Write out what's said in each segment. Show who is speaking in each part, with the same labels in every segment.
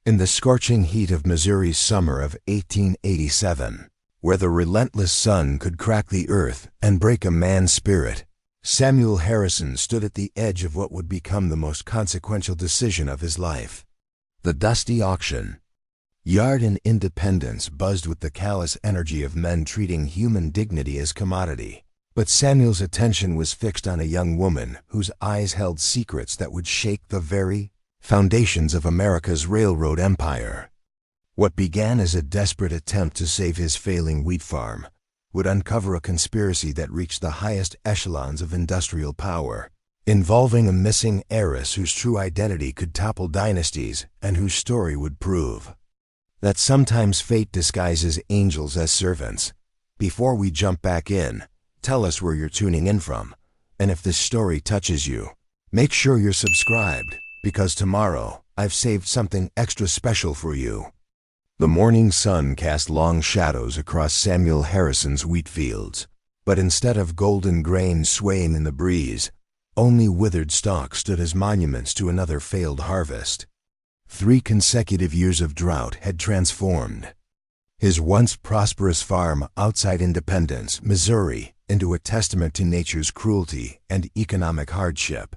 Speaker 1: In the scorching heat of Missouri's summer of 1887, where the relentless sun could crack the earth and break a man's spirit, Samuel Harrison stood at the edge of what would become the most consequential decision of his life. The dusty auction. Yard in Independence buzzed with the callous energy of men treating human dignity as commodity. But Samuel's attention was fixed on a young woman whose eyes held secrets that would shake the very foundations of America's railroad empire. What began as a desperate attempt to save his failing wheat farm would uncover a conspiracy that reached the highest echelons of industrial power, involving a missing heiress whose true identity could topple dynasties and whose story would prove that sometimes fate disguises angels as servants. Before we jump back in, tell us where you're tuning in from, and if this story touches you, make sure you're subscribed, because tomorrow I've saved something extra special for you. The morning sun cast long shadows across Samuel Harrison's wheat fields, but instead of golden grain swaying in the breeze, only withered stalks stood as monuments to another failed harvest. 3 consecutive years of drought had transformed his once prosperous farm outside Independence, Missouri, into a testament to nature's cruelty and economic hardship.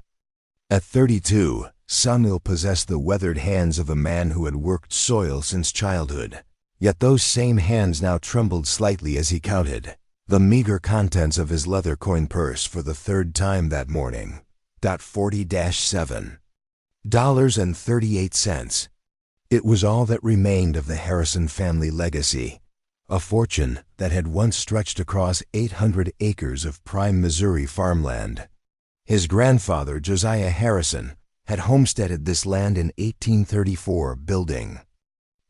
Speaker 1: At 32, Samuel possessed the weathered hands of a man who had worked soil since childhood. Yet those same hands now trembled slightly as he counted the meager contents of his leather coin purse for the 3rd time that morning. $40.38. It was all that remained of the Harrison family legacy, a fortune that had once stretched across 800 acres of prime Missouri farmland. His grandfather, Josiah Harrison, had homesteaded this land in 1834, building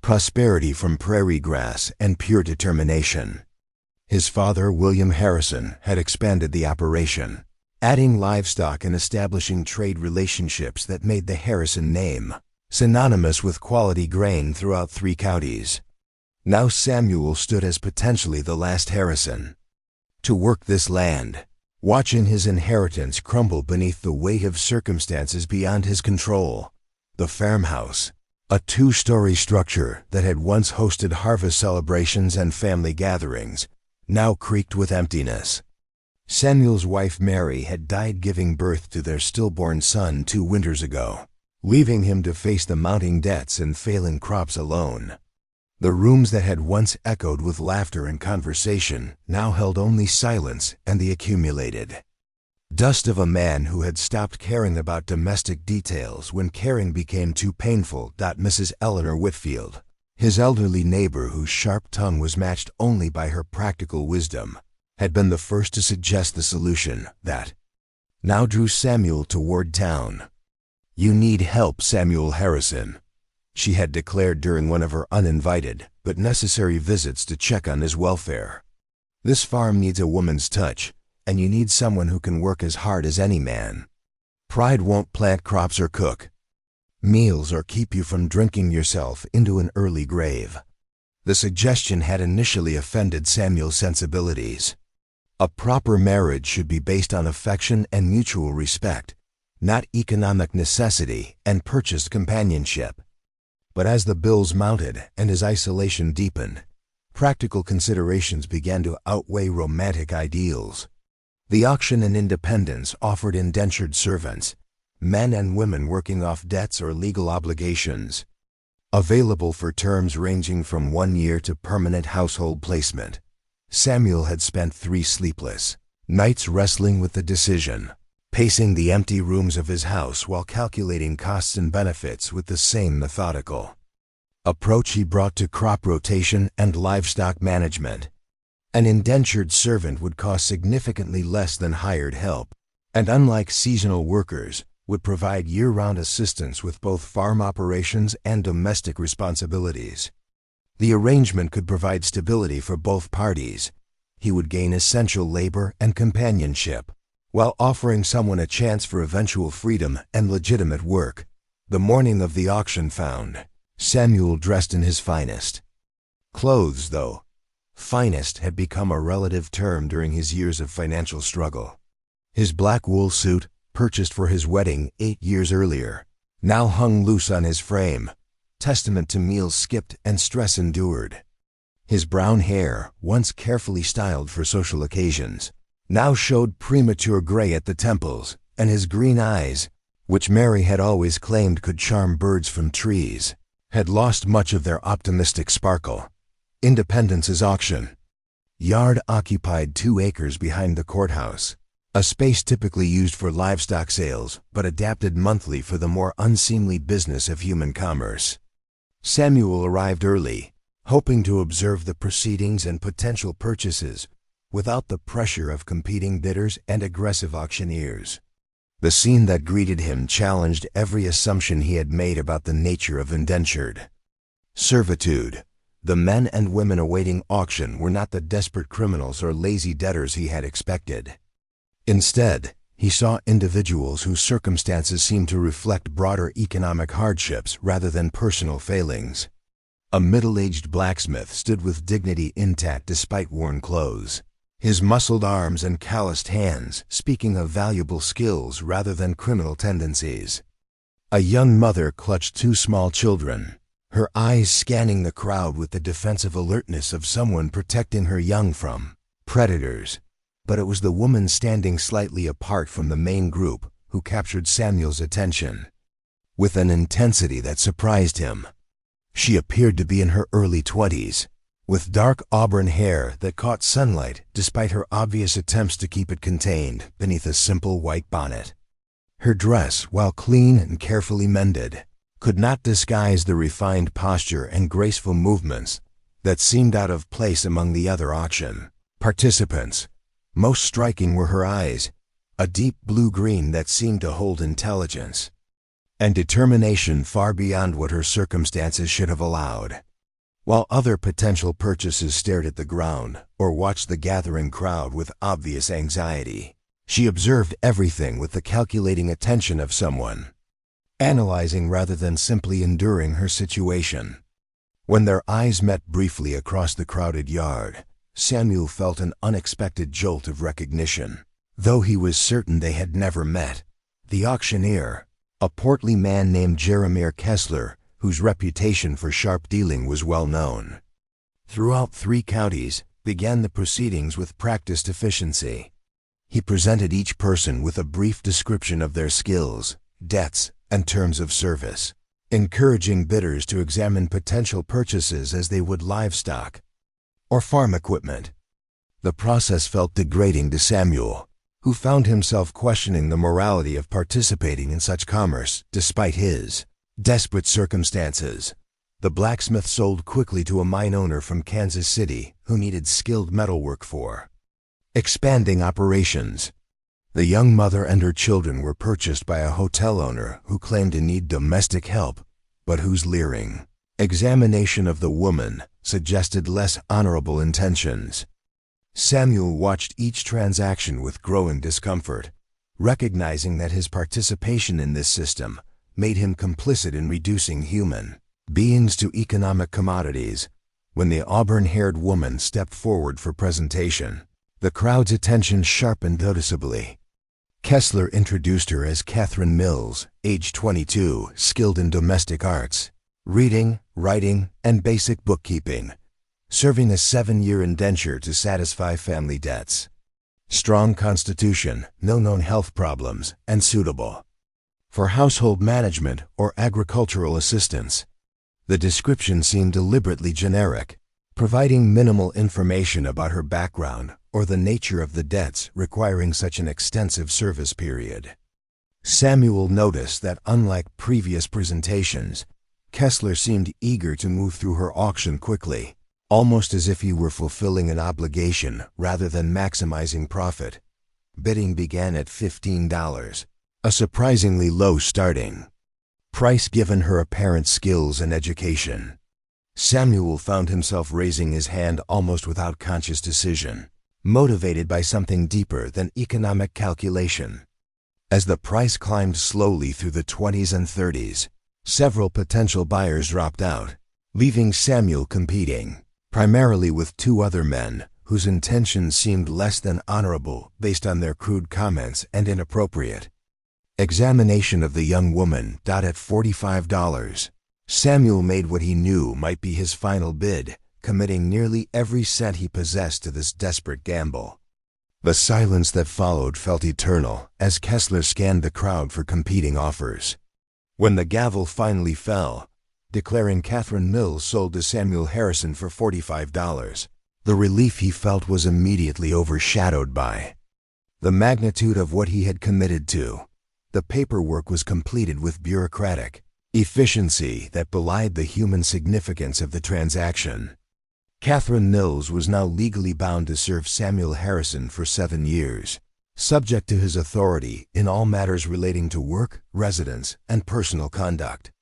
Speaker 1: prosperity from prairie grass and pure determination. His father, William Harrison, had expanded the operation, adding livestock and establishing trade relationships that made the Harrison name synonymous with quality grain throughout 3 counties. Now Samuel stood as potentially the last Harrison to work this land, watching his inheritance crumble beneath the weight of circumstances beyond his control. The farmhouse, a 2-story structure that had once hosted harvest celebrations and family gatherings, now creaked with emptiness. Samuel's wife Mary had died giving birth to their stillborn son 2 winters ago, leaving him to face the mounting debts and failing crops alone. The rooms that had once echoed with laughter and conversation now held only silence and the accumulated dust of a man who had stopped caring about domestic details when caring became too painful. Mrs. Eleanor Whitfield, his elderly neighbor whose sharp tongue was matched only by her practical wisdom, had been the first to suggest the solution that now drew Samuel toward town. "You need help, Samuel Harrison," she had declared during one of her uninvited but necessary visits to check on his welfare. "This farm needs a woman's touch, and you need someone who can work as hard as any man. Pride won't plant crops or cook meals or keep you from drinking yourself into an early grave." The suggestion had initially offended Samuel's sensibilities. A proper marriage should be based on affection and mutual respect, not economic necessity and purchased companionship. But as the bills mounted and his isolation deepened, practical considerations began to outweigh romantic ideals. The auction in Independence offered indentured servants, men and women working off debts or legal obligations, available for terms ranging from 1 year to permanent household placement. Samuel had spent 3 sleepless nights wrestling with the decision, pacing the empty rooms of his house while calculating costs and benefits with the same methodical approach he brought to crop rotation and livestock management. An indentured servant would cost significantly less than hired help, and unlike seasonal workers, would provide year-round assistance with both farm operations and domestic responsibilities. The arrangement could provide stability for both parties. He would gain essential labor and companionship, while offering someone a chance for eventual freedom and legitimate work. The morning of the auction found Samuel dressed in his finest clothes, though finest had become a relative term during his years of financial struggle. His black wool suit, purchased for his wedding 8 years earlier, now hung loose on his frame, testament to meals skipped and stress endured. His brown hair, once carefully styled for social occasions, now showed premature gray at the temples, and his green eyes, which Mary had always claimed could charm birds from trees, had lost much of their optimistic sparkle. Independence's auction yard occupied 2 acres behind the courthouse, a space typically used for livestock sales but adapted monthly for the more unseemly business of human commerce. Samuel arrived early, hoping to observe the proceedings and potential purchases without the pressure of competing bidders and aggressive auctioneers. The scene that greeted him challenged every assumption he had made about the nature of indentured servitude. The men and women awaiting auction were not the desperate criminals or lazy debtors he had expected. Instead, he saw individuals whose circumstances seemed to reflect broader economic hardships rather than personal failings. A middle-aged blacksmith stood with dignity intact despite worn clothes, his muscled arms and calloused hands speaking of valuable skills rather than criminal tendencies. A young mother clutched 2 small children, her eyes scanning the crowd with the defensive alertness of someone protecting her young from predators. But it was the woman standing slightly apart from the main group who captured Samuel's attention with an intensity that surprised him. She appeared to be in her early 20s, with dark auburn hair that caught sunlight despite her obvious attempts to keep it contained beneath a simple white bonnet. Her dress, while clean and carefully mended, could not disguise the refined posture and graceful movements that seemed out of place among the other auction participants. Most striking were her eyes, a deep blue-green that seemed to hold intelligence and determination far beyond what her circumstances should have allowed. While other potential purchasers stared at the ground or watched the gathering crowd with obvious anxiety, she observed everything with the calculating attention of someone analyzing rather than simply enduring her situation. When their eyes met briefly across the crowded yard, Samuel felt an unexpected jolt of recognition. Though he was certain they had never met, the auctioneer, a portly man named Jeremiah Kessler, whose reputation for sharp dealing was well known throughout 3 counties, began the proceedings with practiced efficiency. He presented each person with a brief description of their skills, debts, and terms of service, encouraging bidders to examine potential purchases as they would livestock or farm equipment. The process felt degrading to Samuel, who found himself questioning the morality of participating in such commerce despite his desperate circumstances. The blacksmith sold quickly to a mine owner from Kansas City who needed skilled metalwork for expanding operations. The young mother and her children were purchased by a hotel owner who claimed to need domestic help, but whose leering examination of the woman suggested less honorable intentions. Samuel watched each transaction with growing discomfort, recognizing that his participation in this system made him complicit in reducing human beings to economic commodities. When the auburn-haired woman stepped forward for presentation, the crowd's attention sharpened noticeably. Kessler introduced her as Catherine Mills, age 22, skilled in domestic arts, reading, writing, and basic bookkeeping, serving a 7-year indenture to satisfy family debts. Strong constitution, no known health problems, and suitable for household management or agricultural assistance. The description seemed deliberately generic, providing minimal information about her background or the nature of the debts requiring such an extensive service period. Samuel noticed that unlike previous presentations, Kessler seemed eager to move through her auction quickly, almost as if he were fulfilling an obligation rather than maximizing profit. Bidding began at $15, a surprisingly low starting price given her apparent skills and education. Samuel found himself raising his hand almost without conscious decision, motivated by something deeper than economic calculation. As the price climbed slowly through the 20s and 30s, several potential buyers dropped out, leaving Samuel competing primarily with 2 other men whose intentions seemed less than honorable based on their crude comments and inappropriate examination of the young woman. At $45, Samuel made what he knew might be his final bid, committing nearly every cent he possessed to this desperate gamble. The silence that followed felt eternal as Kessler scanned the crowd for competing offers. When the gavel finally fell, declaring Catherine Mills sold to Samuel Harrison for $45, the relief he felt was immediately overshadowed by the magnitude of what he had committed to. The paperwork was completed with bureaucratic efficiency that belied the human significance of the transaction. Catherine Mills was now legally bound to serve Samuel Harrison for 7 years, subject to his authority in all matters relating to work, residence, and personal conduct.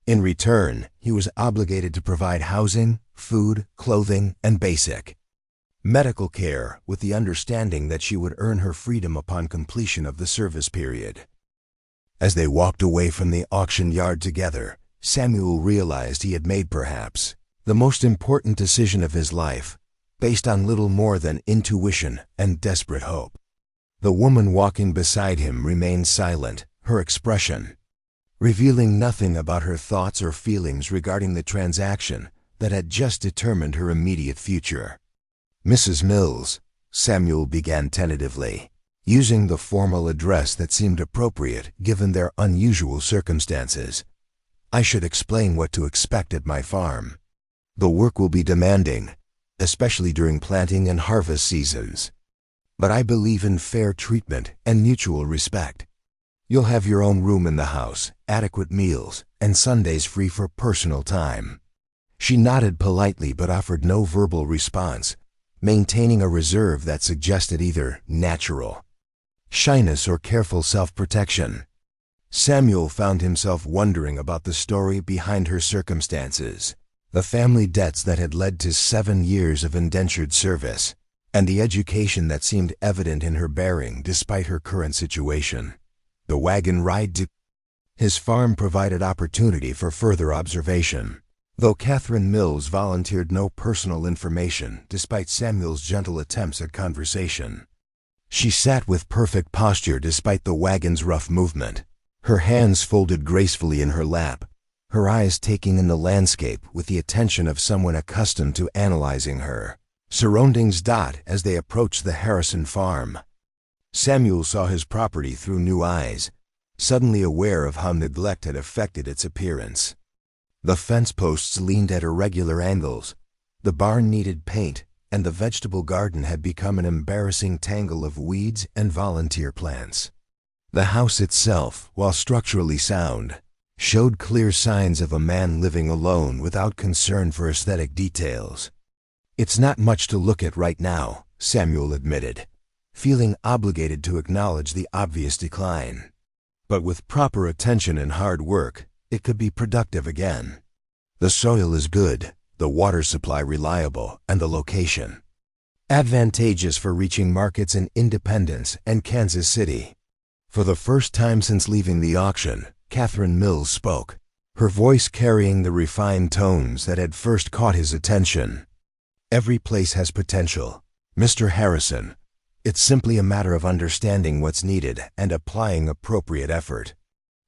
Speaker 1: In return, he was obligated to provide housing, food, clothing, and basic medical care, with the understanding that she would earn her freedom upon completion of the service period. As they walked away from the auction yard together, Samuel realized he had made perhaps the most important decision of his life, based on little more than intuition and desperate hope. The woman walking beside him remained silent, her expression revealing nothing about her thoughts or feelings regarding the transaction that had just determined her immediate future. "Mrs. Mills," Samuel began tentatively, using the formal address that seemed appropriate given their unusual circumstances. "I should explain what to expect at my farm. The work will be demanding, especially during planting and harvest seasons. But I believe in fair treatment and mutual respect. You'll have your own room in the house, adequate meals, and Sundays free for personal time." She nodded politely but offered no verbal response, maintaining a reserve that suggested either natural shyness or careful self-protection. Samuel found himself wondering about the story behind her circumstances, the family debts that had led to 7 years of indentured service, and the education that seemed evident in her bearing despite her current situation. The wagon ride to his farm provided opportunity for further observation, though Catherine Mills volunteered no personal information despite Samuel's gentle attempts at conversation. She sat with perfect posture despite the wagon's rough movement, her hands folded gracefully in her lap, her eyes taking in the landscape with the attention of someone accustomed to analyzing her surroundings. As they approached the Harrison farm, Samuel saw his property through new eyes, suddenly aware of how neglect had affected its appearance. The fence posts leaned at irregular angles, the barn needed paint, and the vegetable garden had become an embarrassing tangle of weeds and volunteer plants. The house itself, while structurally sound, showed clear signs of a man living alone without concern for aesthetic details. "It's not much to look at right now," Samuel admitted, feeling obligated to acknowledge the obvious decline. "But with proper attention and hard work, it could be productive again. The soil is good, the water supply reliable, and the location advantageous for reaching markets in Independence and Kansas City." For the first time since leaving the auction, Catherine Mills spoke, her voice carrying the refined tones that had first caught his attention. "Every place has potential, Mr. Harrison. It's simply a matter of understanding what's needed and applying appropriate effort."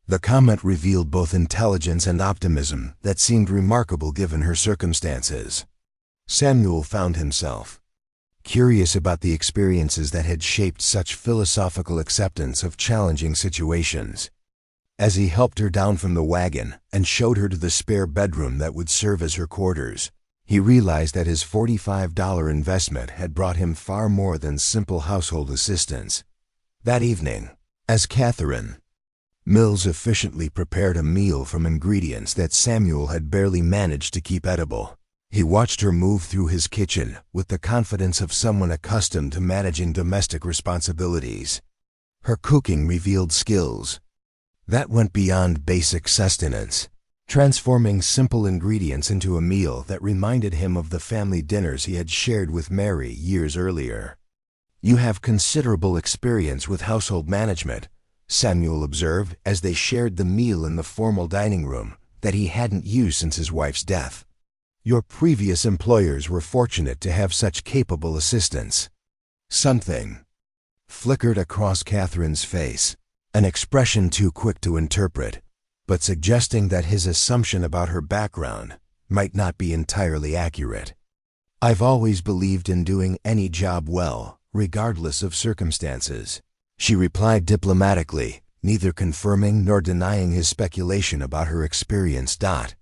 Speaker 1: The comment revealed both intelligence and optimism that seemed remarkable given her circumstances. Samuel found himself curious about the experiences that had shaped such philosophical acceptance of challenging situations. As he helped her down from the wagon and showed her to the spare bedroom that would serve as her quarters, he realized that his $45 investment had brought him far more than simple household assistance. That evening, as Catherine Mills efficiently prepared a meal from ingredients that Samuel had barely managed to keep edible, he watched her move through his kitchen with the confidence of someone accustomed to managing domestic responsibilities. Her cooking revealed skills that went beyond basic sustenance, transforming simple ingredients into a meal that reminded him of the family dinners he had shared with Mary years earlier. "You have considerable experience with household management," Samuel observed as they shared the meal in the formal dining room that he hadn't used since his wife's death. "Your previous employers were fortunate to have such capable assistants." Something flickered across Catherine's face, an expression too quick to interpret, but suggesting that his assumption about her background might not be entirely accurate. "I've always believed in doing any job well, regardless of circumstances," she replied diplomatically, neither confirming nor denying his speculation about her experience.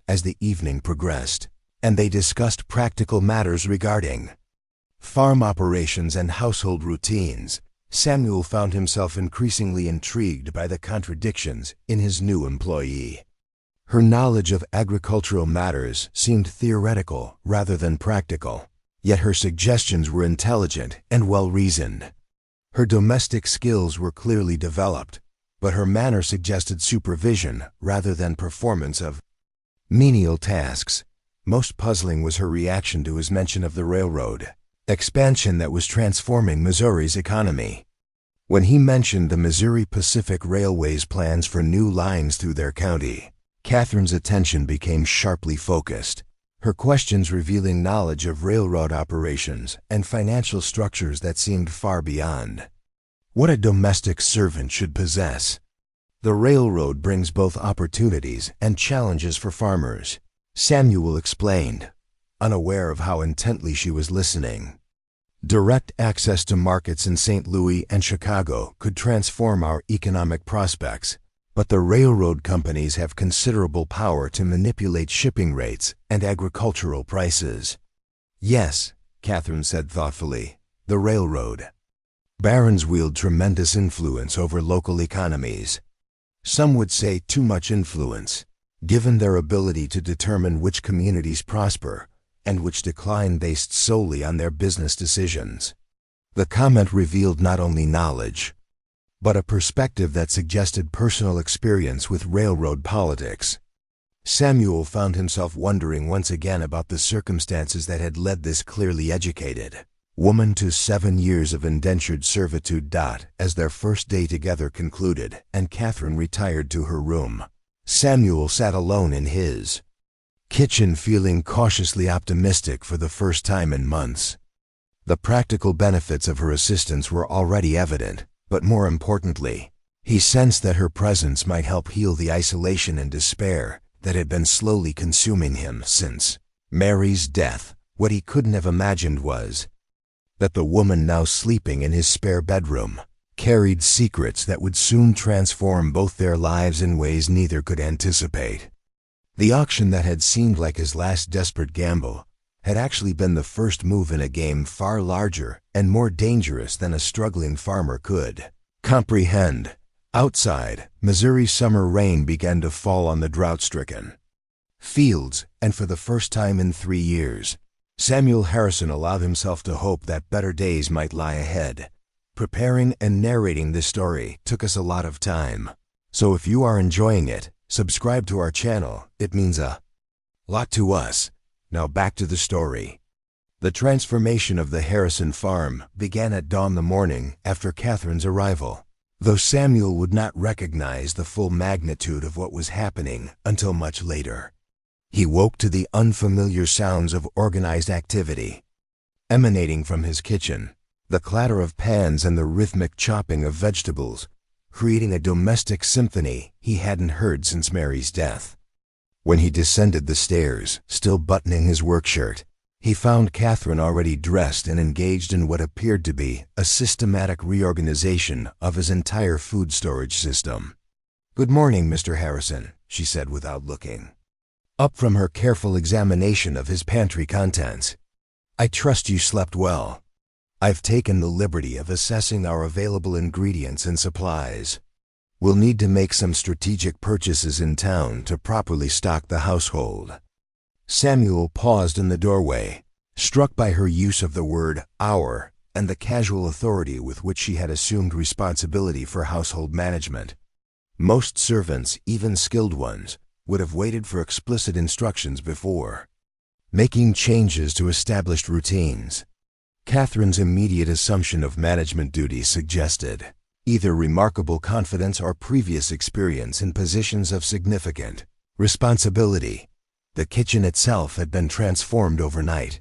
Speaker 1: As the evening progressed, and they discussed practical matters regarding farm operations and household routines, Samuel found himself increasingly intrigued by the contradictions in his new employee. Her knowledge of agricultural matters seemed theoretical rather than practical, yet her suggestions were intelligent and well-reasoned. Her domestic skills were clearly developed, but her manner suggested supervision rather than performance of menial tasks. Most puzzling was her reaction to his mention of the railroad expansion that was transforming Missouri's economy. When he mentioned the Missouri Pacific Railway's plans for new lines through their county, Catherine's attention became sharply focused, her questions revealing knowledge of railroad operations and financial structures that seemed far beyond what a domestic servant should possess. "The railroad brings both opportunities and challenges for farmers," Samuel explained, unaware of how intently she was listening. "Direct access to markets in St. Louis and Chicago could transform our economic prospects, but the railroad companies have considerable power to manipulate shipping rates and agricultural prices." "Yes," Catherine said thoughtfully, "the railroad barons wield tremendous influence over local economies. Some would say too much influence, given their ability to determine which communities prosper and which decline based solely on their business decisions." The comment revealed not only knowledge, but a perspective that suggested personal experience with railroad politics. Samuel found himself wondering once again about the circumstances that had led this clearly educated woman to 7 years of indentured servitude. As their first day together concluded and Catherine retired to her room, Samuel sat alone in his kitchen, feeling cautiously optimistic for the first time in months. The practical benefits of her assistance were already evident, but more importantly, he sensed that her presence might help heal the isolation and despair that had been slowly consuming him since Mary's death. What he couldn't have imagined was that the woman now sleeping in his spare bedroom carried secrets that would soon transform both their lives in ways neither could anticipate. The auction that had seemed like his last desperate gamble had actually been the first move in a game far larger and more dangerous than a struggling farmer could comprehend. Outside, Missouri's summer rain began to fall on the drought-stricken fields, and for the first time in 3 years, Samuel Harrison allowed himself to hope that better days might lie ahead. Preparing and narrating this story took us a lot of time, so if you are enjoying it, subscribe to our channel. It means a lot to us. Now back to the story. The transformation of the Harrison farm began at dawn the morning after Catherine's arrival, though Samuel would not recognize the full magnitude of what was happening until much later. He woke to the unfamiliar sounds of organized activity emanating from his kitchen, the clatter of pans and the rhythmic chopping of vegetables, creating a domestic symphony he hadn't heard since Mary's death. When he descended the stairs, still buttoning his work shirt, he found Catherine already dressed and engaged in what appeared to be a systematic reorganization of his entire food storage system. "Good morning, Mr. Harrison," she said without looking up from her careful examination of his pantry contents. "I trust you slept well. I've taken the liberty of assessing our available ingredients and supplies. We'll need to make some strategic purchases in town to properly stock the household." Samuel paused in the doorway, struck by her use of the word "our" and the casual authority with which she had assumed responsibility for household management. Most servants, even skilled ones, would have waited for explicit instructions before making changes to established routines. Catherine's immediate assumption of management duties suggested either remarkable confidence or previous experience in positions of significant responsibility. The kitchen itself had been transformed overnight.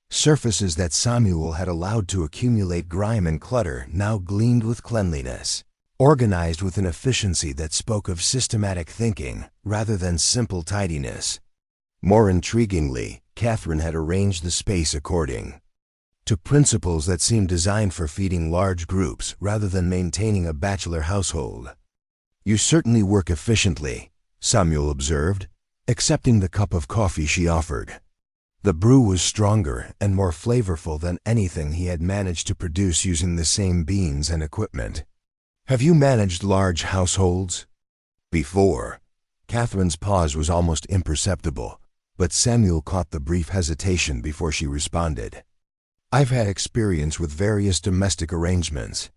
Speaker 1: Surfaces that Samuel had allowed to accumulate grime and clutter now gleamed with cleanliness. organized with an efficiency that spoke of systematic thinking rather than simple tidiness. More intriguingly, Catherine had arranged the space according to principles that seemed designed for feeding large groups rather than maintaining a bachelor household. "You certainly work efficiently," Samuel observed, accepting the cup of coffee she offered. The brew was stronger and more flavorful than anything he had managed to produce using the same beans and equipment. "Have you managed large households?" "Before." Catherine's pause was almost imperceptible, but Samuel caught the brief hesitation before she responded. "I've had experience with various domestic arrangements.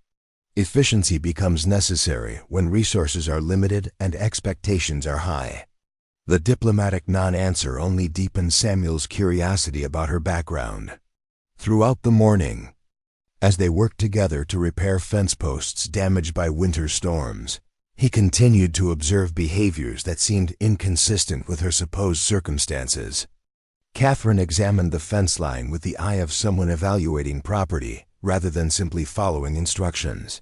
Speaker 1: Efficiency becomes necessary when resources are limited and expectations are high." The diplomatic non-answer only deepened Samuel's curiosity about her background. Throughout the morning, as they worked together to repair fence posts damaged by winter storms, he continued to observe behaviors that seemed inconsistent with her supposed circumstances. Catherine examined the fence line with the eye of someone evaluating property rather than simply following instructions.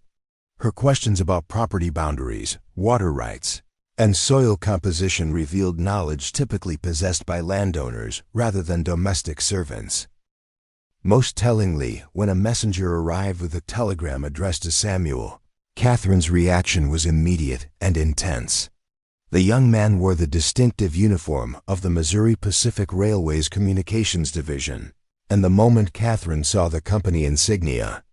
Speaker 1: Her questions about property boundaries, water rights, and soil composition revealed knowledge typically possessed by landowners rather than domestic servants. Most tellingly, when a messenger arrived with a telegram addressed to Samuel, Catherine's reaction was immediate and intense. The young man wore the distinctive uniform of the Missouri Pacific Railway's Communications Division, and the moment Catherine saw the company insignia,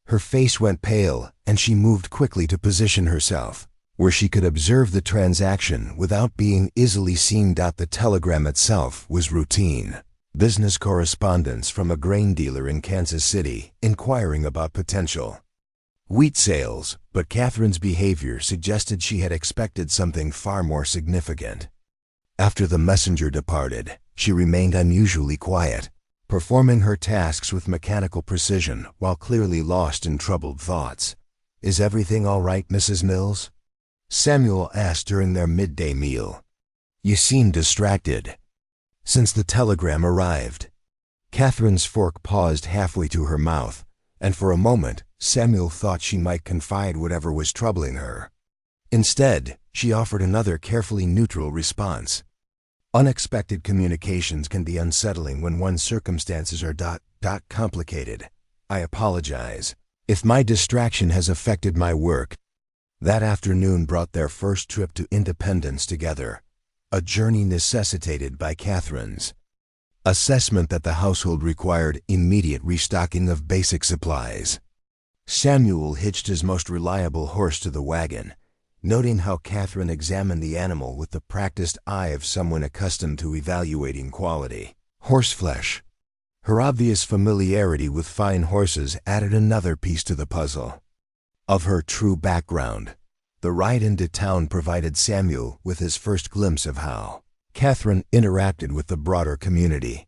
Speaker 1: her face went pale and she moved quickly to position herself where she could observe the transaction without being easily seen. The telegram itself was routine business correspondence from a grain dealer in Kansas City inquiring about potential wheat sales, but Catherine's behavior suggested she had expected something far more significant. After the messenger departed, she remained unusually quiet, performing her tasks with mechanical precision while clearly lost in troubled thoughts. "Is everything all right, Mrs. Mills?" Samuel asked during their midday meal. "You seem distracted." "Since the telegram arrived." Catherine's fork paused halfway to her mouth, and for a moment Samuel thought she might confide whatever was troubling her. Instead, she offered another carefully neutral response. "Unexpected communications can be unsettling when one's circumstances are complicated. I apologize if my distraction has affected my work." That afternoon brought their first trip to Independence together, a journey necessitated by Catherine's assessment that the household required immediate restocking of basic supplies. Samuel hitched his most reliable horse to the wagon, noting how Catherine examined the animal with the practiced eye of someone accustomed to evaluating quality horseflesh. Her obvious familiarity with fine horses added another piece to the puzzle of her true background. The ride into town provided Samuel with his first glimpse of how Catherine interacted with the broader community.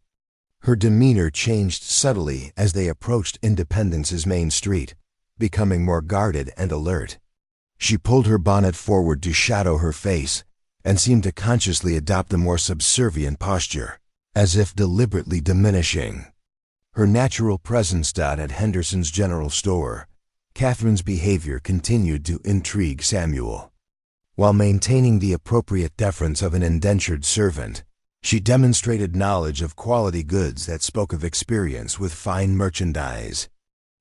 Speaker 1: Her demeanor changed subtly as they approached Independence's main street, becoming more guarded and alert. She pulled her bonnet forward to shadow her face and seemed to consciously adopt a more subservient posture, as if deliberately diminishing her natural presence. At Henderson's General Store, Catherine's behavior continued to intrigue Samuel. While maintaining the appropriate deference of an indentured servant, she demonstrated knowledge of quality goods that spoke of experience with fine merchandise.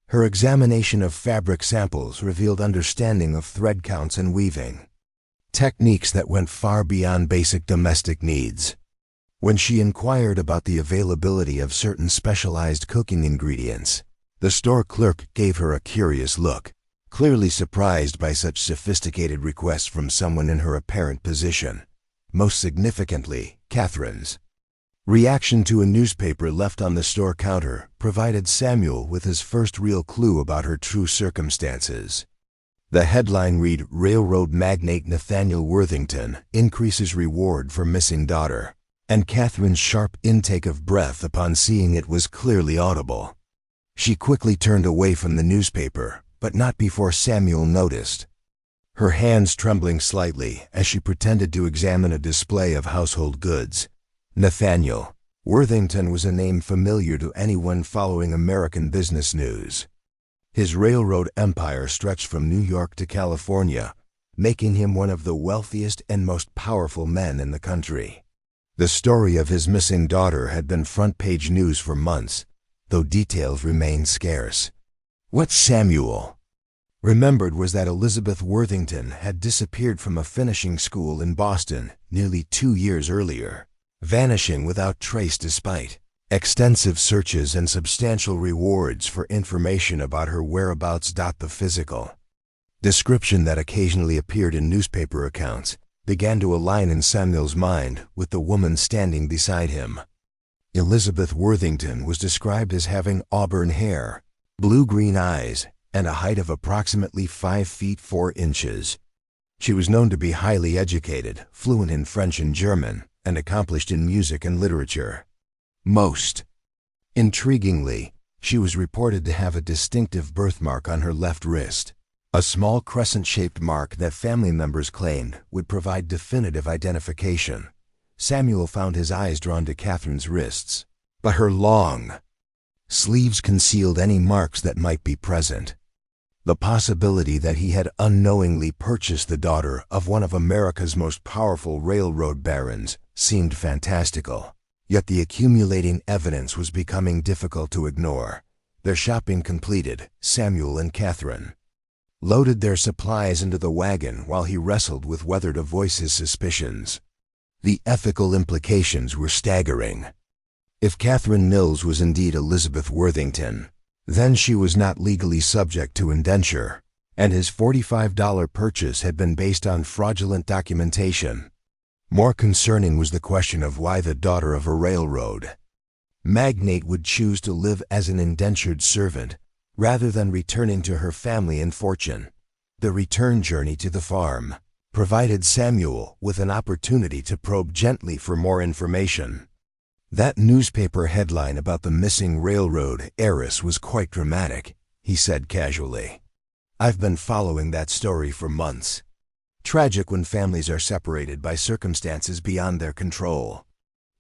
Speaker 1: Her examination of fabric samples revealed understanding of thread counts and weaving techniques that went far beyond basic domestic needs. When she inquired about the availability of certain specialized cooking ingredients, the store clerk gave her a curious look, clearly surprised by such sophisticated requests from someone in her apparent position. Most significantly, Catherine's reaction to a newspaper left on the store counter provided Samuel with his first real clue about her true circumstances. The headline read, "Railroad magnate Nathaniel Worthington increases reward for missing daughter," and Catherine's sharp intake of breath upon seeing it was clearly audible. She quickly turned away from the newspaper, but not before Samuel noticed, her hands trembling slightly as she pretended to examine a display of household goods. Nathaniel Worthington was a name familiar to anyone following American business news. His railroad empire stretched from New York to California, making him one of the wealthiest and most powerful men in the country. The story of his missing daughter had been front-page news for months, though details remained scarce. What Samuel remembered was that Elizabeth Worthington had disappeared from a finishing school in Boston nearly 2 years earlier, vanishing without trace despite extensive searches and substantial rewards for information about her whereabouts. The physical description that occasionally appeared in newspaper accounts began to align in Samuel's mind with the woman standing beside him. Elizabeth Worthington was described as having auburn hair, blue-green eyes, and a height of approximately 5 feet 4 inches. She was known to be highly educated, fluent in French and German, and accomplished in music and literature. Most intriguingly, she was reported to have a distinctive birthmark on her left wrist, a small crescent-shaped mark that family members claimed would provide definitive identification. Samuel found his eyes drawn to Catherine's wrists, but her long sleeves concealed any marks that might be present. The possibility that he had unknowingly purchased the daughter of one of America's most powerful railroad barons seemed fantastical, yet the accumulating evidence was becoming difficult to ignore. Their shopping completed, Samuel and Catherine loaded their supplies into the wagon while he wrestled with whether to voice his suspicions. The ethical implications were staggering. If Catherine Mills was indeed Elizabeth Worthington, then she was not legally subject to indenture, and his $45 purchase had been based on fraudulent documentation. More concerning was the question of why the daughter of a railroad magnate would choose to live as an indentured servant rather than returning to her family and fortune. The return journey to the farm provided Samuel with an opportunity to probe gently for more information. That newspaper headline about the missing railroad heiress was quite dramatic, he said casually. I've been following that story for months. Tragic when families are separated by circumstances beyond their control.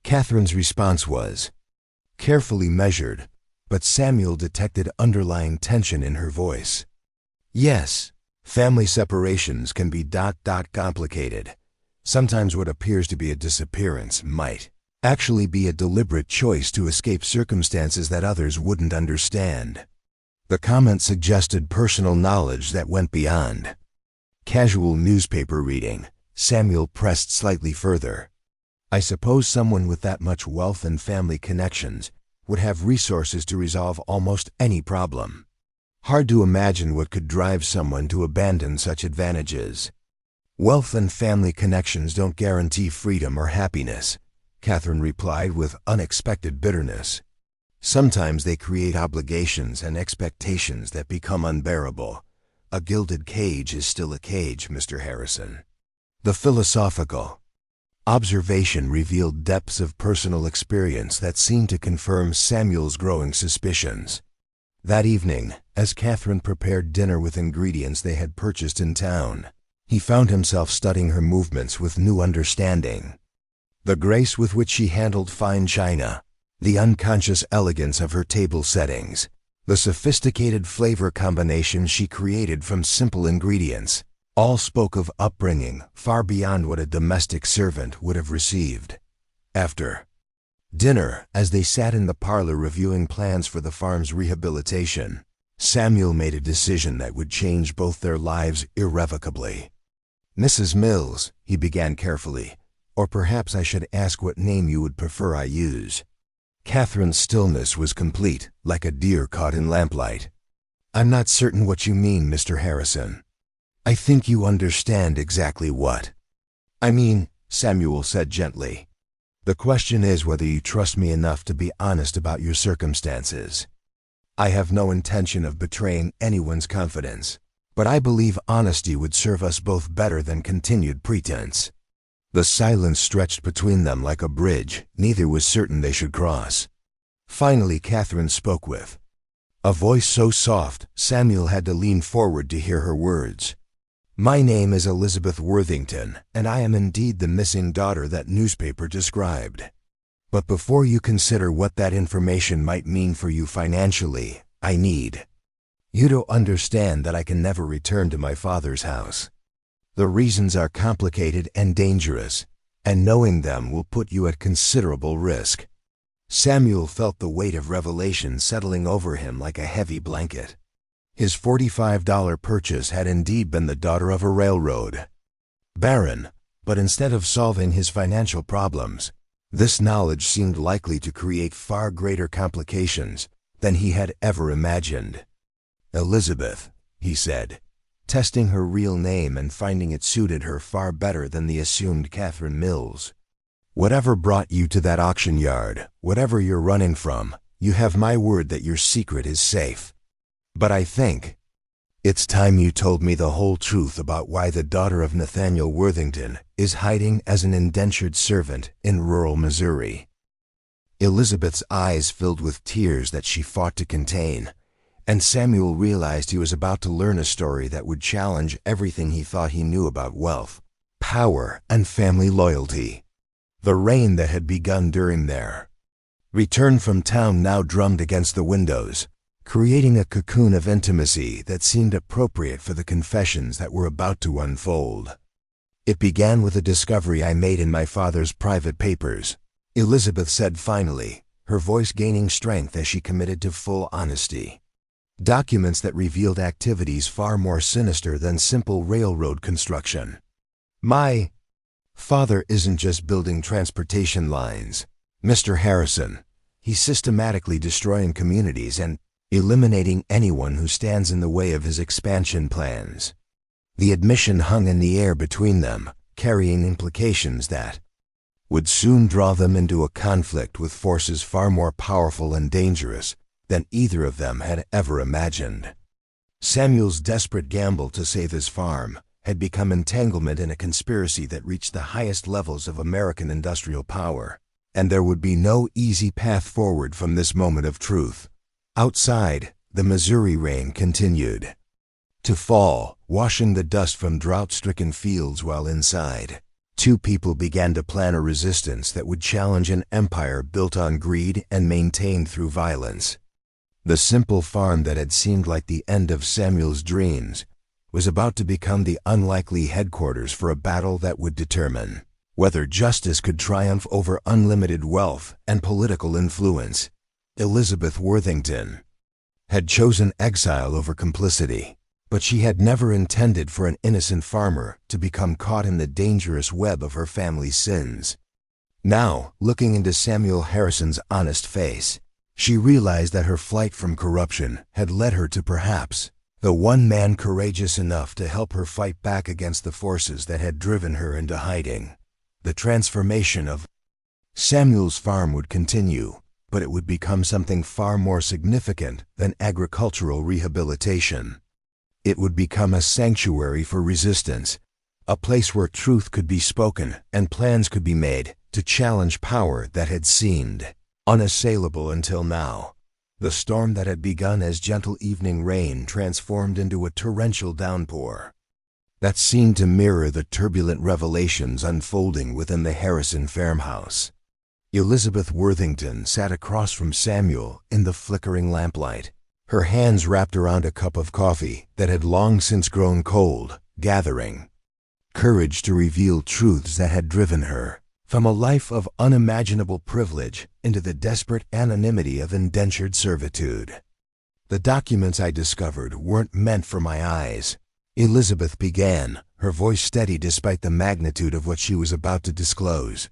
Speaker 1: Catherine's response was carefully measured, but Samuel detected underlying tension in her voice. Yes, family separations can be complicated. Sometimes what appears to be a disappearance might actually be a deliberate choice to escape circumstances that others wouldn't understand. The comment suggested personal knowledge that went beyond casual newspaper reading. Samuel pressed slightly further. I suppose someone with that much wealth and family connections would have resources to resolve almost any problem. Hard to imagine what could drive someone to abandon such advantages. Wealth and family connections don't guarantee freedom or happiness, Catherine replied with unexpected bitterness. Sometimes they create obligations and expectations that become unbearable. A gilded cage is still a cage, Mr. Harrison. The philosophical observation revealed depths of personal experience that seemed to confirm Samuel's growing suspicions. That evening, as Catherine prepared dinner with ingredients they had purchased in town, he found himself studying her movements with new understanding. The grace with which she handled fine china, the unconscious elegance of her table settings, the sophisticated flavor combinations she created from simple ingredients, all spoke of upbringing far beyond what a domestic servant would have received. After dinner, as they sat in the parlor reviewing plans for the farm's rehabilitation, Samuel made a decision that would change both their lives irrevocably. Mrs. Mills, he began carefully, or perhaps I should ask what name you would prefer I use. Catherine's stillness was complete, like a deer caught in lamplight. I'm not certain what you mean, Mr. Harrison. I think you understand exactly what I mean, Samuel said gently. The question is whether you trust me enough to be honest about your circumstances. I have no intention of betraying anyone's confidence, but I believe honesty would serve us both better than continued pretense. The silence stretched between them like a bridge neither was certain they should cross. Finally, Catherine spoke with a voice so soft Samuel had to lean forward to hear her words. My name is Elizabeth Worthington, and I am indeed the missing daughter that newspaper described. But before you consider what that information might mean for you financially, I need You don't understand that I can never return to my father's house. The reasons are complicated and dangerous, and knowing them will put you at considerable risk." Samuel felt the weight of revelation settling over him like a heavy blanket. His $45 purchase had indeed been the daughter of a railroad baron, but instead of solving his financial problems, this knowledge seemed likely to create far greater complications than he had ever imagined. "Elizabeth," he said, testing her real name and finding it suited her far better than the assumed Catherine Mills. "Whatever brought you to that auction yard, whatever you're running from, you have my word that your secret is safe. But I think it's time you told me the whole truth about why the daughter of Nathaniel Worthington is hiding as an indentured servant in rural Missouri." Elizabeth's eyes filled with tears that she fought to contain, and Samuel realized he was about to learn a story that would challenge everything he thought he knew about wealth, power, and family loyalty. The rain that had begun during their return from town now drummed against the windows, creating a cocoon of intimacy that seemed appropriate for the confessions that were about to unfold. "It began with a discovery I made in my father's private papers," Elizabeth said finally, her voice gaining strength as she committed to full honesty. "Documents that revealed activities far more sinister than simple railroad construction. My father isn't just building transportation lines, Mr. Harrison. He's systematically destroying communities and eliminating anyone who stands in the way of his expansion plans." The admission hung in the air between them, carrying implications that would soon draw them into a conflict with forces far more powerful and dangerous than either of them had ever imagined. Samuel's desperate gamble to save his farm had become entanglement in a conspiracy that reached the highest levels of American industrial power, and there would be no easy path forward from this moment of truth. Outside, the Missouri rain continued to fall, washing the dust from drought-stricken fields, while inside, two people began to plan a resistance that would challenge an empire built on greed and maintained through violence. The simple farm that had seemed like the end of Samuel's dreams was about to become the unlikely headquarters for a battle that would determine whether justice could triumph over unlimited wealth and political influence. Elizabeth Worthington had chosen exile over complicity, but she had never intended for an innocent farmer to become caught in the dangerous web of her family's sins. Now, looking into Samuel Harrison's honest face, she realized that her flight from corruption had led her to perhaps the one man courageous enough to help her fight back against the forces that had driven her into hiding. The transformation of Samuel's farm would continue, but it would become something far more significant than agricultural rehabilitation. It would become a sanctuary for resistance, a place where truth could be spoken and plans could be made to challenge power that had seemed unassailable until now. The storm that had begun as gentle evening rain transformed into a torrential downpour that seemed to mirror the turbulent revelations unfolding within the Harrison farmhouse. Elizabeth Worthington sat across from Samuel in the flickering lamplight, her hands wrapped around a cup of coffee that had long since grown cold, gathering courage to reveal truths that had driven her from a life of unimaginable privilege into the desperate anonymity of indentured servitude. "The documents I discovered weren't meant for my eyes," Elizabeth began, her voice steady despite the magnitude of what she was about to disclose.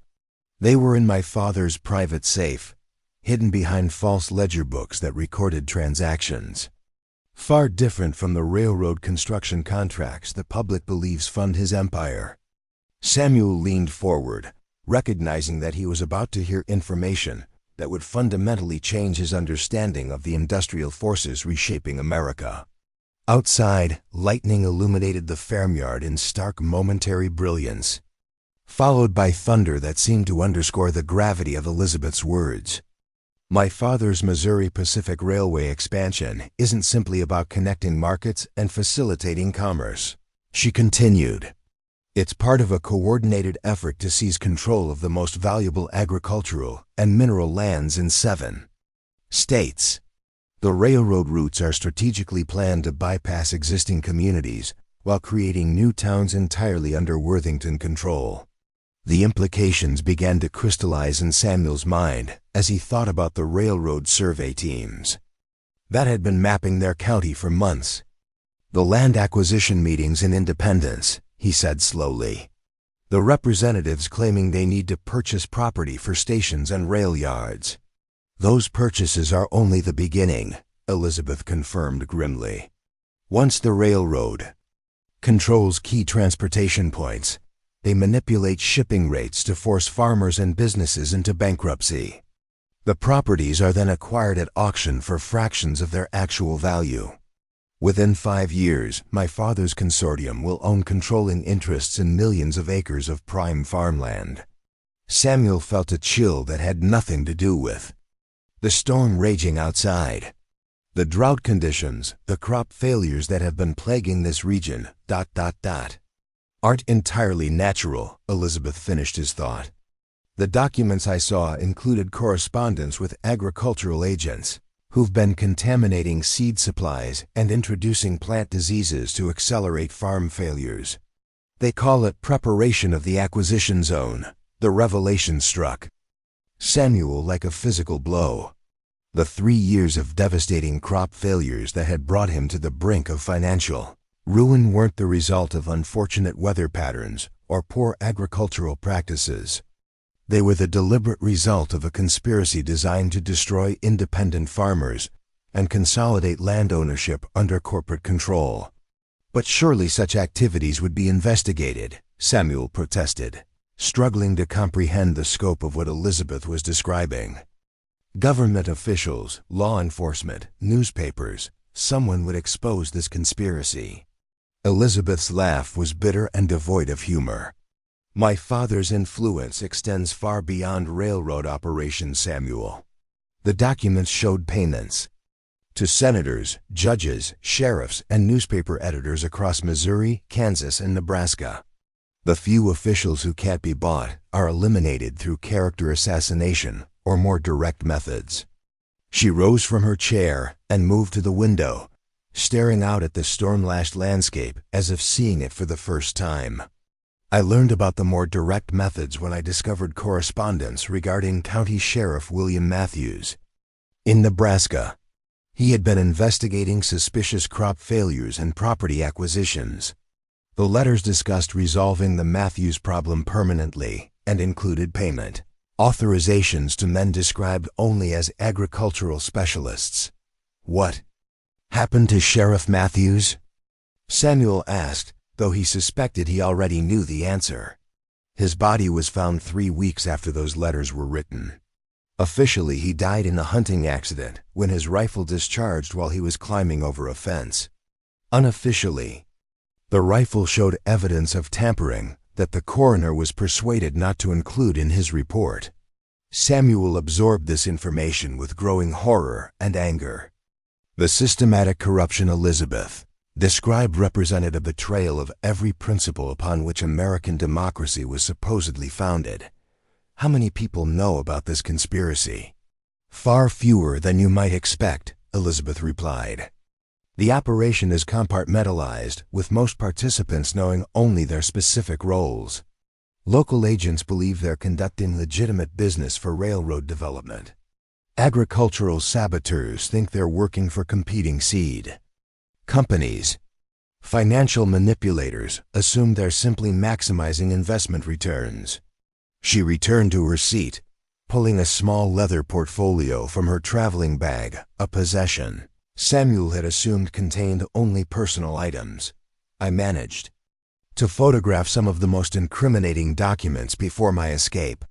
Speaker 1: "They were in my father's private safe, hidden behind false ledger books that recorded transactions. Far different from the railroad construction contracts the public believes fund his empire." Samuel leaned forward, recognizing that he was about to hear information that would fundamentally change his understanding of the industrial forces reshaping America. Outside, lightning illuminated the farmyard in stark momentary brilliance, followed by thunder that seemed to underscore the gravity of Elizabeth's words. "My father's Missouri Pacific Railway expansion isn't simply about connecting markets and facilitating commerce," she continued. "It's part of a coordinated effort to seize control of the most valuable agricultural and mineral lands in 7 states. The railroad routes are strategically planned to bypass existing communities while creating new towns entirely under Worthington control. The implications began to crystallize in Samuel's mind as he thought about the railroad survey teams that had been mapping their county for months. The land acquisition meetings in Independence, he said slowly. The representatives claiming they need to purchase property for stations and rail yards. Those purchases are only the beginning, Elizabeth confirmed grimly. Once the railroad controls key transportation points, they manipulate shipping rates to force farmers and businesses into bankruptcy. The properties are then acquired at auction for fractions of their actual value. Within 5 years, my father's consortium will own controlling interests in millions of acres of prime farmland. Samuel felt a chill that had nothing to do with the storm raging outside. The drought conditions, the crop failures that have been plaguing this region, aren't entirely natural, Elizabeth finished his thought. The documents I saw included correspondence with agricultural agents who've been contaminating seed supplies and introducing plant diseases to accelerate farm failures. They call it preparation of the acquisition zone. The revelation struck Samuel like a physical blow. The 3 years of devastating crop failures that had brought him to the brink of financial ruin weren't the result of unfortunate weather patterns or poor agricultural practices. They were the deliberate result of a conspiracy designed to destroy independent farmers and consolidate land ownership under corporate control. But surely such activities would be investigated, Samuel protested, struggling to comprehend the scope of what Elizabeth was describing. Government officials, law enforcement, newspapers, someone would expose this conspiracy. Elizabeth's laugh was bitter and devoid of humor. My father's influence extends far beyond railroad operations, Samuel. The documents showed payments to senators, judges, sheriffs, and newspaper editors across Missouri, Kansas, and Nebraska. The few officials who can't be bought are eliminated through character assassination or more direct methods. She rose from her chair and moved to the window, staring out at the storm-lashed landscape as if seeing it for the first time. I learned about the more direct methods when I discovered correspondence regarding County Sheriff William Matthews. In Nebraska, he had been investigating suspicious crop failures and property acquisitions. The letters discussed resolving the Matthews problem permanently and included payment authorizations to men described only as agricultural specialists. What happened to Sheriff Matthews? Samuel asked, though he suspected he already knew the answer. His body was found 3 weeks after those letters were written. Officially, he died in a hunting accident when his rifle discharged while he was climbing over a fence. Unofficially, the rifle showed evidence of tampering that the coroner was persuaded not to include in his report. Samuel absorbed this information with growing horror and anger. The systematic corruption Elizabeth described represented a betrayal of every principle upon which American democracy was supposedly founded. How many people know about this conspiracy? Far fewer than you might expect, Elizabeth replied. The operation is compartmentalized, with most participants knowing only their specific roles. Local agents believe they're conducting legitimate business for railroad development. Agricultural saboteurs think they're working for competing seed companies. Financial manipulators assume they're simply maximizing investment returns. She returned to her seat, pulling a small leather portfolio from her traveling bag, a possession Samuel had assumed contained only personal items. I managed to photograph some of the most incriminating documents before my escape.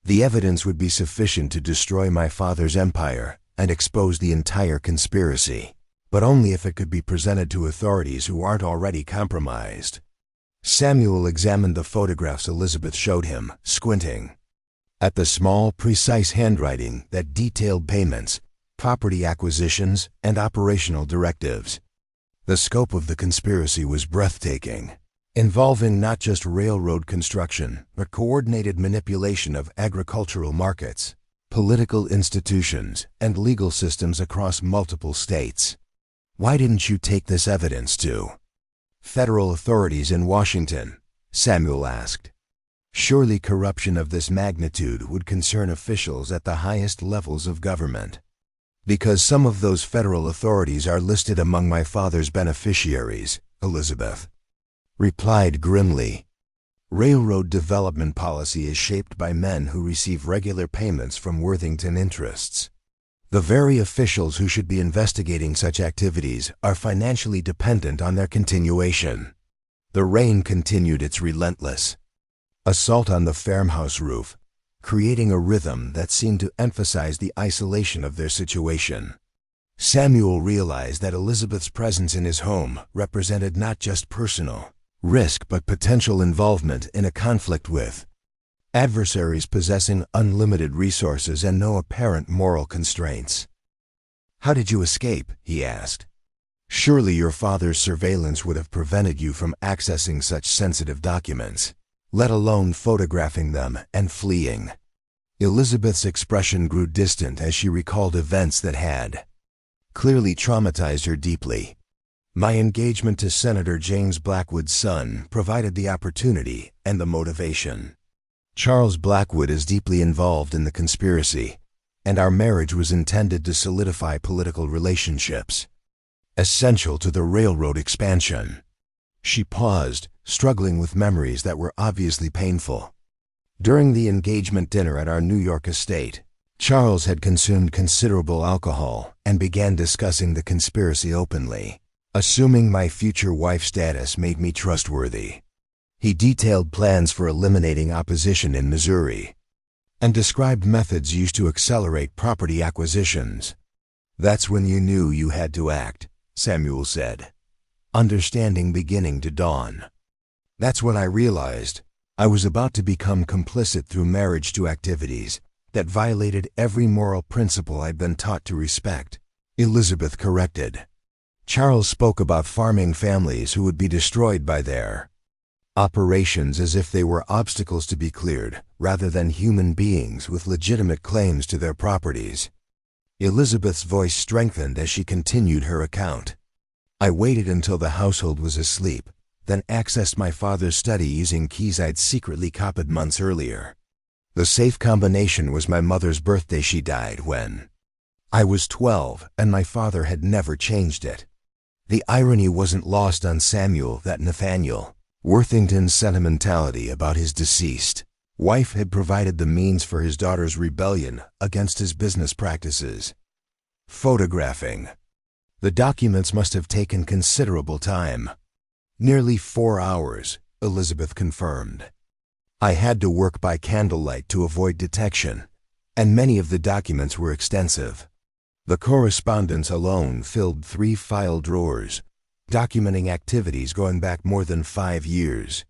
Speaker 1: The evidence would be sufficient to destroy my father's empire and expose the entire conspiracy, but only if it could be presented to authorities who aren't already compromised. Samuel examined the photographs Elizabeth showed him, squinting at the small, precise handwriting that detailed payments, property acquisitions, and operational directives. The scope of the conspiracy was breathtaking, involving not just railroad construction, but coordinated manipulation of agricultural markets, political institutions, and legal systems across multiple states. Why didn't you take this evidence to federal authorities in Washington? Samuel asked. Surely corruption of this magnitude would concern officials at the highest levels of government. Because some of those federal authorities are listed among my father's beneficiaries, Elizabeth replied grimly. Railroad development policy is shaped by men who receive regular payments from Worthington interests. The very officials who should be investigating such activities are financially dependent on their continuation. The rain continued its relentless assault on the farmhouse roof, creating a rhythm that seemed to emphasize the isolation of their situation. Samuel realized that Elizabeth's presence in his home represented not just personal risk but potential involvement in a conflict with adversaries possessing unlimited resources and no apparent moral constraints. How did you escape? He asked. Surely your father's surveillance would have prevented you from accessing such sensitive documents, let alone photographing them and fleeing. Elizabeth's expression grew distant as she recalled events that had clearly traumatized her deeply. My engagement to Senator James Blackwood's son provided the opportunity and the motivation. Charles Blackwood is deeply involved in the conspiracy, and our marriage was intended to solidify political relationships, essential to the railroad expansion. She paused, struggling with memories that were obviously painful. During the engagement dinner at our New York estate, Charles had consumed considerable alcohol and began discussing the conspiracy openly, assuming my future wife status made me trustworthy. He detailed plans for eliminating opposition in Missouri and described methods used to accelerate property acquisitions. That's when you knew you had to act, Samuel said, understanding beginning to dawn. That's when I realized I was about to become complicit through marriage to activities that violated every moral principle I'd been taught to respect, Elizabeth corrected. Charles spoke about farming families who would be destroyed by their operations as if they were obstacles to be cleared, rather than human beings with legitimate claims to their properties. Elizabeth's voice strengthened as she continued her account. I waited until the household was asleep, then accessed my father's study using keys I'd secretly copied months earlier. The safe combination was my mother's birthday. She died when I was 12, and my father had never changed it. The irony wasn't lost on Samuel that Nathaniel Worthington's sentimentality about his deceased wife had provided the means for his daughter's rebellion against his business practices. Photographing the documents must have taken considerable time. Nearly 4 hours, Elizabeth confirmed. I had to work by candlelight to avoid detection, and many of the documents were extensive. The correspondence alone filled 3 file drawers, documenting activities going back more than 5 years.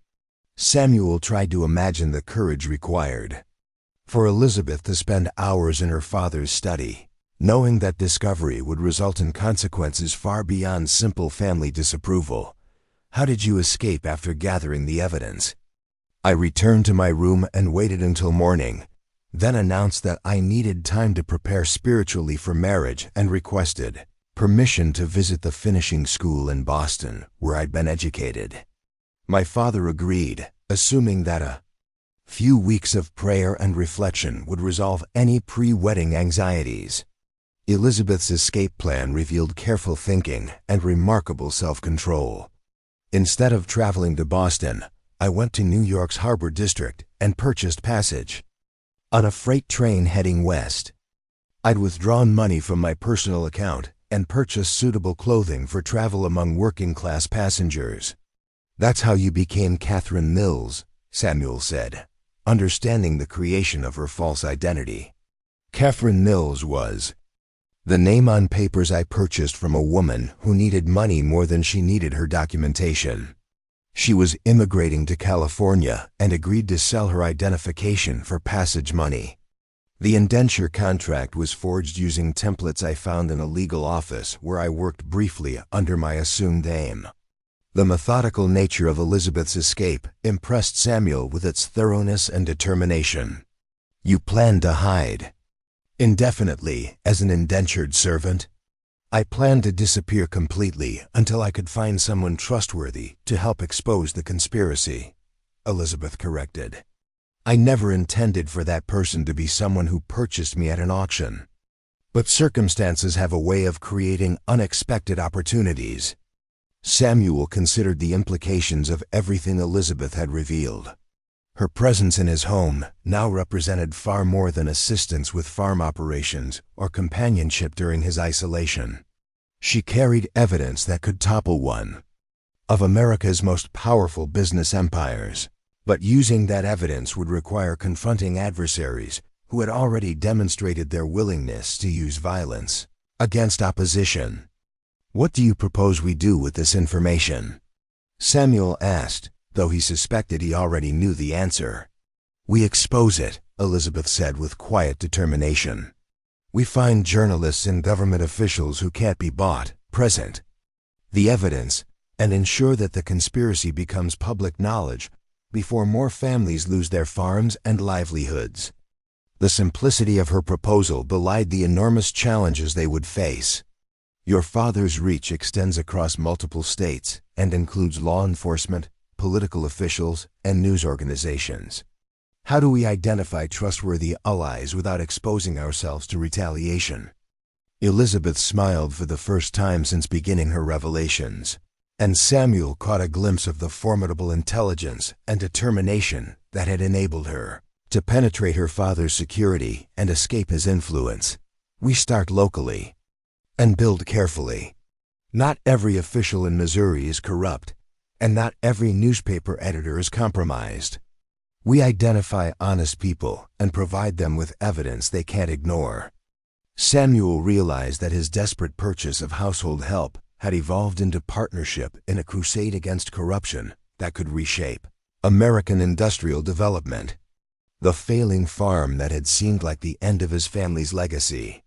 Speaker 1: Samuel tried to imagine the courage required for Elizabeth to spend hours in her father's study, knowing that discovery would result in consequences far beyond simple family disapproval. How did you escape after gathering the evidence? I returned to my room and waited until morning, then announced that I needed time to prepare spiritually for marriage and requested permission to visit the finishing school in Boston, where I'd been educated. My father agreed, assuming that a few weeks of prayer and reflection would resolve any pre-wedding anxieties. Elizabeth's escape plan revealed careful thinking and remarkable self-control. Instead of traveling to Boston, I went to New York's Harbor District and purchased passage on a freight train heading west. I'd withdrawn money from my personal account and purchased suitable clothing for travel among working-class passengers. That's how you became Catherine Mills, Samuel said, understanding the creation of her false identity. Catherine Mills was the name on papers I purchased from a woman who needed money more than she needed her documentation. She was immigrating to California and agreed to sell her identification for passage money. The indenture contract was forged using templates I found in a legal office where I worked briefly under my assumed name. The methodical nature of Elizabeth's escape impressed Samuel with its thoroughness and determination. You planned to hide Indefinitely, as an indentured servant? I planned to disappear completely until I could find someone trustworthy to help expose the conspiracy, Elizabeth corrected. I never intended for that person to be someone who purchased me at an auction. But circumstances have a way of creating unexpected opportunities. Samuel considered the implications of everything Elizabeth had revealed. Her presence in his home now represented far more than assistance with farm operations or companionship during his isolation. She carried evidence that could topple one of America's most powerful business empires. But using that evidence would require confronting adversaries who had already demonstrated their willingness to use violence against opposition. What do you propose we do with this information? Samuel asked, though he suspected he already knew the answer. We expose it, Elizabeth said with quiet determination. We find journalists and government officials who can't be bought, present the evidence, and ensure that the conspiracy becomes public knowledge before more families lose their farms and livelihoods. The simplicity of her proposal belied the enormous challenges they would face. Your father's reach extends across multiple states and includes law enforcement, political officials, and news organizations. How do we identify trustworthy allies without exposing ourselves to retaliation? Elizabeth smiled for the first time since beginning her revelations, and Samuel caught a glimpse of the formidable intelligence and determination that had enabled her to penetrate her father's security and escape his influence. We start locally and build carefully. Not every official in Missouri is corrupt, and not every newspaper editor is compromised. We identify honest people and provide them with evidence they can't ignore. Samuel realized that his desperate purchase of household help had evolved into partnership in a crusade against corruption that could reshape American industrial development. The failing farm that had seemed like the end of his family's legacy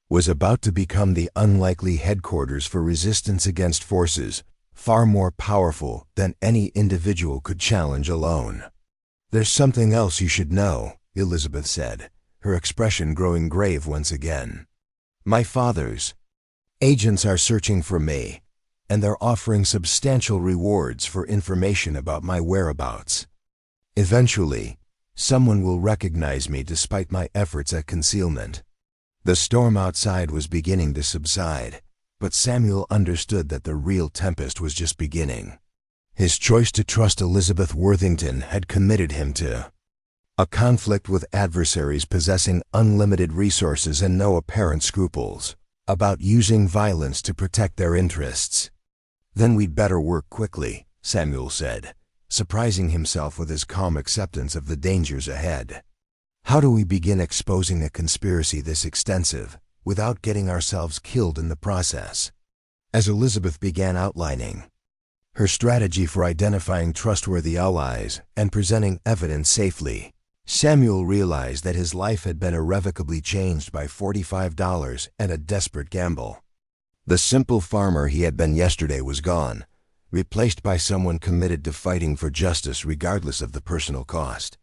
Speaker 1: was about to become the unlikely headquarters for resistance against forces far more powerful than any individual could challenge alone. There's something else you should know, Elizabeth said, her expression growing grave once again. My father's agents are searching for me, and they're offering substantial rewards for information about my whereabouts. Eventually, someone will recognize me despite my efforts at concealment. The storm outside was beginning to subside, but Samuel understood that the real tempest was just beginning. His choice to trust Elizabeth Worthington had committed him to a conflict with adversaries possessing unlimited resources and no apparent scruples about using violence to protect their interests. Then we'd better work quickly, Samuel said, surprising himself with his calm acceptance of the dangers ahead. How do we begin exposing a conspiracy this extensive without getting ourselves killed in the process? As Elizabeth began outlining her strategy for identifying trustworthy allies and presenting evidence safely, Samuel realized that his life had been irrevocably changed by $45 and a desperate gamble. The simple farmer he had been yesterday was gone, replaced by someone committed to fighting for justice regardless of the personal cost.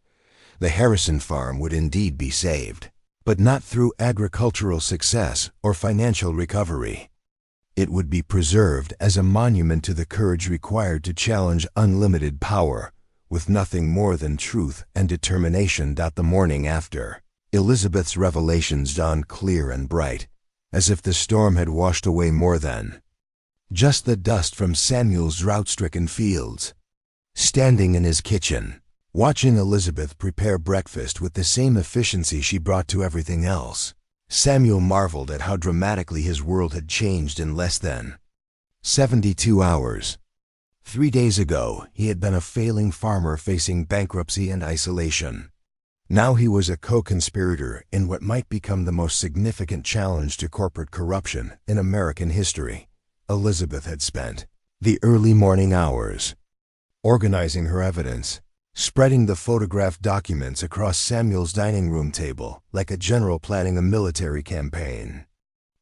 Speaker 1: The Harrison farm would indeed be saved, but not through agricultural success or financial recovery. It would be preserved as a monument to the courage required to challenge unlimited power, with nothing more than truth and determination. The morning after, Elizabeth's revelations dawned clear and bright, as if the storm had washed away more than just the dust from Samuel's drought-stricken fields. Standing in his kitchen, watching Elizabeth prepare breakfast with the same efficiency she brought to everything else, Samuel marveled at how dramatically his world had changed in less than 72 hours. 3 days ago, he had been a failing farmer facing bankruptcy and isolation. Now he was a co-conspirator in what might become the most significant challenge to corporate corruption in American history. Elizabeth had spent the early morning hours organizing her evidence, spreading the photographed documents across Samuel's dining room table like a general planning a military campaign.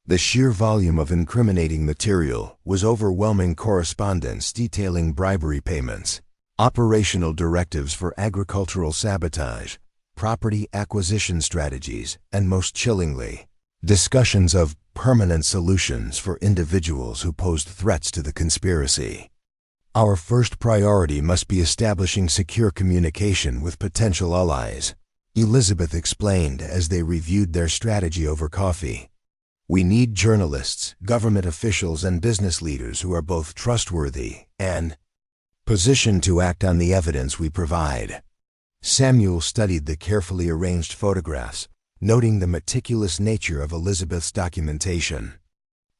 Speaker 1: The sheer volume of incriminating material was overwhelming: correspondence detailing bribery payments, operational directives for agricultural sabotage, property acquisition strategies, and most chillingly, discussions of permanent solutions for individuals who posed threats to the conspiracy. Our first priority must be establishing secure communication with potential allies, Elizabeth explained as they reviewed their strategy over coffee. We need journalists, government officials, and business leaders who are both trustworthy and positioned to act on the evidence we provide. Samuel studied the carefully arranged photographs, noting the meticulous nature of Elizabeth's documentation.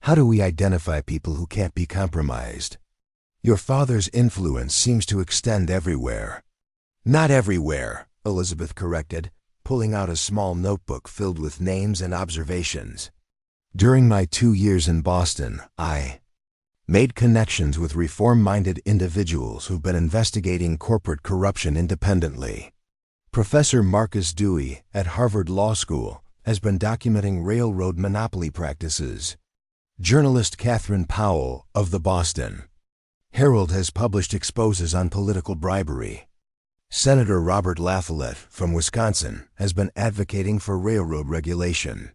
Speaker 1: How do we identify people who can't be compromised? Your father's influence seems to extend everywhere. Not everywhere, Elizabeth corrected, pulling out a small notebook filled with names and observations. During my 2 years in Boston, I made connections with reform-minded individuals who've been investigating corporate corruption independently. Professor Marcus Dewey at Harvard Law School has been documenting railroad monopoly practices. Journalist Catherine Powell of the Boston Herald has published exposés on political bribery. Senator Robert LaFollette from Wisconsin has been advocating for railroad regulation.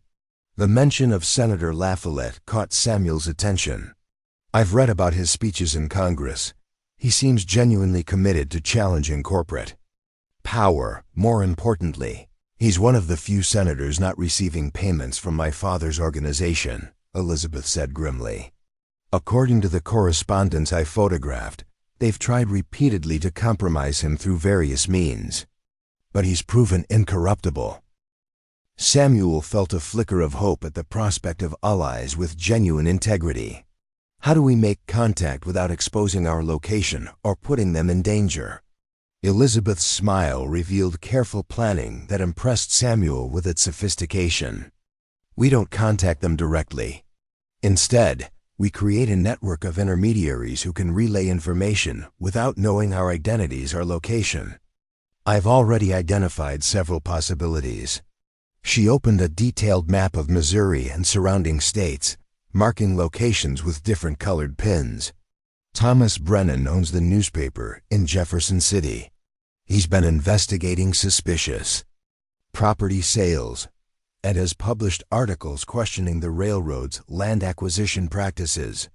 Speaker 1: The mention of Senator LaFollette caught Samuel's attention. I've read about his speeches in Congress. He seems genuinely committed to challenging corporate power. More importantly, he's one of the few senators not receiving payments from my father's organization, Elizabeth said grimly. According to the correspondence I photographed, they've tried repeatedly to compromise him through various means. But he's proven incorruptible. Samuel felt a flicker of hope at the prospect of allies with genuine integrity. How do we make contact without exposing our location or putting them in danger? Elizabeth's smile revealed careful planning that impressed Samuel with its sophistication. We don't contact them directly. Instead, we create a network of intermediaries who can relay information without knowing our identities or location. I've already identified several possibilities. She opened a detailed map of Missouri and surrounding states, marking locations with different colored pins. Thomas Brennan owns the newspaper in Jefferson City. He's been investigating suspicious property sales and has published articles questioning the railroad's land acquisition practices.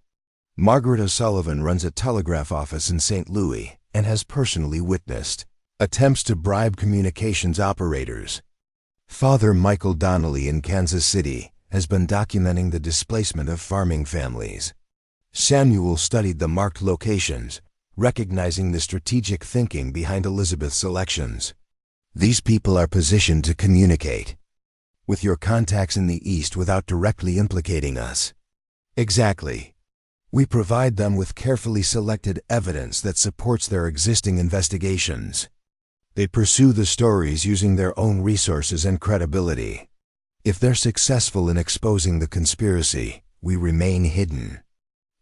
Speaker 1: Margaret O'Sullivan runs a telegraph office in St. Louis and has personally witnessed attempts to bribe communications operators. Father Michael Donnelly in Kansas City has been documenting the displacement of farming families. Samuel studied the marked locations, recognizing the strategic thinking behind Elizabeth's selections. These people are positioned to communicate with your contacts in the East without directly implicating us. Exactly. We provide them with carefully selected evidence that supports their existing investigations. They pursue the stories using their own resources and credibility. If they're successful in exposing the conspiracy, we remain hidden.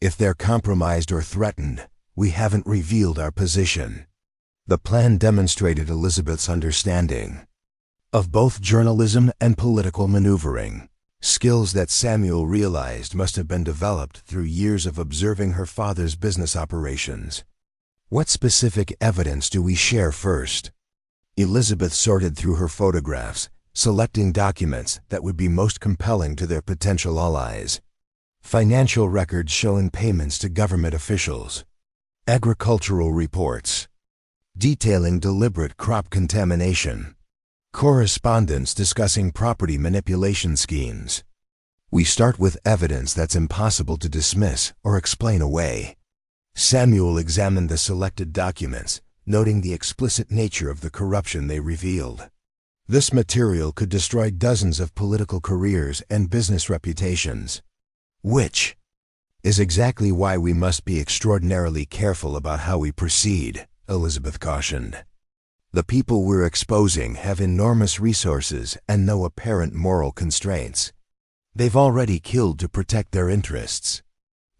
Speaker 1: If they're compromised or threatened, we haven't revealed our position. The plan demonstrated Elizabeth's understanding of both journalism and political maneuvering, skills that Samuel realized must have been developed through years of observing her father's business operations. What specific evidence do we share first? Elizabeth sorted through her photographs, selecting documents that would be most compelling to their potential allies. Financial records showing payments to government officials. Agricultural reports detailing deliberate crop contamination. Correspondence discussing property manipulation schemes. We start with evidence that's impossible to dismiss or explain away. Samuel examined the selected documents, noting the explicit nature of the corruption they revealed. This material could destroy dozens of political careers and business reputations. Which is exactly why we must be extraordinarily careful about how we proceed, Elizabeth cautioned. The people we're exposing have enormous resources and no apparent moral constraints. They've already killed to protect their interests.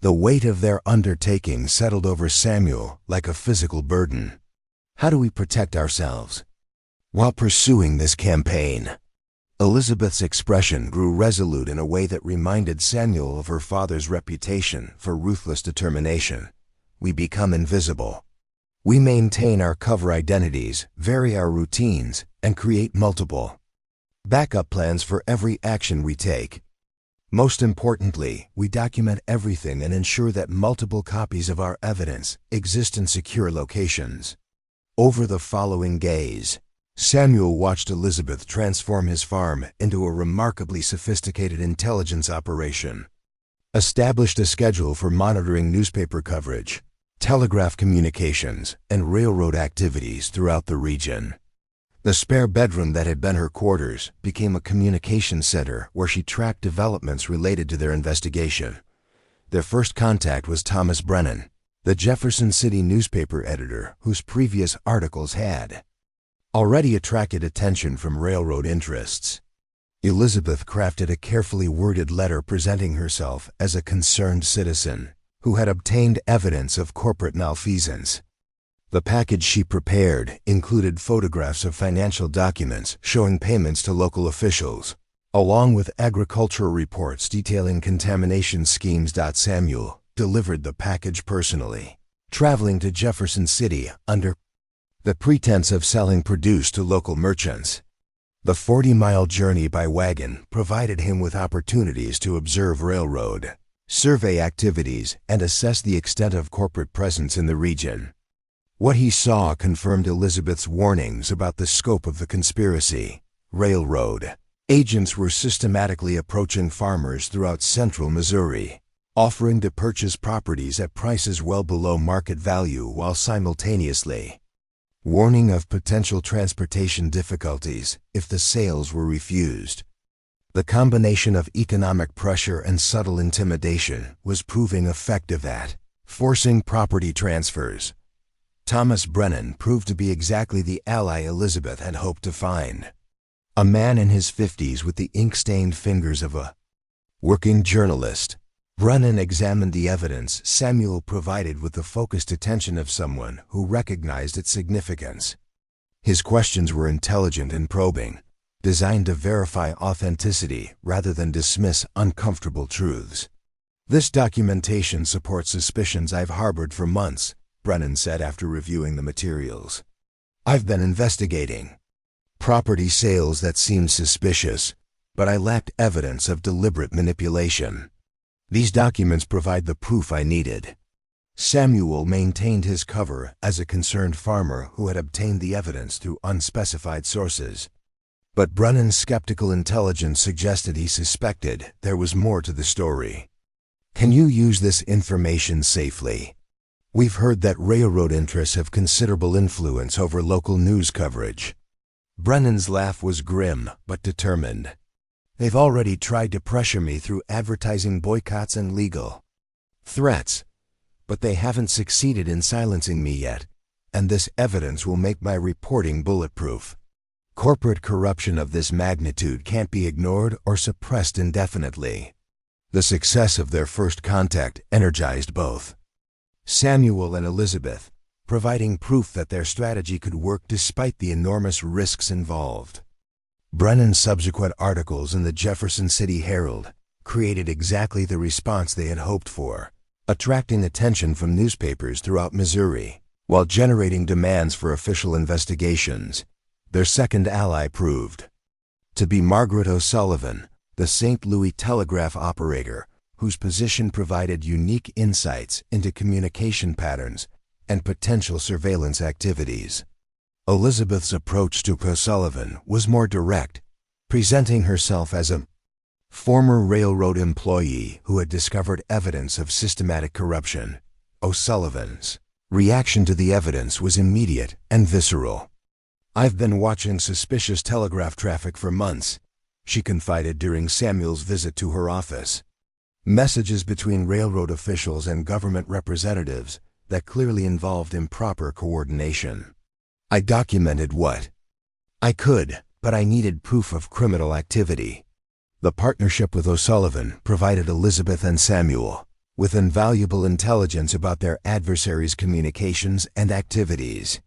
Speaker 1: The weight of their undertaking settled over Samuel like a physical burden. How do we protect ourselves while pursuing this campaign? Elizabeth's expression grew resolute in a way that reminded Samuel of her father's reputation for ruthless determination. We become invisible. We maintain our cover identities, vary our routines, and create multiple backup plans for every action we take. Most importantly, we document everything and ensure that multiple copies of our evidence exist in secure locations. Over the following days, Samuel watched Elizabeth transform his farm into a remarkably sophisticated intelligence operation, established a schedule for monitoring newspaper coverage, telegraph communications, and railroad activities throughout the region. The spare bedroom that had been her quarters became a communication center where she tracked developments related to their investigation. Their first contact was Thomas Brennan, the Jefferson City newspaper editor whose previous articles had already attracted attention from railroad interests. Elizabeth crafted a carefully worded letter presenting herself as a concerned citizen who had obtained evidence of corporate malfeasance. The package she prepared included photographs of financial documents showing payments to local officials, along with agricultural reports detailing contamination schemes. Samuel delivered the package personally, traveling to Jefferson City under the pretense of selling produce to local merchants. The 40-mile journey by wagon provided him with opportunities to observe railroad, survey activities, and assess the extent of corporate presence in the region. What he saw confirmed Elizabeth's warnings about the scope of the conspiracy. Railroad agents were systematically approaching farmers throughout central Missouri, offering to purchase properties at prices well below market value while simultaneously warning of potential transportation difficulties if the sales were refused. The combination of economic pressure and subtle intimidation was proving effective at forcing property transfers. Thomas Brennan proved to be exactly the ally Elizabeth had hoped to find. A man in his 50s with the ink-stained fingers of a working journalist, Brennan examined the evidence Samuel provided with the focused attention of someone who recognized its significance. His questions were intelligent and probing, designed to verify authenticity rather than dismiss uncomfortable truths. "This documentation supports suspicions I've harbored for months," Brennan said after reviewing the materials. "I've been investigating property sales that seemed suspicious, but I lacked evidence of deliberate manipulation. These documents provide the proof I needed." Samuel maintained his cover as a concerned farmer who had obtained the evidence through unspecified sources. But Brennan's skeptical intelligence suggested he suspected there was more to the story. "Can you use this information safely? We've heard that railroad interests have considerable influence over local news coverage." Brennan's laugh was grim but determined. "They've already tried to pressure me through advertising boycotts and legal threats, but they haven't succeeded in silencing me yet, and this evidence will make my reporting bulletproof. Corporate corruption of this magnitude can't be ignored or suppressed indefinitely." The success of their first contact energized both Samuel and Elizabeth, providing proof that their strategy could work despite the enormous risks involved. Brennan's subsequent articles in the Jefferson City Herald created exactly the response they had hoped for, attracting attention from newspapers throughout Missouri, while generating demands for official investigations. Their second ally proved to be Margaret O'Sullivan, the St. Louis telegraph operator, whose position provided unique insights into communication patterns and potential surveillance activities. Elizabeth's approach to O'Sullivan was more direct, presenting herself as a former railroad employee who had discovered evidence of systematic corruption. O'Sullivan's reaction to the evidence was immediate and visceral. "I've been watching suspicious telegraph traffic for months," she confided during Samuel's visit to her office. "Messages between railroad officials and government representatives that clearly involved improper coordination. I documented what I could, but I needed proof of criminal activity." The partnership with O'Sullivan provided Elizabeth and Samuel with invaluable intelligence about their adversaries' communications and activities.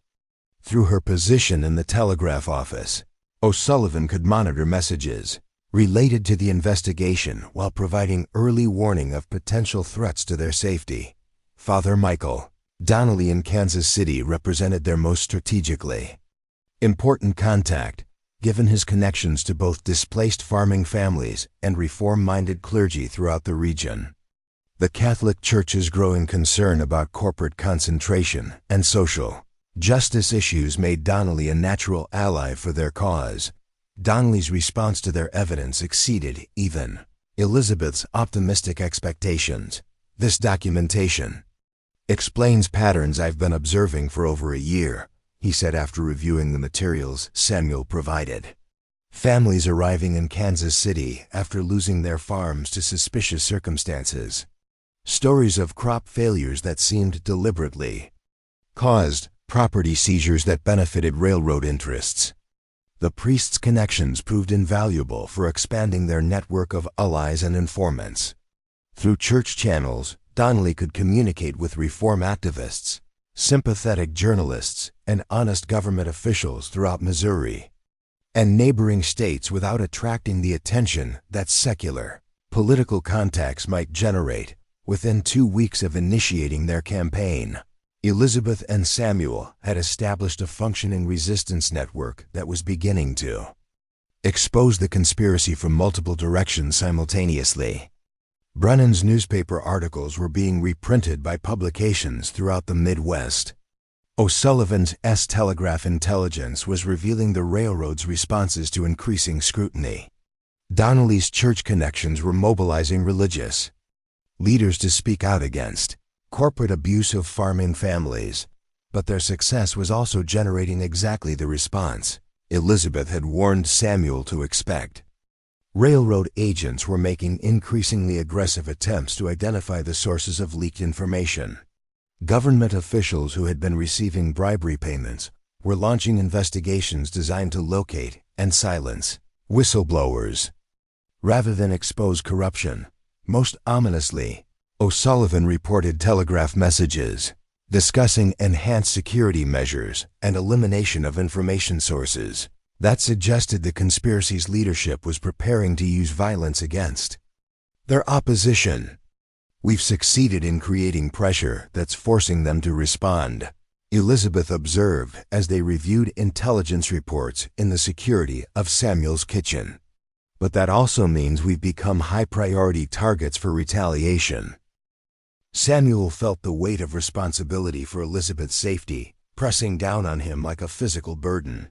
Speaker 1: Through her position in the telegraph office, O'Sullivan could monitor messages related to the investigation while providing early warning of potential threats to their safety. Father Michael Donnelly in Kansas City represented their most strategically. Important contact, given his connections to both displaced farming families and reform-minded clergy throughout the region. The Catholic Church's growing concern about corporate concentration and social justice issues made Donnelly a natural ally for their cause. Donnelly's response to their evidence exceeded even Elizabeth's optimistic expectations. This documentation explains patterns I've been observing for over a year, he said after reviewing the materials Samuel provided. Families arriving in Kansas City after losing their farms to suspicious circumstances. Stories of crop failures that seemed deliberately caused, property seizures that benefited railroad interests. The priest's connections proved invaluable for expanding their network of allies and informants. Through church channels, Donnelly could communicate with reform activists, sympathetic journalists, and honest government officials throughout Missouri and neighboring states without attracting the attention that secular political contacts might generate. Within 2 weeks of initiating their campaign, Elizabeth and Samuel had established a functioning resistance network that was beginning to expose the conspiracy from multiple directions simultaneously. Brennan's newspaper articles were being reprinted by publications throughout the Midwest. O'Sullivan's Telegraph Intelligence was revealing the railroad's responses to increasing scrutiny. Donnelly's church connections were mobilizing religious leaders to speak out against corporate abuse of farming families, but their success was also generating exactly the response Elizabeth had warned Samuel to expect. Railroad agents were making increasingly aggressive attempts to identify the sources of leaked information. Government officials who had been receiving bribery payments were launching investigations designed to locate and silence whistleblowers rather than expose corruption. Most ominously, O'Sullivan reported telegraph messages discussing enhanced security measures and elimination of information sources that suggested the conspiracy's leadership was preparing to use violence against their opposition. We've succeeded in creating pressure that's forcing them to respond, Elizabeth observed as they reviewed intelligence reports in the security of Samuel's kitchen. But that also means we've become high-priority targets for retaliation. Samuel felt the weight of responsibility for Elizabeth's safety pressing down on him like a physical burden.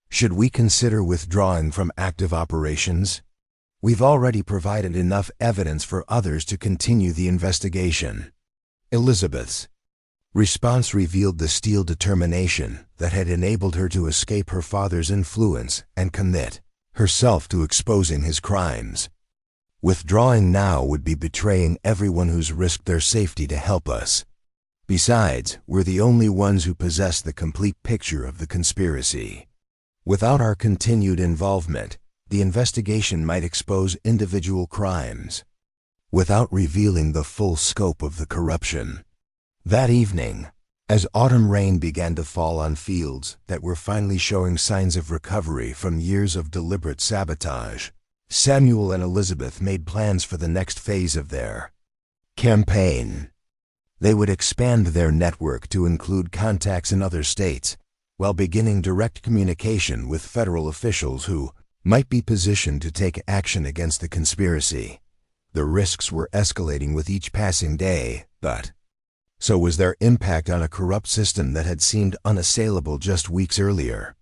Speaker 1: Should we consider withdrawing from active operations? We've already provided enough evidence for others to continue the investigation. Elizabeth's response revealed the steel determination that had enabled her to escape her father's influence and commit herself to exposing his crimes. Withdrawing now would be betraying everyone who's risked their safety to help us. Besides, we're the only ones who possess the complete picture of the conspiracy. Without our continued involvement, the investigation might expose individual crimes without revealing the full scope of the corruption. That evening, as autumn rain began to fall on fields that were finally showing signs of recovery from years of deliberate sabotage, Samuel and Elizabeth made plans for the next phase of their campaign. They would expand their network to include contacts in other states, while beginning direct communication with federal officials who might be positioned to take action against the conspiracy. The risks were escalating with each passing day, but so was their impact on a corrupt system that had seemed unassailable just weeks earlier.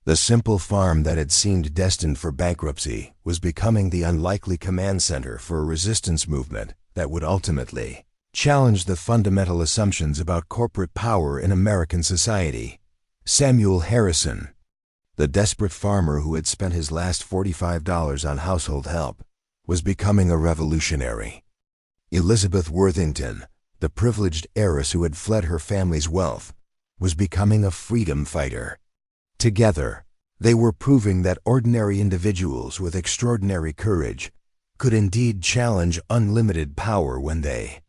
Speaker 1: The simple farm that had seemed destined for bankruptcy was becoming the unlikely command center for a resistance movement that would ultimately challenge the fundamental assumptions about corporate power in American society. Samuel Harrison, the desperate farmer who had spent his last $45 on household help, was becoming a revolutionary. Elizabeth Worthington, the privileged heiress who had fled her family's wealth, was becoming a freedom fighter. Together, they were proving that ordinary individuals with extraordinary courage could indeed challenge unlimited power when they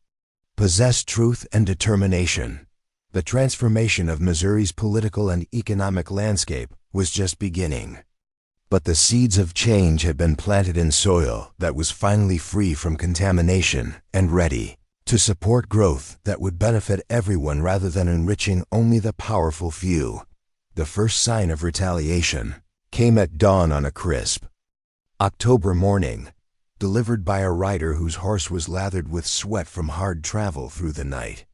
Speaker 1: possessed truth and determination. The transformation of Missouri's political and economic landscape was just beginning. But the seeds of change had been planted in soil that was finally free from contamination and ready to support growth that would benefit everyone rather than enriching only the powerful few. The first sign of retaliation came at dawn on a crisp October morning, delivered by a rider whose horse was lathered with sweat from hard travel through the night.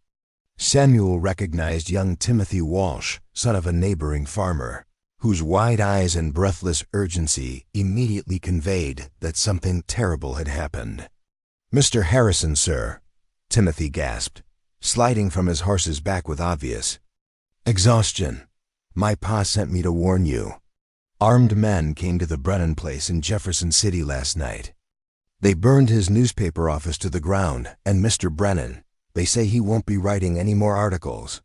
Speaker 1: Samuel recognized young Timothy Walsh, son of a neighboring farmer, whose wide eyes and breathless urgency immediately conveyed that something terrible had happened. "Mr. Harrison, sir," Timothy gasped, sliding from his horse's back with obvious exhaustion. "My pa sent me to warn you. Armed men came to the Brennan place in Jefferson City last night. They burned his newspaper office to the ground, and Mr. Brennan, they say he won't be writing any more articles."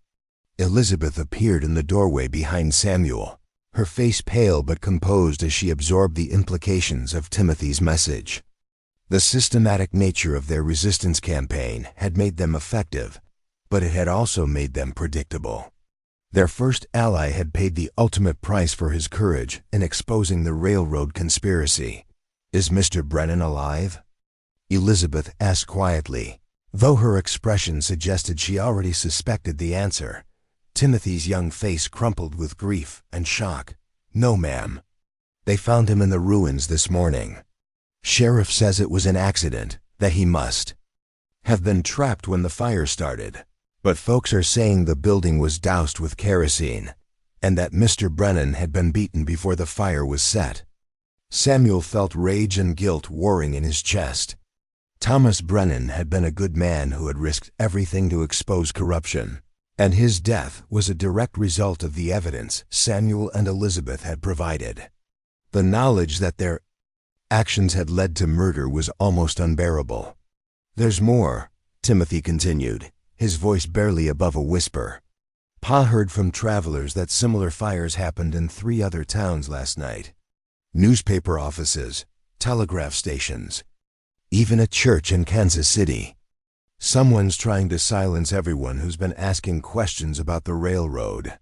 Speaker 1: Elizabeth appeared in the doorway behind Samuel, her face pale but composed as she absorbed the implications of Timothy's message. The systematic nature of their resistance campaign had made them effective, but it had also made them predictable. Their first ally had paid the ultimate price for his courage in exposing the railroad conspiracy. "Is Mr. Brennan alive?" Elizabeth asked quietly, though her expression suggested she already suspected the answer. Timothy's young face crumpled with grief and shock. "No, ma'am. They found him in the ruins this morning. Sheriff says it was an accident, that he must have been trapped when the fire started. But folks are saying the building was doused with kerosene, and that Mr. Brennan had been beaten before the fire was set." Samuel felt rage and guilt warring in his chest. Thomas Brennan had been a good man who had risked everything to expose corruption, and his death was a direct result of the evidence Samuel and Elizabeth had provided. The knowledge that their actions had led to murder was almost unbearable. "There's more," Timothy continued, his voice barely above a whisper. "Pa heard from travelers that similar fires happened in 3 other towns last night. Newspaper offices, telegraph stations, even a church in Kansas City. Someone's trying to silence everyone who's been asking questions about the railroad."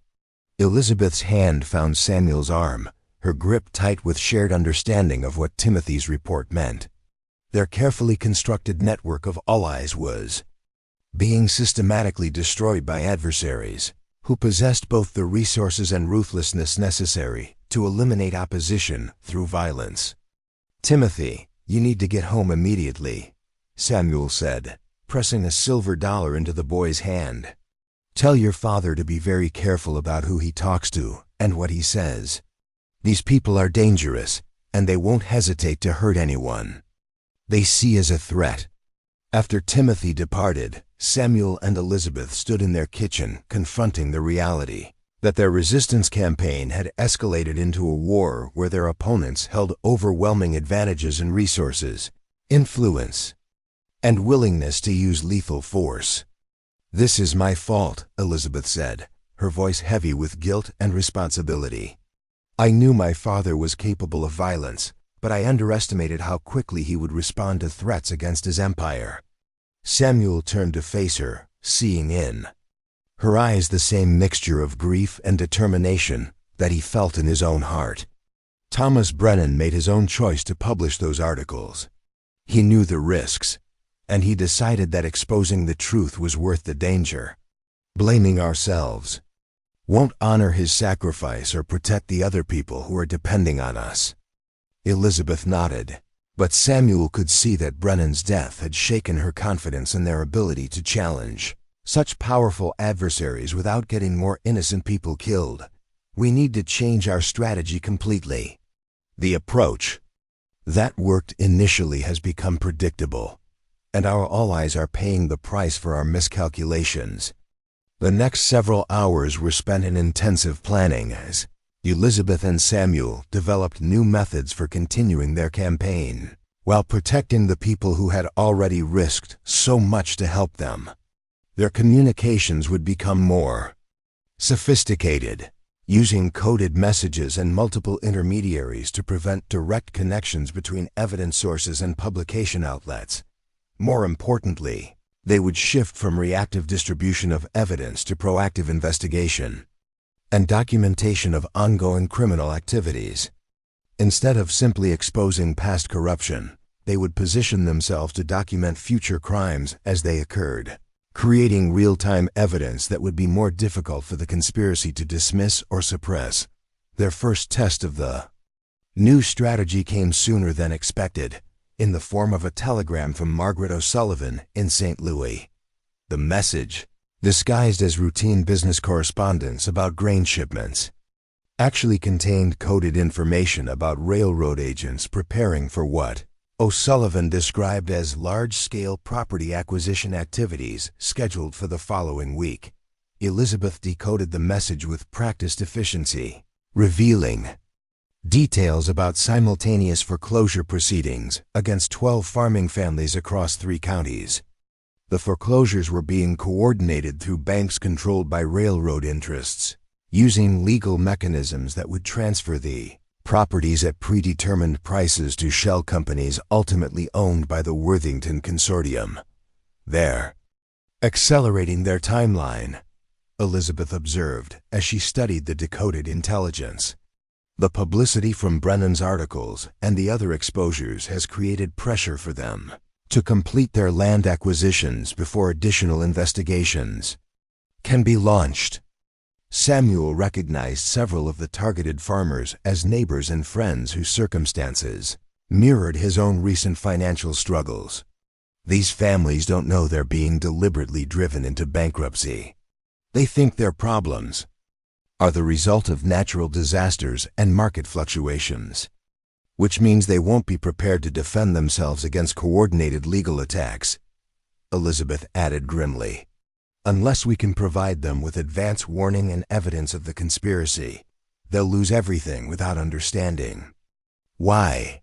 Speaker 1: Elizabeth's hand found Samuel's arm, her grip tight with shared understanding of what Timothy's report meant. Their carefully constructed network of allies was being systematically destroyed by adversaries who possessed both the resources and ruthlessness necessary to eliminate opposition through violence. "Timothy, you need to get home immediately," Samuel said, pressing a silver dollar into the boy's hand. "Tell your father to be very careful about who he talks to and what he says. These people are dangerous, and they won't hesitate to hurt anyone they see as a threat." After Timothy departed, Samuel and Elizabeth stood in their kitchen confronting the reality that their resistance campaign had escalated into a war where their opponents held overwhelming advantages in resources, influence, and willingness to use lethal force. "This is my fault," Elizabeth said, her voice heavy with guilt and responsibility. "I knew my father was capable of violence, but I underestimated how quickly he would respond to threats against his empire." Samuel turned to face her, seeing in her eyes the same mixture of grief and determination that he felt in his own heart. Thomas Brennan made his own choice to publish those articles. He knew the risks, and he decided that exposing the truth was worth the danger. Blaming ourselves won't honor his sacrifice or protect the other people who are depending on us. Elizabeth nodded, but Samuel could see that Brennan's death had shaken her confidence in their ability to challenge such powerful adversaries without getting more innocent people killed. "We need to change our strategy completely. The approach that worked initially has become predictable, and our allies are paying the price for our miscalculations." The next several hours were spent in intensive planning as Elizabeth and Samuel developed new methods for continuing their campaign, while protecting the people who had already risked so much to help them. Their communications would become more sophisticated, using coded messages and multiple intermediaries to prevent direct connections between evidence sources and publication outlets. More importantly, they would shift from reactive distribution of evidence to proactive investigation and documentation of ongoing criminal activities. Instead of simply exposing past corruption, they would position themselves to document future crimes as they occurred, creating real-time evidence that would be more difficult for the conspiracy to dismiss or suppress. Their first test of the new strategy came sooner than expected, in the form of a telegram from Margaret O'Sullivan in St. Louis. The message, disguised as routine business correspondence about grain shipments, actually contained coded information about railroad agents preparing for what O'Sullivan described as large-scale property acquisition activities scheduled for the following week. Elizabeth decoded the message with practiced efficiency, revealing details about simultaneous foreclosure proceedings against 12 farming families across 3 counties. The foreclosures were being coordinated through banks controlled by railroad interests, using legal mechanisms that would transfer the properties at predetermined prices to shell companies ultimately owned by the Worthington Consortium. They're accelerating their timeline, Elizabeth observed as she studied the decoded intelligence. The publicity from Brennan's articles and the other exposures has created pressure for them to complete their land acquisitions before additional investigations can be launched. Samuel recognized several of the targeted farmers as neighbors and friends whose circumstances mirrored his own recent financial struggles. These families don't know they're being deliberately driven into bankruptcy. They think their problems are the result of natural disasters and market fluctuations, which means they won't be prepared to defend themselves against coordinated legal attacks, Elizabeth added grimly. Unless we can provide them with advance warning and evidence of the conspiracy, they'll lose everything without understanding why.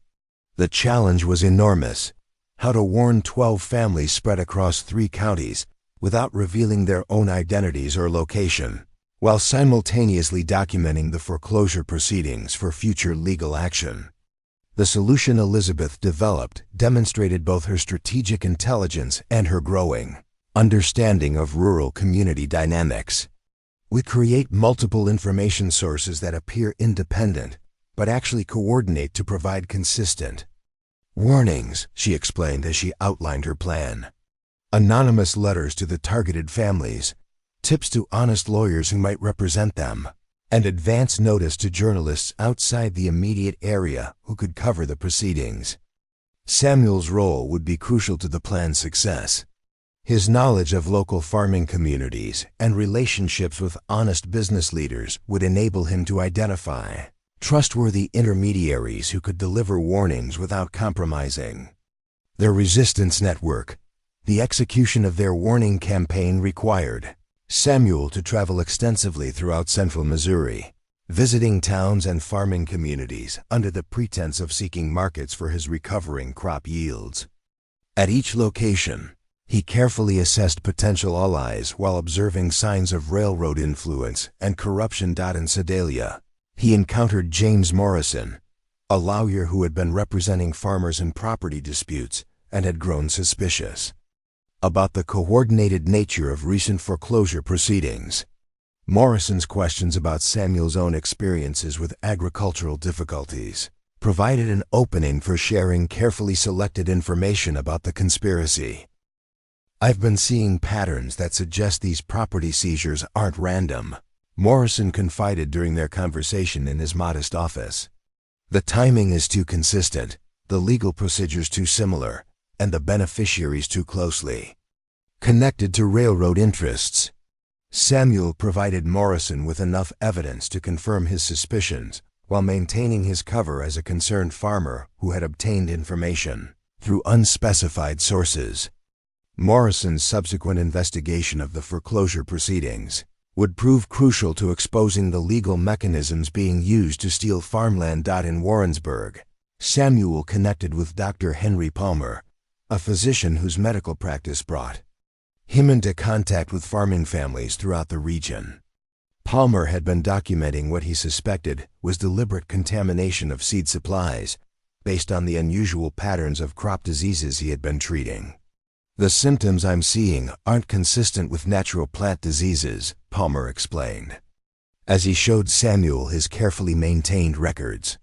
Speaker 1: The challenge was enormous: how to warn 12 families spread across 3 counties without revealing their own identities or location, while simultaneously documenting the foreclosure proceedings for future legal action. The solution Elizabeth developed demonstrated both her strategic intelligence and her growing understanding of rural community dynamics. We create multiple information sources that appear independent, but actually coordinate to provide consistent warnings, she explained as she outlined her plan. Anonymous letters to the targeted families, tips to honest lawyers who might represent them, and advance notice to journalists outside the immediate area who could cover the proceedings. Samuel's role would be crucial to the plan's success. His knowledge of local farming communities and relationships with honest business leaders would enable him to identify trustworthy intermediaries who could deliver warnings without compromising their resistance network. The execution of their warning campaign required Samuel to travel extensively throughout central Missouri, visiting towns and farming communities under the pretense of seeking markets for his recovering crop yields. At each location, he carefully assessed potential allies while observing signs of railroad influence and corruption. In Sedalia, he encountered James Morrison, a lawyer who had been representing farmers in property disputes and had grown suspicious about the coordinated nature of recent foreclosure proceedings. Morrison's questions about Samuel's own experiences with agricultural difficulties provided an opening for sharing carefully selected information about the conspiracy. I've been seeing patterns that suggest these property seizures aren't random, Morrison confided during their conversation in his modest office. The timing is too consistent, the legal procedures too similar, and the beneficiaries too closely connected to railroad interests. Samuel provided Morrison with enough evidence to confirm his suspicions while maintaining his cover as a concerned farmer who had obtained information through unspecified sources. Morrison's subsequent investigation of the foreclosure proceedings would prove crucial to exposing the legal mechanisms being used to steal farmland. In Warrensburg, Samuel connected with Dr. Henry Palmer, a physician whose medical practice brought him into contact with farming families throughout the region. Palmer had been documenting what he suspected was deliberate contamination of seed supplies based on the unusual patterns of crop diseases he had been treating. The symptoms I'm seeing aren't consistent with natural plant diseases, Palmer explained, as he showed Samuel his carefully maintained records.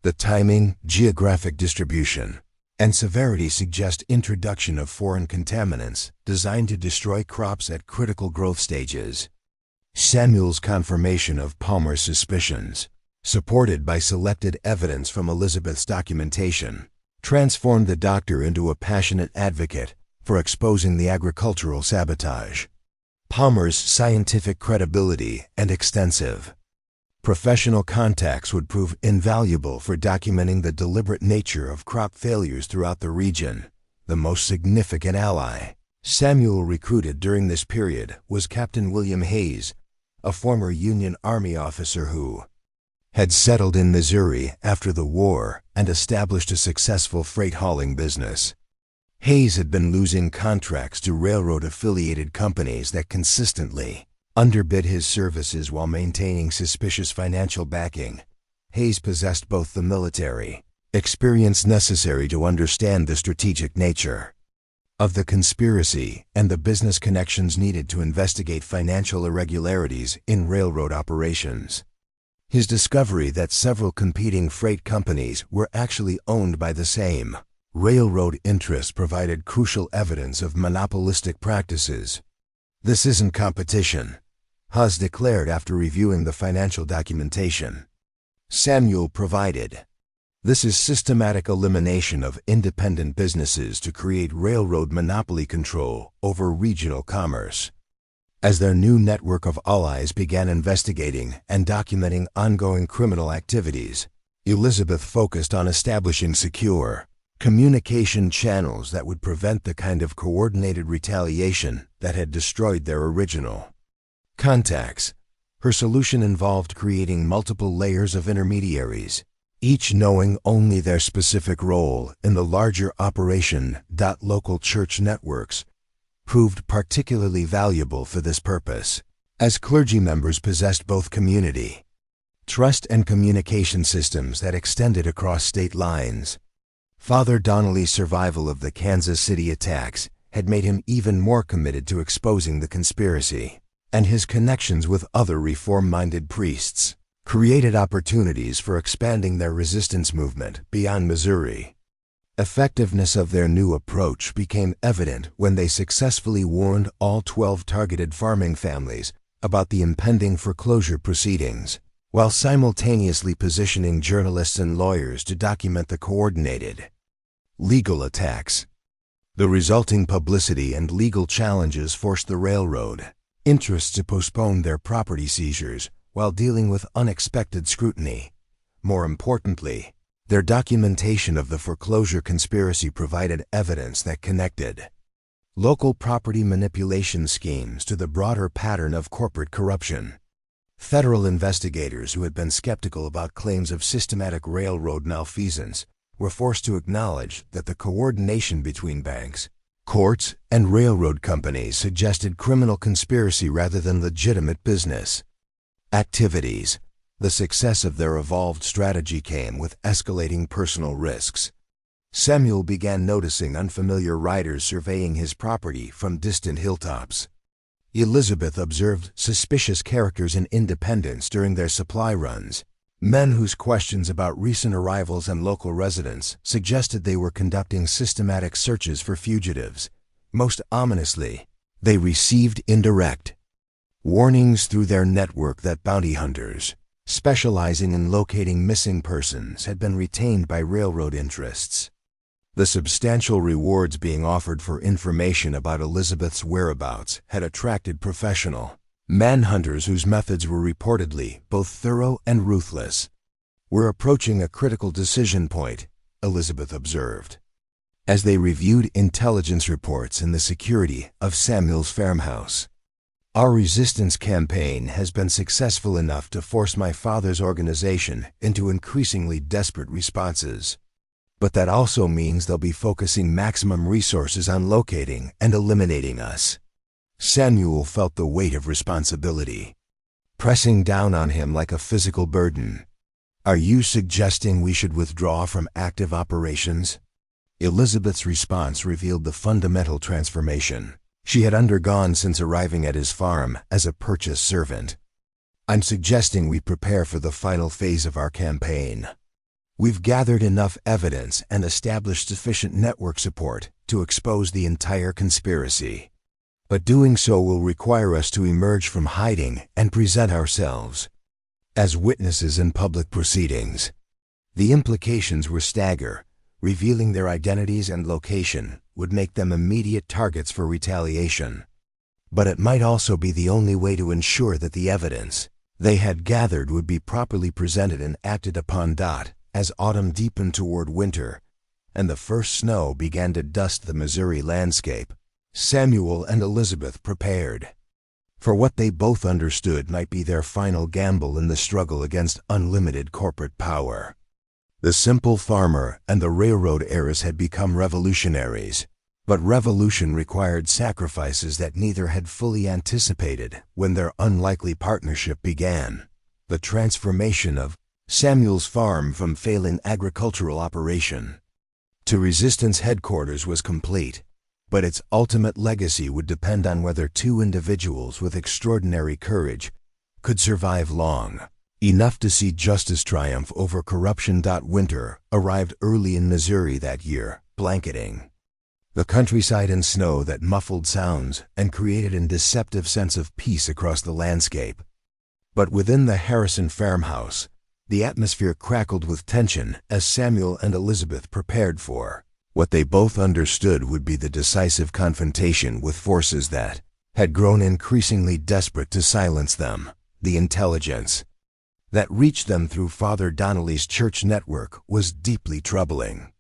Speaker 1: The timing, geographic distribution, and severity suggest introduction of foreign contaminants designed to destroy crops at critical growth stages. Samuel's confirmation of Palmer's suspicions, supported by selected evidence from Elizabeth's documentation, transformed the doctor into a passionate advocate for exposing the agricultural sabotage. Palmer's scientific credibility and extensive professional contacts would prove invaluable for documenting the deliberate nature of crop failures throughout the region. The most significant ally Samuel recruited during this period was Captain William Hayes, a former Union Army officer who had settled in Missouri after the war and established a successful freight hauling business. Hayes had been losing contracts to railroad-affiliated companies that consistently underbid his services while maintaining suspicious financial backing. Hayes possessed both the military experience necessary to understand the strategic nature of the conspiracy and the business connections needed to investigate financial irregularities in railroad operations. His discovery that several competing freight companies were actually owned by the same railroad interests provided crucial evidence of monopolistic practices. "This isn't competition," Haas declared after reviewing the financial documentation Samuel provided. "This is systematic elimination of independent businesses to create railroad monopoly control over regional commerce." As their new network of allies began investigating and documenting ongoing criminal activities, Elizabeth focused on establishing secure communication channels that would prevent the kind of coordinated retaliation that had destroyed their original contacts. Her solution involved creating multiple layers of intermediaries, each knowing only their specific role in the larger operation. Local church networks proved particularly valuable for this purpose, as clergy members possessed both community trust and communication systems that extended across state lines. Father Donnelly's survival of the Kansas City attacks had made him even more committed to exposing the conspiracy, and his connections with other reform-minded priests created opportunities for expanding their resistance movement beyond Missouri. Effectiveness of their new approach became evident when they successfully warned all 12 targeted farming families about the impending foreclosure proceedings, while simultaneously positioning journalists and lawyers to document the coordinated legal attacks. The resulting publicity and legal challenges forced the railroad interests to postpone their property seizures while dealing with unexpected scrutiny. More importantly, their documentation of the foreclosure conspiracy provided evidence that connected local property manipulation schemes to the broader pattern of corporate corruption. Federal investigators who had been skeptical about claims of systematic railroad malfeasance were forced to acknowledge that the coordination between banks, courts, and railroad companies suggested criminal conspiracy rather than legitimate business activities. The success of their evolved strategy came with escalating personal risks. Samuel began noticing unfamiliar riders surveying his property from distant hilltops. Elizabeth observed suspicious characters in Independence during their supply runs, men whose questions about recent arrivals and local residents suggested they were conducting systematic searches for fugitives. Most ominously, they received indirect warnings through their network that bounty hunters, specializing in locating missing persons, had been retained by railroad interests. The substantial rewards being offered for information about Elizabeth's whereabouts had attracted professional manhunters whose methods were reportedly both thorough and ruthless. "We're approaching a critical decision point," Elizabeth observed, as they reviewed intelligence reports in the security of Samuel's farmhouse. "Our resistance campaign has been successful enough to force my father's organization into increasingly desperate responses. But that also means they'll be focusing maximum resources on locating and eliminating us." Samuel felt the weight of responsibility pressing down on him like a physical burden. "Are you suggesting we should withdraw from active operations?" Elizabeth's response revealed the fundamental transformation she had undergone since arriving at his farm as a purchase servant. "I'm suggesting we prepare for the final phase of our campaign. We've gathered enough evidence and established sufficient network support to expose the entire conspiracy. But doing so will require us to emerge from hiding and present ourselves as witnesses in public proceedings. The implications were stagger. Revealing their identities and location would make them immediate targets for retaliation. But it might also be the only way to ensure that the evidence they had gathered would be properly presented and acted upon. As autumn deepened toward winter, and the first snow began to dust the Missouri landscape, Samuel and Elizabeth prepared for what they both understood might be their final gamble in the struggle against unlimited corporate power. The simple farmer and the railroad heiress had become revolutionaries, but revolution required sacrifices that neither had fully anticipated when their unlikely partnership began. The transformation of Samuel's farm from failing agricultural operation to resistance headquarters was complete, but its ultimate legacy would depend on whether two individuals with extraordinary courage could survive long enough to see justice triumph over corruption. Winter arrived early in Missouri that year, blanketing the countryside in snow that muffled sounds and created a deceptive sense of peace across the landscape. But within the Harrison farmhouse, the atmosphere crackled with tension as Samuel and Elizabeth prepared for what they both understood would be the decisive confrontation with forces that had grown increasingly desperate to silence them. The intelligence that reached them through Father Donnelly's church network was deeply troubling.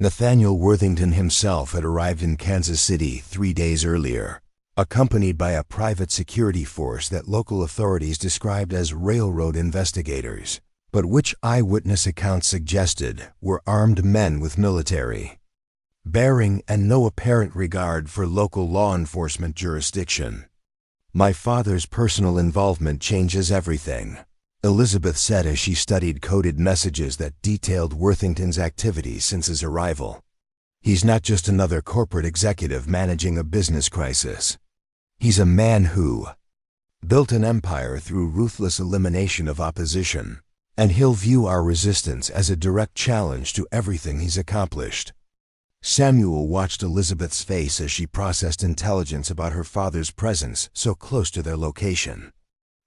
Speaker 1: Nathaniel Worthington himself had arrived in Kansas City 3 days earlier, accompanied by a private security force that local authorities described as railroad investigators, but which eyewitness accounts suggested were armed men with military bearing and no apparent regard for local law enforcement jurisdiction. "My father's personal involvement changes everything," Elizabeth said as she studied coded messages that detailed Worthington's activities since his arrival. "He's not just another corporate executive managing a business crisis. He's a man who built an empire through ruthless elimination of opposition, and he'll view our resistance as a direct challenge to everything he's accomplished." Samuel watched Elizabeth's face as she processed intelligence about her father's presence so close to their location.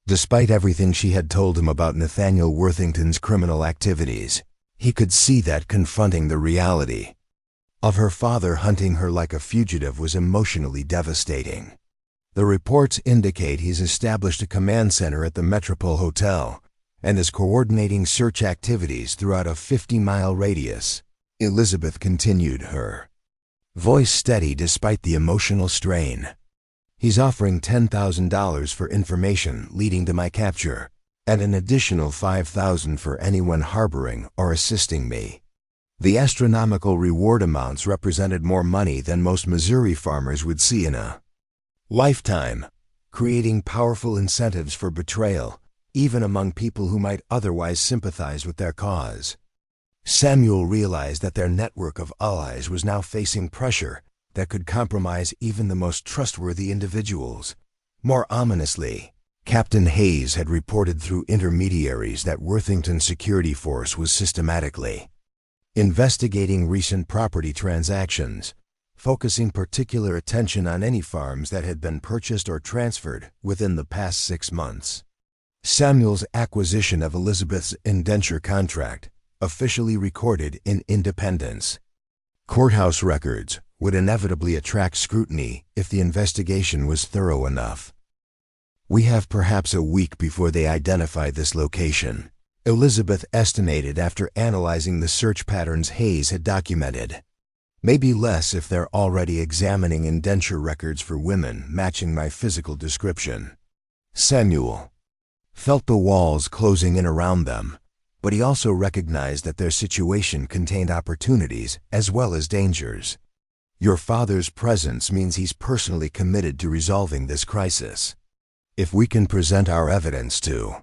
Speaker 1: Despite everything she had told him about Nathaniel Worthington's criminal activities, he could see that confronting the reality of her father hunting her like a fugitive was emotionally devastating. The reports indicate he's established a command center at the Metropole Hotel and is coordinating search activities throughout a 50-mile radius. Elizabeth continued, her voice steady despite the emotional strain. "He's offering $10,000 for information leading to my capture, and an additional $5,000 for anyone harboring or assisting me." The astronomical reward amounts represented more money than most Missouri farmers would see in a lifetime, creating powerful incentives for betrayal, even among people who might otherwise sympathize with their cause. Samuel realized that their network of allies was now facing pressure that could compromise even the most trustworthy individuals. More ominously, Captain Hayes had reported through intermediaries that Worthington's security force was systematically investigating recent property transactions, focusing particular attention on any farms that had been purchased or transferred within the past 6 months. Samuel's acquisition of Elizabeth's indenture contract, officially recorded in Independence courthouse records, would inevitably attract scrutiny if the investigation was thorough enough. "We have perhaps a week before they identify this location," Elizabeth estimated after analyzing the search patterns Hayes had documented. "Maybe less if they're already examining indenture records for women matching my physical description." Samuel felt the walls closing in around them, but he also recognized that their situation contained opportunities as well as dangers. "Your father's presence means he's personally committed to resolving this crisis. If we can present our evidence to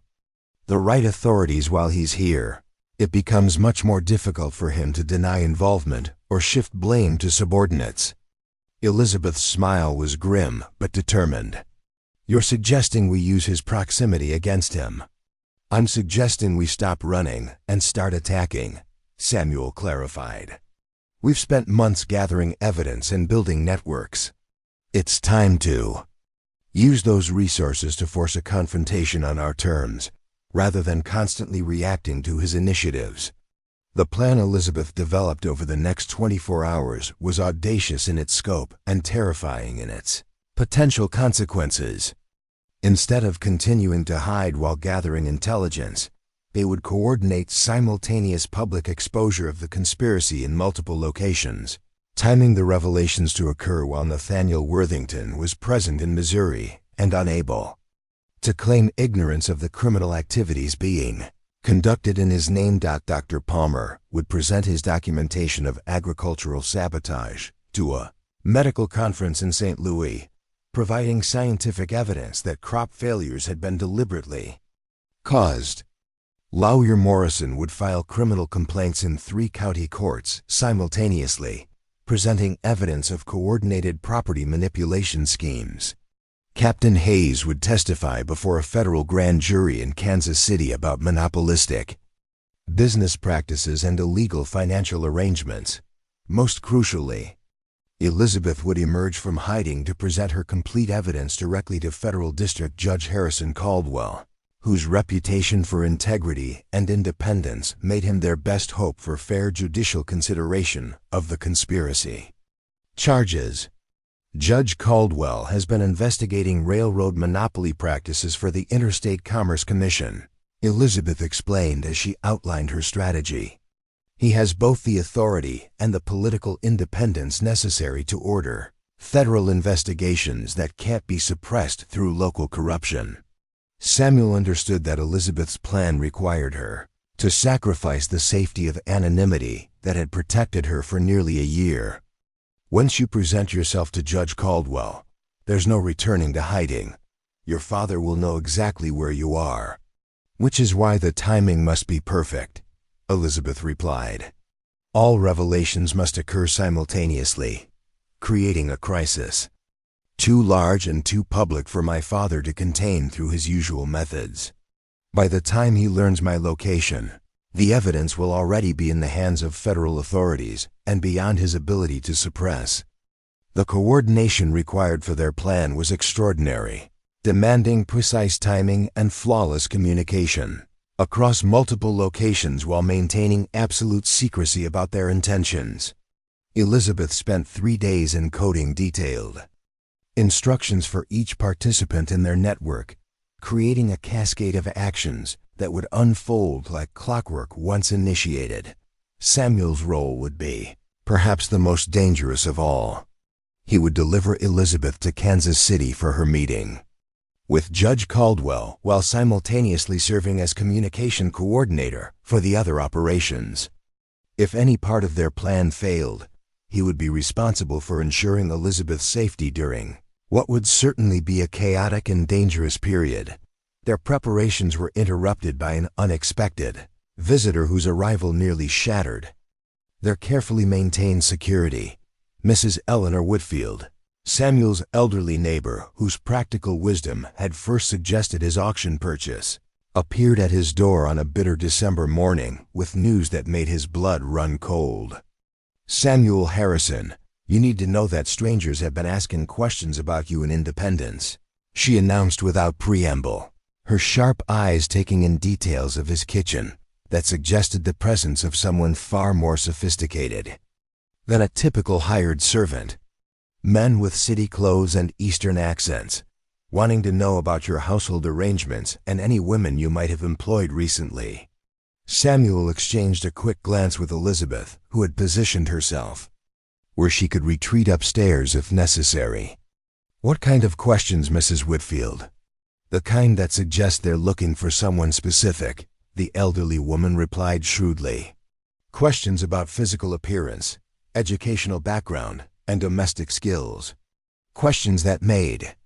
Speaker 1: the right authorities while he's here, it becomes much more difficult for him to deny involvement or shift blame to subordinates." Elizabeth's smile was grim but determined. "You're suggesting we use his proximity against him." "I'm suggesting we stop running and start attacking," Samuel clarified. "We've spent months gathering evidence and building networks. It's time to use those resources to force a confrontation on our terms, rather than constantly reacting to his initiatives." The plan Elizabeth developed over the next 24 hours was audacious in its scope and terrifying in its potential consequences. Instead of continuing to hide while gathering intelligence, they would coordinate simultaneous public exposure of the conspiracy in multiple locations, timing the revelations to occur while Nathaniel Worthington was present in Missouri and unable to claim ignorance of the criminal activities being conducted in his name. Dr. Palmer would present his documentation of agricultural sabotage to a medical conference in St. Louis, providing scientific evidence that crop failures had been deliberately caused. Lawyer Morrison would file criminal complaints in 3 county courts simultaneously, presenting evidence of coordinated property manipulation schemes. Captain Hayes would testify before a federal grand jury in Kansas City about monopolistic business practices and illegal financial arrangements. Most crucially, Elizabeth would emerge from hiding to present her complete evidence directly to Federal District Judge Harrison Caldwell, whose reputation for integrity and independence made him their best hope for fair judicial consideration of the conspiracy charges. Judge Caldwell has been investigating railroad monopoly practices for the Interstate Commerce Commission, Elizabeth explained as she outlined her strategy. He has both the authority and the political independence necessary to order federal investigations that can't be suppressed through local corruption. Samuel understood that Elizabeth's plan required her to sacrifice the safety of anonymity that had protected her for nearly a year. Once you present yourself to Judge Caldwell, there's no returning to hiding. Your father will know exactly where you are. Which is why the timing must be perfect, Elizabeth replied. All revelations must occur simultaneously, creating a crisis too large and too public for my father to contain through his usual methods. By the time he learns my location, the evidence will already be in the hands of federal authorities and beyond his ability to suppress. The coordination required for their plan was extraordinary, demanding precise timing and flawless communication across multiple locations while maintaining absolute secrecy about their intentions. Elizabeth spent 3 days encoding detailed instructions for each participant in their network, creating a cascade of actions that would unfold like clockwork once initiated. Samuel's role would be perhaps the most dangerous of all. He would deliver Elizabeth to Kansas City for her meeting with Judge Caldwell while simultaneously serving as communication coordinator for the other operations. If any part of their plan failed, he would be responsible for ensuring Elizabeth's safety during what would certainly be a chaotic and dangerous period. Their preparations were interrupted by an unexpected visitor whose arrival nearly shattered their carefully maintained security. Mrs. Eleanor Whitfield, Samuel's elderly neighbor whose practical wisdom had first suggested his auction purchase, appeared at his door on a bitter December morning with news that made his blood run cold. "Samuel Harrison, you need to know that strangers have been asking questions about you in Independence," she announced without preamble, her sharp eyes taking in details of his kitchen that suggested the presence of someone far more sophisticated than a typical hired servant. Men with city clothes and Eastern accents, wanting to know about your household arrangements and any women you might have employed recently. Samuel exchanged a quick glance with Elizabeth, who had positioned herself where she could retreat upstairs if necessary. "What kind of questions, Mrs. Whitfield?" "The kind that suggest they're looking for someone specific," the elderly woman replied shrewdly. "Questions about physical appearance, educational background, and domestic skills. Questions that made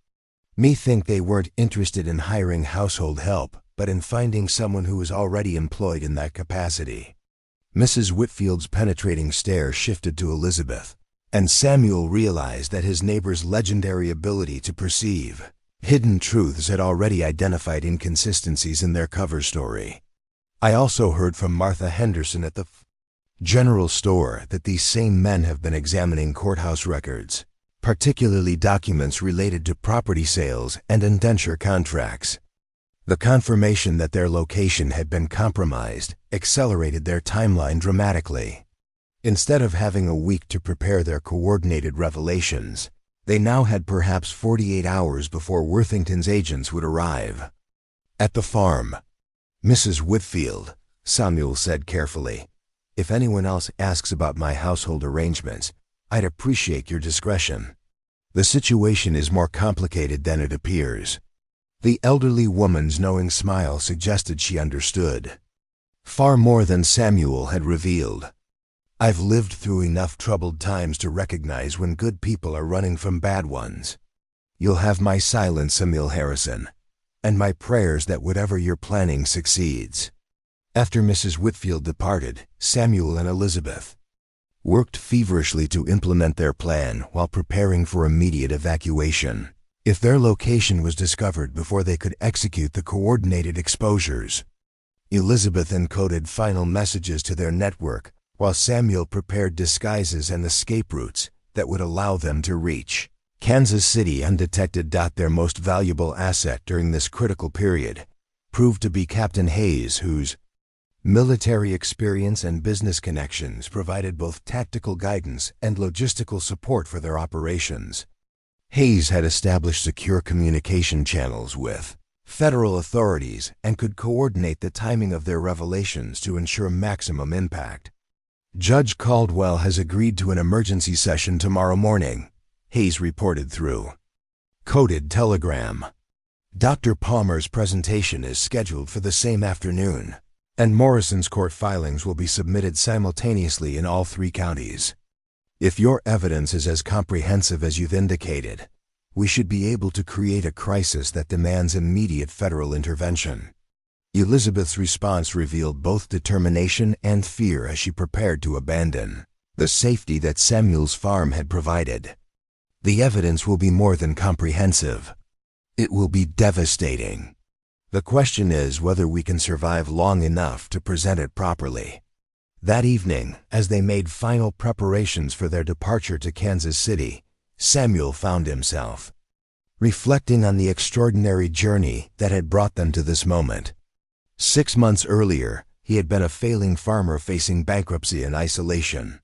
Speaker 1: me think they weren't interested in hiring household help, but in finding someone who was already employed in that capacity." Mrs. Whitfield's penetrating stare shifted to Elizabeth, and Samuel realized that his neighbor's legendary ability to perceive hidden truths had already identified inconsistencies in their cover story. "I also heard from Martha Henderson at the general store that these same men have been examining courthouse records, particularly documents related to property sales and indenture contracts. The confirmation that their location had been compromised accelerated their timeline dramatically. Instead of having a week to prepare their coordinated revelations, they now had perhaps 48 hours before Worthington's agents would arrive. At the farm, "Mrs. Whitfield," Samuel said carefully, "if anyone else asks about my household arrangements, I'd appreciate your discretion. The situation is more complicated than it appears." The elderly woman's knowing smile suggested she understood. Far more than Samuel had revealed. "I've lived through enough troubled times to recognize when good people are running from bad ones. You'll have my silence, Emil Harrison, and my prayers that whatever you're planning succeeds." After Mrs. Whitfield departed, Samuel and Elizabeth worked feverishly to implement their plan while preparing for immediate evacuation. If their location was discovered before they could execute the coordinated exposures, Elizabeth encoded final messages to their network while Samuel prepared disguises and escape routes that would allow them to reach Kansas City undetected. Their most valuable asset during this critical period proved to be Captain Hayes, whose military experience and business connections provided both tactical guidance and logistical support for their operations. Hayes had established secure communication channels with federal authorities and could coordinate the timing of their revelations to ensure maximum impact. "Judge Caldwell has agreed to an emergency session tomorrow morning," Hayes reported through coded telegram. "Dr. Palmer's presentation is scheduled for the same afternoon, and Morrison's court filings will be submitted simultaneously in all 3 counties. If your evidence is as comprehensive as you've indicated, we should be able to create a crisis that demands immediate federal intervention." Elizabeth's response revealed both determination and fear as she prepared to abandon the safety that Samuel's farm had provided. "The evidence will be more than comprehensive. It will be devastating. The question is whether we can survive long enough to present it properly." That evening, as they made final preparations for their departure to Kansas City, Samuel found himself reflecting on the extraordinary journey that had brought them to this moment. 6 months earlier, he had been a failing farmer facing bankruptcy and isolation.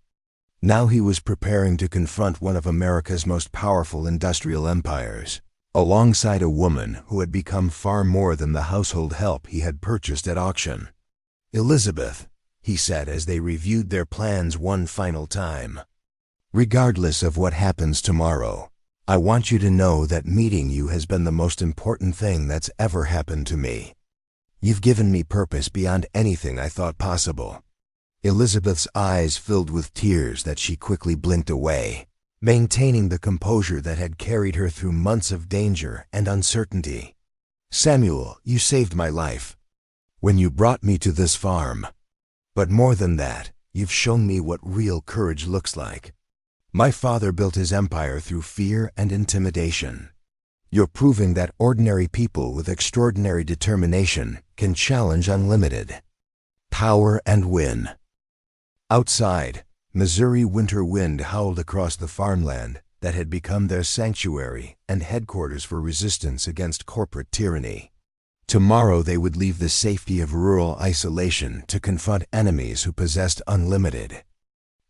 Speaker 1: Now he was preparing to confront one of America's most powerful industrial empires, alongside a woman who had become far more than the household help he had purchased at auction. "Elizabeth," he said as they reviewed their plans one final time, "regardless of what happens tomorrow, I want you to know that meeting you has been the most important thing that's ever happened to me. You've given me purpose beyond anything I thought possible." Elizabeth's eyes filled with tears that she quickly blinked away, maintaining the composure that had carried her through months of danger and uncertainty. "Samuel, you saved my life when you brought me to this farm. But more than that, you've shown me what real courage looks like. My father built his empire through fear and intimidation. You're proving that ordinary people with extraordinary determination can challenge unlimited power and win." Outside, Missouri winter wind howled across the farmland that had become their sanctuary and headquarters for resistance against corporate tyranny. Tomorrow they would leave the safety of rural isolation to confront enemies who possessed unlimited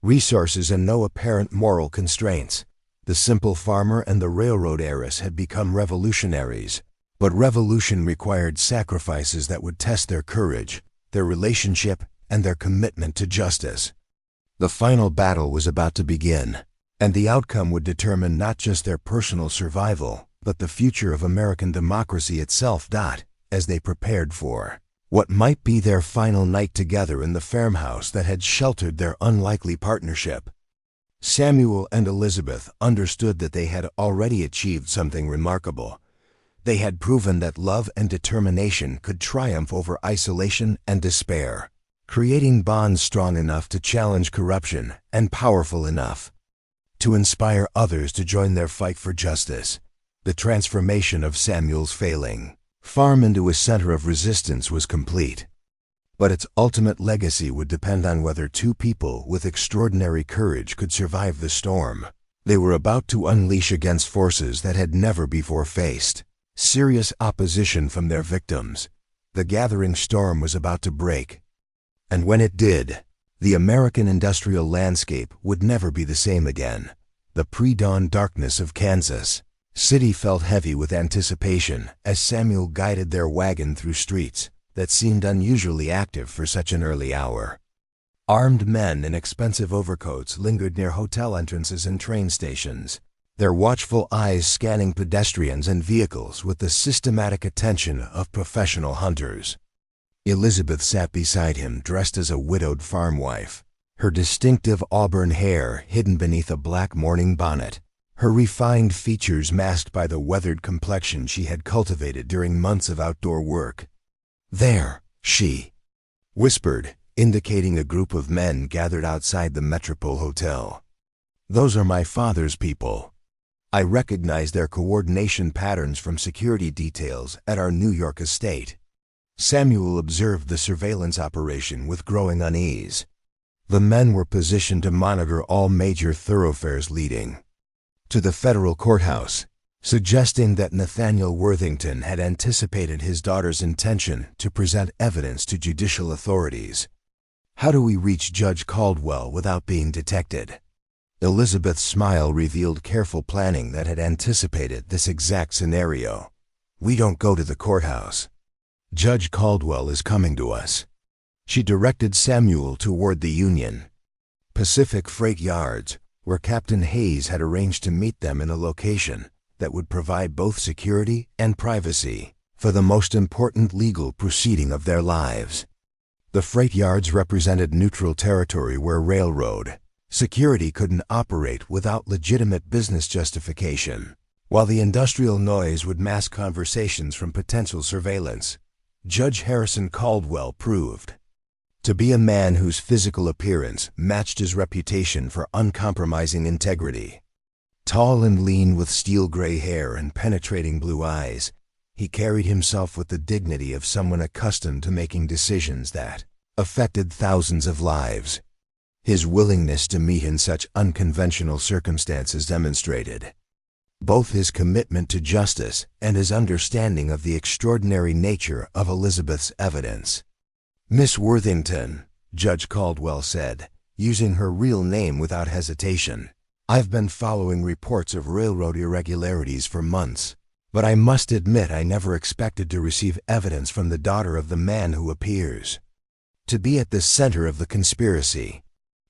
Speaker 1: resources and no apparent moral constraints. The simple farmer and the railroad heiress had become revolutionaries, but revolution required sacrifices that would test their courage, their relationship, and their commitment to justice. The final battle was about to begin, and the outcome would determine not just their personal survival, but the future of American democracy itself. As they prepared for what might be their final night together in the farmhouse that had sheltered their unlikely partnership, Samuel and Elizabeth understood that they had already achieved something remarkable. They had proven that love and determination could triumph over isolation and despair, creating bonds strong enough to challenge corruption and powerful enough to inspire others to join their fight for justice. The transformation of Samuel's failing farm into a center of resistance was complete. But its ultimate legacy would depend on whether two people with extraordinary courage could survive the storm they were about to unleash against forces that had never before faced serious opposition from their victims. The gathering storm was about to break. And when it did, the American industrial landscape would never be the same again. The pre-dawn darkness of Kansas City felt heavy with anticipation as Samuel guided their wagon through streets that seemed unusually active for such an early hour. Armed men in expensive overcoats lingered near hotel entrances and train stations, their watchful eyes scanning pedestrians and vehicles with the systematic attention of professional hunters. Elizabeth sat beside him dressed as a widowed farm wife, her distinctive auburn hair hidden beneath a black mourning bonnet, her refined features masked by the weathered complexion she had cultivated during months of outdoor work. "There," she whispered, indicating a group of men gathered outside the Metropole Hotel. "Those are my father's people. I recognize their coordination patterns from security details at our New York estate." Samuel observed the surveillance operation with growing unease. The men were positioned to monitor all major thoroughfares leading to the federal courthouse, suggesting that Nathaniel Worthington had anticipated his daughter's intention to present evidence to judicial authorities. "How do we reach Judge Caldwell without being detected?" Elizabeth's smile revealed careful planning that had anticipated this exact scenario. "We don't go to the courthouse. Judge Caldwell is coming to us." She directed Samuel toward the Union Pacific Freight Yards, where Captain Hayes had arranged to meet them in a location that would provide both security and privacy for the most important legal proceeding of their lives. The freight yards represented neutral territory where railroad security couldn't operate without legitimate business justification, while the industrial noise would mask conversations from potential surveillance. Judge Harrison Caldwell proved to be a man whose physical appearance matched his reputation for uncompromising integrity. Tall and lean with steel-gray hair and penetrating blue eyes, he carried himself with the dignity of someone accustomed to making decisions that affected thousands of lives. His willingness to meet in such unconventional circumstances demonstrated both his commitment to justice and his understanding of the extraordinary nature of Elizabeth's evidence. "Miss Worthington," Judge Caldwell said, using her real name without hesitation, "I've been following reports of railroad irregularities for months, but I must admit I never expected to receive evidence from the daughter of the man who appears to be at the center of the conspiracy."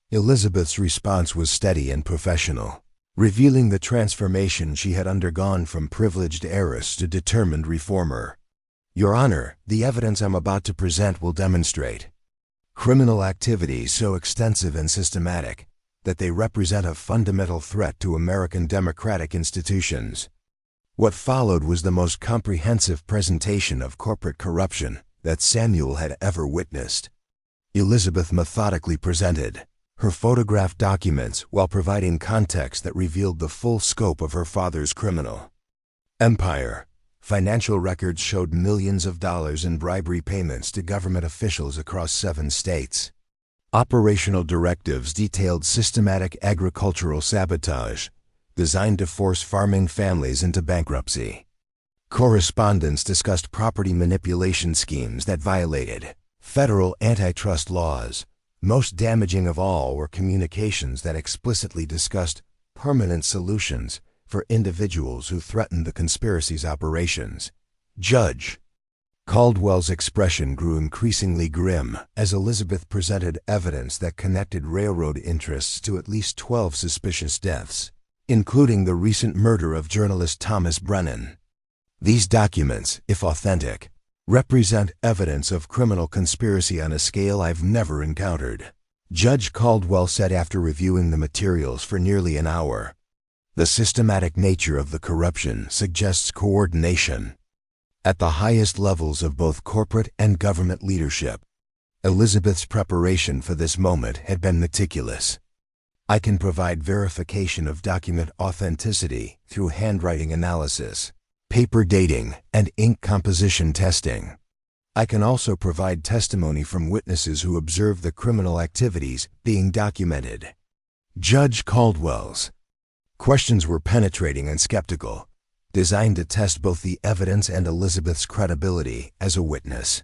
Speaker 1: Elizabeth's response was steady and professional, revealing the transformation she had undergone from privileged heiress to determined reformer. "Your Honor, the evidence I'm about to present will demonstrate criminal activity so extensive and systematic that they represent a fundamental threat to American democratic institutions." What followed was the most comprehensive presentation of corporate corruption that Samuel had ever witnessed. Elizabeth methodically presented her photographed documents while providing context that revealed the full scope of her father's criminal empire. Financial records showed millions of dollars in bribery payments to government officials across 7 states. Operational directives detailed systematic agricultural sabotage designed to force farming families into bankruptcy. Correspondence discussed property manipulation schemes that violated federal antitrust laws. Most damaging of all were communications that explicitly discussed permanent solutions for individuals who threatened the conspiracy's operations. Judge Caldwell's expression grew increasingly grim as Elizabeth presented evidence that connected railroad interests to at least 12 suspicious deaths, including the recent murder of journalist Thomas Brennan. These documents, if authentic, represent evidence of criminal conspiracy on a scale I've never encountered, Judge Caldwell said after reviewing the materials for nearly an hour. "The systematic nature of the corruption suggests coordination at the highest levels of both corporate and government leadership." Elizabeth's preparation for this moment had been meticulous. "I can provide verification of document authenticity through handwriting analysis, paper dating, and ink composition testing." I can also provide testimony from witnesses who observed the criminal activities being documented. Judge Caldwell's questions were penetrating and skeptical, designed to test both the evidence and Elizabeth's credibility as a witness.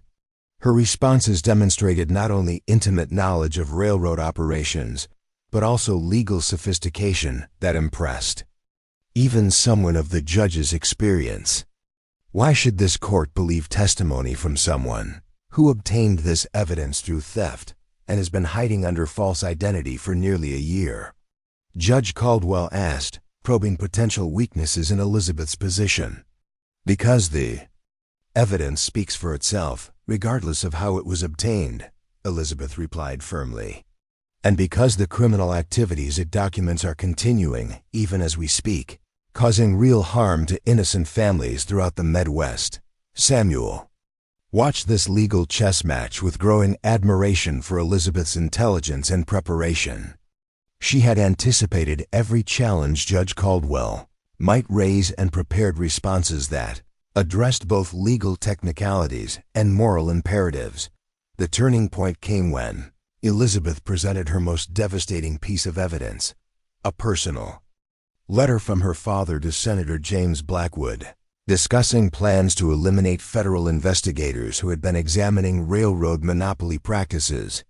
Speaker 1: Her responses demonstrated not only intimate knowledge of railroad operations, but also legal sophistication that impressed even someone of the judge's experience. Why should this court believe testimony from someone who obtained this evidence through theft and has been hiding under false identity for nearly a year? Judge Caldwell asked, probing potential weaknesses in Elizabeth's position. Because the evidence speaks for itself, regardless of how it was obtained, Elizabeth replied firmly. And because the criminal activities it documents are continuing, even as we speak, causing real harm to innocent families throughout the Midwest. Samuel watched this legal chess match with growing admiration for Elizabeth's intelligence and preparation. She had anticipated every challenge Judge Caldwell might raise and prepared responses that addressed both legal technicalities and moral imperatives. The turning point came when Elizabeth presented her most devastating piece of evidence, a personal letter from her father to Senator James Blackwood, discussing plans to eliminate federal investigators who had been examining railroad monopoly practices.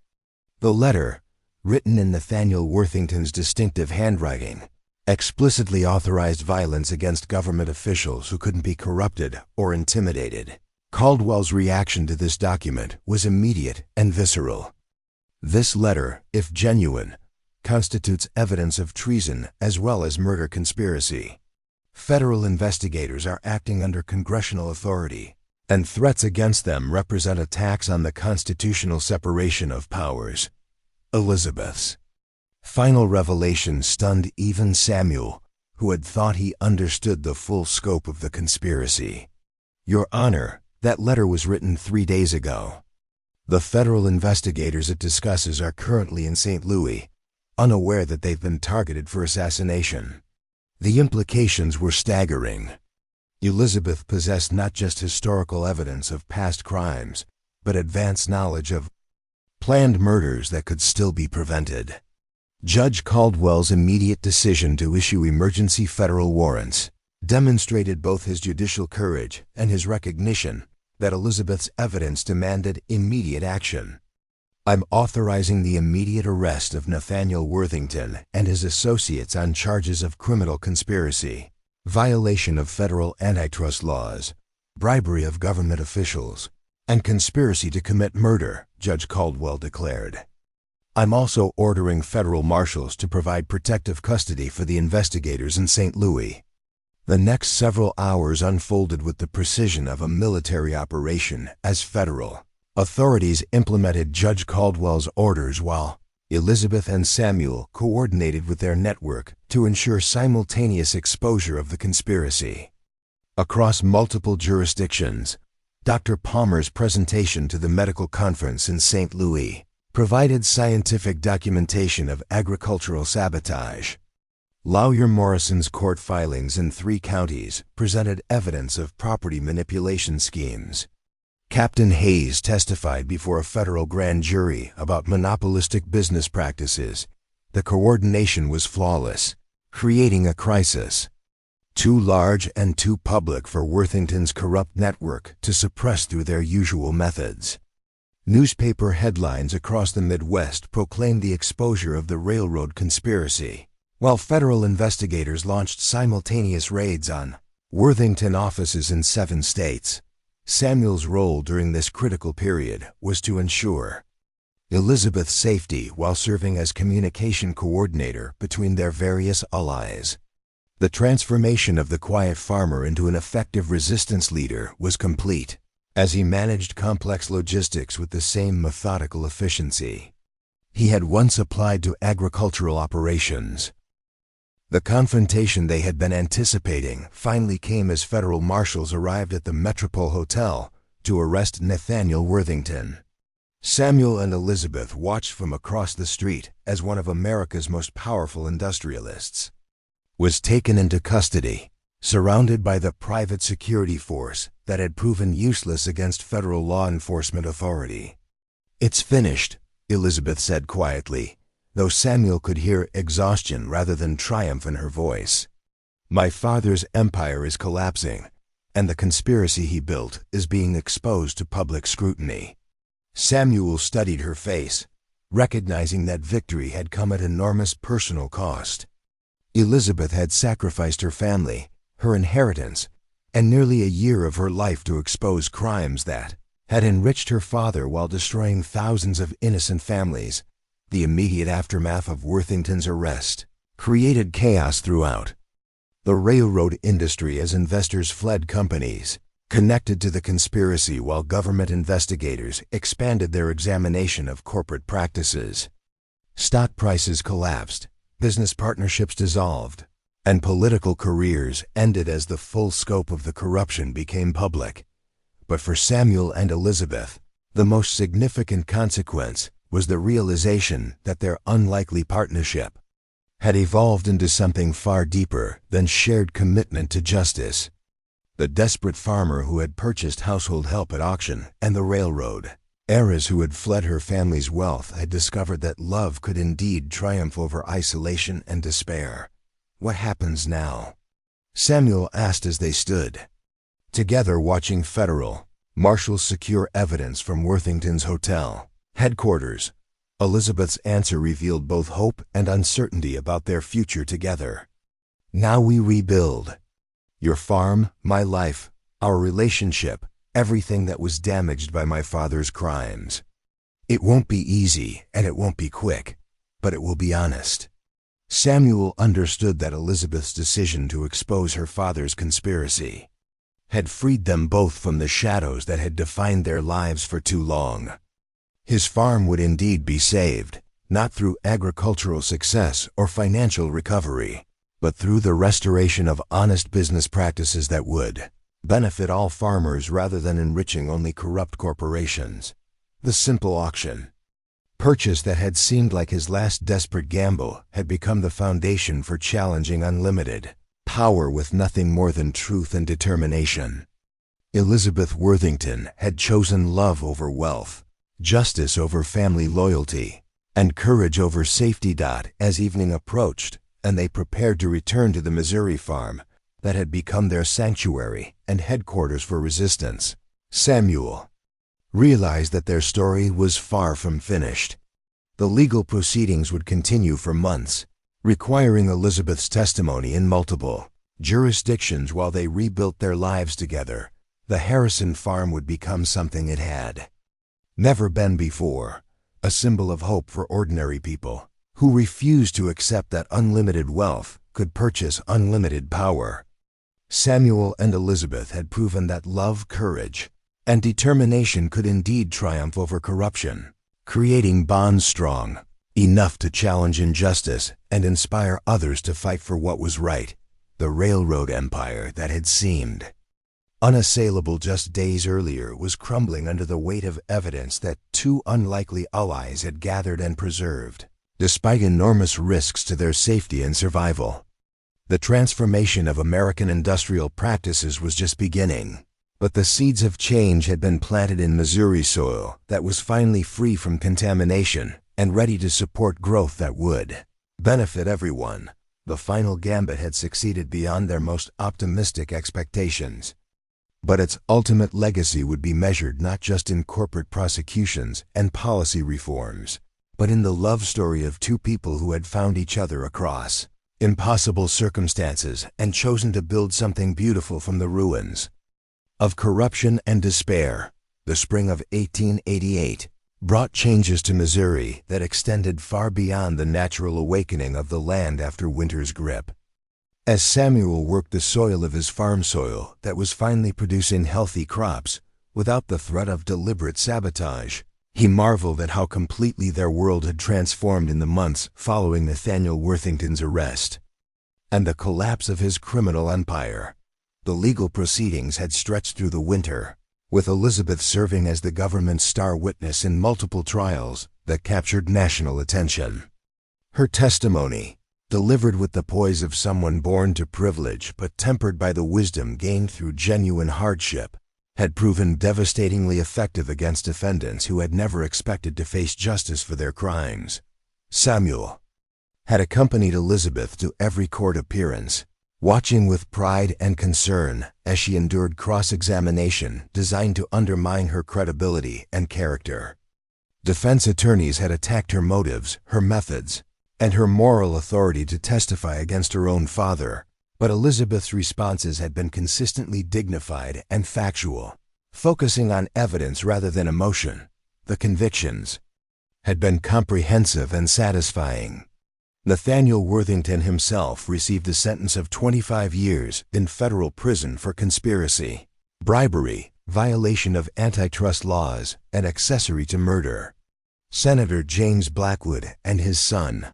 Speaker 1: The letter, written in Nathaniel Worthington's distinctive handwriting, explicitly authorized violence against government officials who couldn't be corrupted or intimidated. Caldwell's reaction to this document was immediate and visceral. This letter, if genuine, constitutes evidence of treason as well as murder conspiracy. Federal investigators are acting under congressional authority, and threats against them represent attacks on the constitutional separation of powers. Elizabeth's final revelation stunned even Samuel, who had thought he understood the full scope of the conspiracy. Your Honor, that letter was written 3 days ago. The federal investigators it discusses are currently in St. Louis, unaware that they've been targeted for assassination. The implications were staggering. Elizabeth possessed not just historical evidence of past crimes, but advanced knowledge of planned murders that could still be prevented. Judge Caldwell's immediate decision to issue emergency federal warrants demonstrated both his judicial courage and his recognition that Elizabeth's evidence demanded immediate action. I'm authorizing the immediate arrest of Nathaniel Worthington and his associates on charges of criminal conspiracy, violation of federal antitrust laws, bribery of government officials, and conspiracy to commit murder, Judge Caldwell declared. I'm also ordering federal marshals to provide protective custody for the investigators in St. Louis. The next several hours unfolded with the precision of a military operation as federal authorities implemented Judge Caldwell's orders while Elizabeth and Samuel coordinated with their network to ensure simultaneous exposure of the conspiracy. Across multiple jurisdictions, Dr. Palmer's presentation to the medical conference in St. Louis provided scientific documentation of agricultural sabotage. Lawyer Morrison's court filings in 3 counties presented evidence of property manipulation schemes. Captain Hayes testified before a federal grand jury about monopolistic business practices. The coordination was flawless, creating a crisis. Too large and too public for Worthington's corrupt network to suppress through their usual methods. Newspaper headlines across the Midwest proclaimed the exposure of the railroad conspiracy, while federal investigators launched simultaneous raids on Worthington offices in 7 states. Samuel's role during this critical period was to ensure Elizabeth's safety while serving as communication coordinator between their various allies. The transformation of the quiet farmer into an effective resistance leader was complete, as he managed complex logistics with the same methodical efficiency he had once applied to agricultural operations. The confrontation they had been anticipating finally came as federal marshals arrived at the Metropole Hotel to arrest Nathaniel Worthington. Samuel and Elizabeth watched from across the street as one of America's most powerful industrialists was taken into custody, surrounded by the private security force that had proven useless against federal law enforcement authority. "It's finished," Elizabeth said quietly, though Samuel could hear exhaustion rather than triumph in her voice. "My father's empire is collapsing, and the conspiracy he built is being exposed to public scrutiny." Samuel studied her face, recognizing that victory had come at enormous personal cost. Elizabeth had sacrificed her family, her inheritance, and nearly a year of her life to expose crimes that had enriched her father while destroying thousands of innocent families. The immediate aftermath of Worthington's arrest created chaos throughout the railroad industry as investors fled companies connected to the conspiracy, while government investigators expanded their examination of corporate practices. Stock prices collapsed, business partnerships dissolved, and political careers ended as the full scope of the corruption became public. But for Samuel and Elizabeth, the most significant consequence was the realization that their unlikely partnership had evolved into something far deeper than shared commitment to justice. The desperate farmer who had purchased household help at auction and the railroad heiress who had fled her family's wealth had discovered that love could indeed triumph over isolation and despair. "What happens now?" Samuel asked as they stood together watching federal marshals secure evidence from Worthington's hotel headquarters. Elizabeth's answer revealed both hope and uncertainty about their future together. "Now we rebuild. Your farm, my life, our relationship, everything that was damaged by my father's crimes. It won't be easy and it won't be quick, but it will be honest." Samuel understood that Elizabeth's decision to expose her father's conspiracy had freed them both from the shadows that had defined their lives for too long. His farm would indeed be saved, not through agricultural success or financial recovery, but through the restoration of honest business practices that would benefit all farmers rather than enriching only corrupt corporations. The simple auction purchase that had seemed like his last desperate gamble had become the foundation for challenging unlimited power with nothing more than truth and determination. Elizabeth Worthington had chosen love over wealth, justice over family loyalty, and courage over safety. As evening approached, and they prepared to return to the Missouri farm that had become their sanctuary and headquarters for resistance, Samuel realized that their story was far from finished. The legal proceedings would continue for months, requiring Elizabeth's testimony in multiple jurisdictions while they rebuilt their lives together. The Harrison farm would become something it had never been before, a symbol of hope for ordinary people who refused to accept that unlimited wealth could purchase unlimited power. Samuel and Elizabeth had proven that love, courage, and determination could indeed triumph over corruption, creating bonds strong enough to challenge injustice and inspire others to fight for what was right. The railroad empire that had seemed unassailable just days earlier was crumbling under the weight of evidence that two unlikely allies had gathered and preserved, despite enormous risks to their safety and survival. The transformation of American industrial practices was just beginning, but the seeds of change had been planted in Missouri soil that was finally free from contamination and ready to support growth that would benefit everyone. The final gambit had succeeded beyond their most optimistic expectations. But its ultimate legacy would be measured not just in corporate prosecutions and policy reforms, but in the love story of two people who had found each other across impossible circumstances and chosen to build something beautiful from the ruins of corruption and despair. The spring of 1888 brought changes to Missouri that extended far beyond the natural awakening of the land after winter's grip. As Samuel worked the soil of his farm soil that was finally producing healthy crops without the threat of deliberate sabotage, he marveled at how completely their world had transformed in the months following Nathaniel Worthington's arrest and the collapse of his criminal empire. The legal proceedings had stretched through the winter, with Elizabeth serving as the government's star witness in multiple trials that captured national attention. Her testimony, delivered with the poise of someone born to privilege but tempered by the wisdom gained through genuine hardship, had proven devastatingly effective against defendants who had never expected to face justice for their crimes. Samuel had accompanied Elizabeth to every court appearance, watching with pride and concern as she endured cross-examination designed to undermine her credibility and character. Defense attorneys had attacked her motives, her methods, and her moral authority to testify against her own father, but Elizabeth's responses had been consistently dignified and factual, focusing on evidence rather than emotion. The convictions had been comprehensive and satisfying. Nathaniel Worthington himself received a sentence of 25 years in federal prison for conspiracy, bribery, violation of antitrust laws, and accessory to murder. Senator James Blackwood and his son,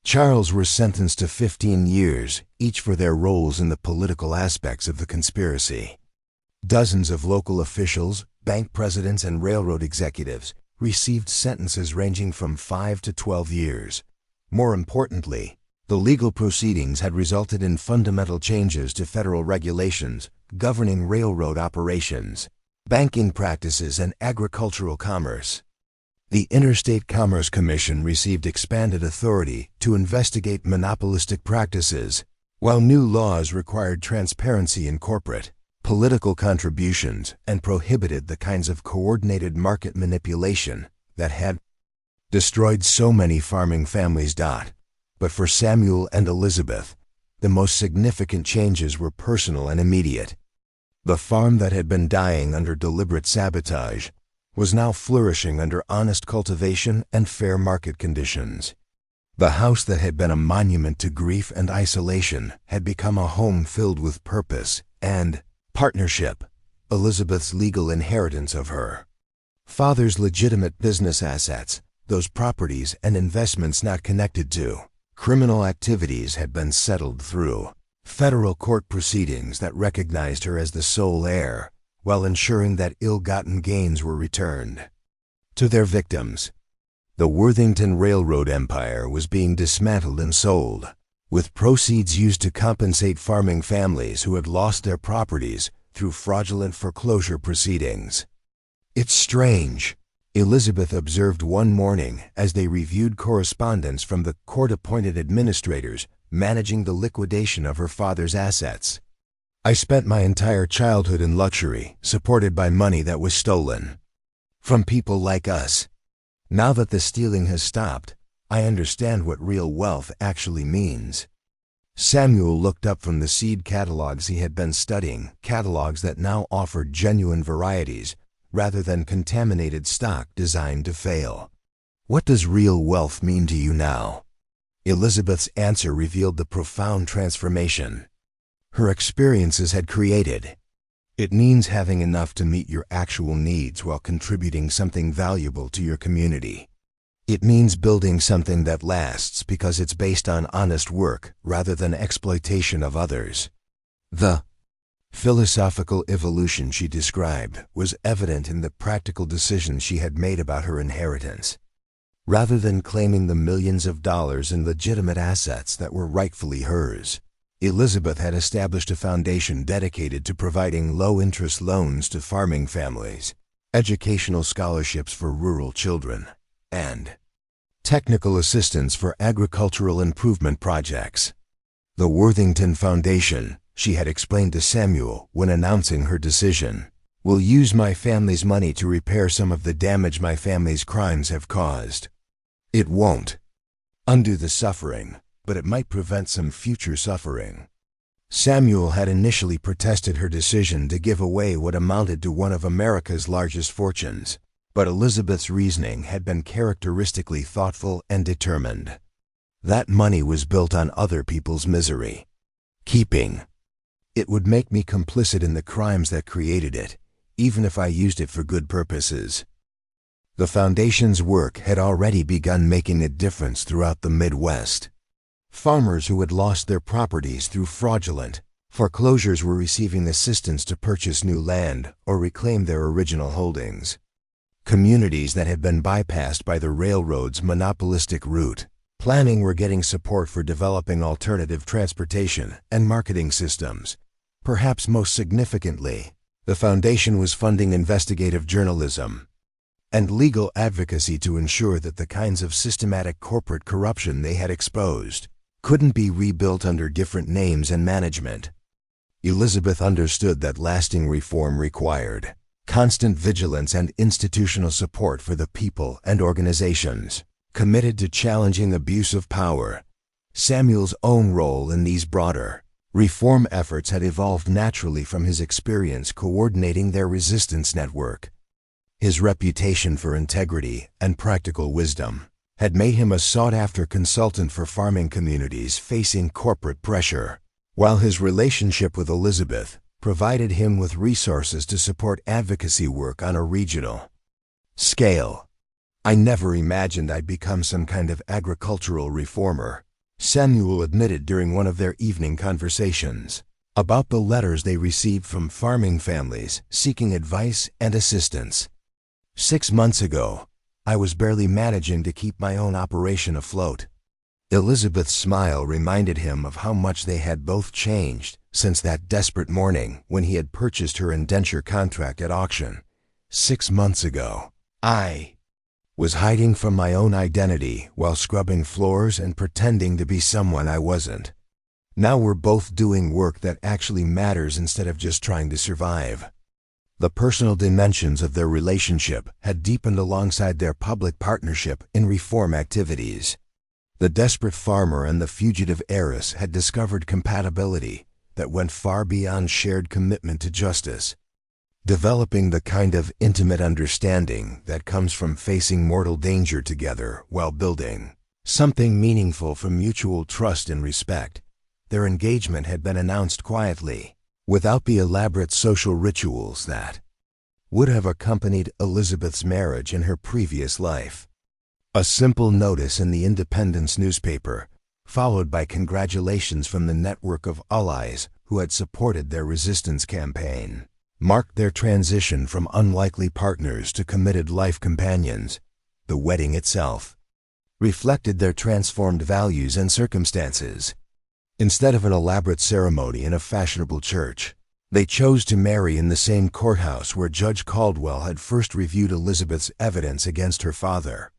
Speaker 1: Charles, were sentenced to 15 years, each for their roles in the political aspects of the conspiracy. Dozens of local officials, bank presidents, and railroad executives received sentences ranging from 5 to 12 years. More importantly, the legal proceedings had resulted in fundamental changes to federal regulations governing railroad operations, banking practices, and agricultural commerce. The Interstate Commerce Commission received expanded authority to investigate monopolistic practices, while new laws required transparency in corporate, political contributions and prohibited the kinds of coordinated market manipulation that had destroyed so many farming families. But for Samuel and Elizabeth, the most significant changes were personal and immediate. The farm that had been dying under deliberate sabotage was now flourishing under honest cultivation and fair market conditions. The house that had been a monument to grief and isolation had become a home filled with purpose and partnership, Elizabeth's legal inheritance of her father's legitimate business assets, those properties and investments not connected to criminal activities, had been settled through federal court proceedings that recognized her as the sole heir, while ensuring that ill-gotten gains were returned to their victims. The Worthington Railroad empire was being dismantled and sold, with proceeds used to compensate farming families who had lost their properties through fraudulent foreclosure proceedings. "It's strange," Elizabeth observed one morning as they reviewed correspondence from the court-appointed administrators managing the liquidation of her father's assets. "I spent my entire childhood in luxury, supported by money that was stolen from people like us. Now that the stealing has stopped, I understand what real wealth actually means." Samuel looked up from the seed catalogs he had been studying, catalogs that now offered genuine varieties rather than contaminated stock designed to fail. "What does real wealth mean to you now?" Elizabeth's answer revealed the profound transformation her experiences had created. "It means having enough to meet your actual needs while contributing something valuable to your community. It means building something that lasts because it's based on honest work rather than exploitation of others." The philosophical evolution she described was evident in the practical decisions she had made about her inheritance. Rather than claiming the millions of dollars in legitimate assets that were rightfully hers, Elizabeth had established a foundation dedicated to providing low-interest loans to farming families, educational scholarships for rural children, and technical assistance for agricultural improvement projects. The Worthington Foundation, she had explained to Samuel when announcing her decision, will use my family's money to repair some of the damage my family's crimes have caused. It won't undo the suffering, but it might prevent some future suffering. Samuel had initially protested her decision to give away what amounted to one of America's largest fortunes, but Elizabeth's reasoning had been characteristically thoughtful and determined. That money was built on other people's misery. Keeping it would make me complicit in the crimes that created it, even if I used it for good purposes. The foundation's work had already begun making a difference throughout the Midwest. Farmers who had lost their properties through fraudulent foreclosures were receiving assistance to purchase new land or reclaim their original holdings. Communities that had been bypassed by the railroad's monopolistic route Planning were getting support for developing alternative transportation and marketing systems. Perhaps most significantly, the foundation was funding investigative journalism and legal advocacy to ensure that the kinds of systematic corporate corruption they had exposed couldn't be rebuilt under different names and management. Elizabeth understood that lasting reform required constant vigilance and institutional support for the people and organizations committed to challenging abuse of power. Samuel's own role in these broader reform efforts had evolved naturally from his experience coordinating their resistance network. His reputation for integrity and practical wisdom had made him a sought-after consultant for farming communities facing corporate pressure, while his relationship with Elizabeth provided him with resources to support advocacy work on a regional scale. "I never imagined I'd become some kind of agricultural reformer," Samuel admitted during one of their evening conversations about the letters they received from farming families seeking advice and assistance. "6 months ago, I was barely managing to keep my own operation afloat." Elizabeth's smile reminded him of how much they had both changed since that desperate morning when he had purchased her indenture contract at auction. "6 months ago, I was hiding from my own identity while scrubbing floors and pretending to be someone I wasn't. Now we're both doing work that actually matters instead of just trying to survive." The personal dimensions of their relationship had deepened alongside their public partnership in reform activities. The desperate farmer and the fugitive heiress had discovered compatibility that went far beyond shared commitment to justice, developing the kind of intimate understanding that comes from facing mortal danger together while building something meaningful from mutual trust and respect. Their engagement had been announced quietly, without the elaborate social rituals that would have accompanied Elizabeth's marriage in her previous life. A simple notice in the Independence newspaper, followed by congratulations from the network of allies who had supported their resistance campaign, marked their transition from unlikely partners to committed life companions. The wedding itself reflected their transformed values and circumstances. Instead of an elaborate ceremony in a fashionable church, they chose to marry in the same courthouse where Judge Caldwell had first reviewed Elizabeth's evidence against her father.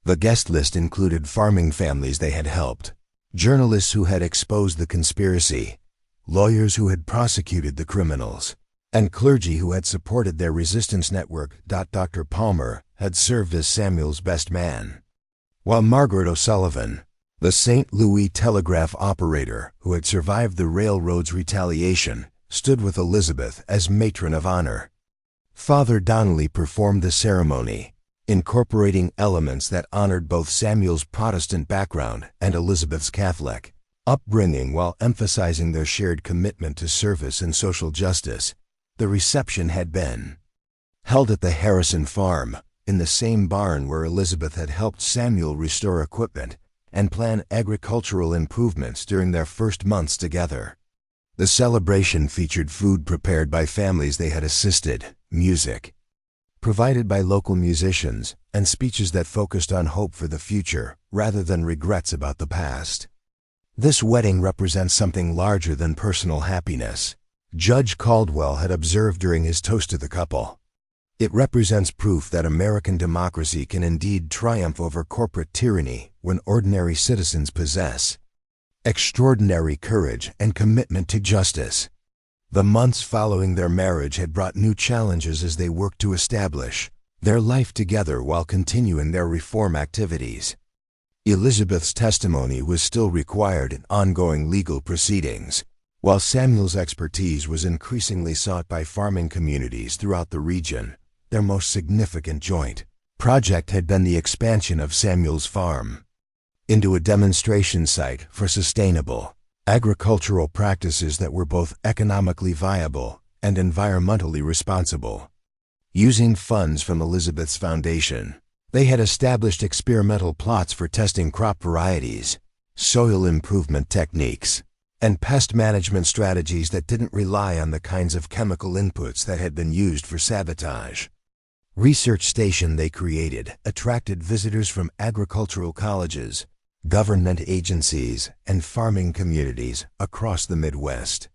Speaker 1: The guest list included farming families they had helped, journalists who had exposed the conspiracy, lawyers who had prosecuted the criminals, and clergy who had supported their resistance network. Dr. Palmer had served as Samuel's best man, while Margaret O'Sullivan, the St. Louis telegraph operator who had survived the railroad's retaliation, stood with Elizabeth as matron of honor. Father Donnelly performed the ceremony, incorporating elements that honored both Samuel's Protestant background and Elizabeth's Catholic upbringing while emphasizing their shared commitment to service and social justice. The reception had been held at the Harrison farm, in the same barn where Elizabeth had helped Samuel restore equipment and plan agricultural improvements during their first months together. The celebration featured food prepared by families they had assisted, music provided by local musicians, and speeches that focused on hope for the future rather than regrets about the past. "This wedding represents something larger than personal happiness," Judge Caldwell had observed during his toast to the couple. "It represents proof that American democracy can indeed triumph over corporate tyranny when ordinary citizens possess extraordinary courage and commitment to justice." The months following their marriage had brought new challenges as they worked to establish their life together while continuing their reform activities. Elizabeth's testimony was still required in ongoing legal proceedings, while Samuel's expertise was increasingly sought by farming communities throughout the region. Their most significant joint project had been the expansion of Samuel's farm into a demonstration site for sustainable agricultural practices that were both economically viable and environmentally responsible. Using funds from Elizabeth's foundation, they had established experimental plots for testing crop varieties, soil improvement techniques, and pest management strategies that didn't rely on the kinds of chemical inputs that had been used for sabotage. Research station they created attracted visitors from agricultural colleges, government agencies, and farming communities across the Midwest.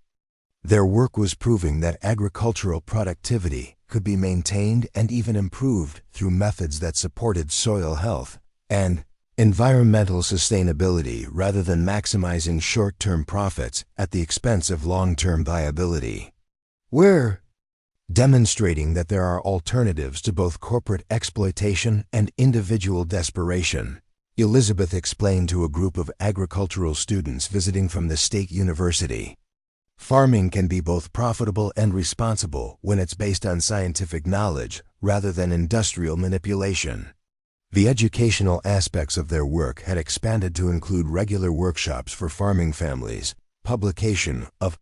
Speaker 1: Their work was proving that agricultural productivity could be maintained and even improved through methods that supported soil health and environmental sustainability rather than maximizing short-term profits at the expense of long-term viability. We're demonstrating that there are alternatives to both corporate exploitation and individual desperation, Elizabeth explained to a group of agricultural students visiting from the state university. Farming can be both profitable and responsible when it's based on scientific knowledge rather than industrial manipulation. The educational aspects of their work had expanded to include regular workshops for farming families, publication of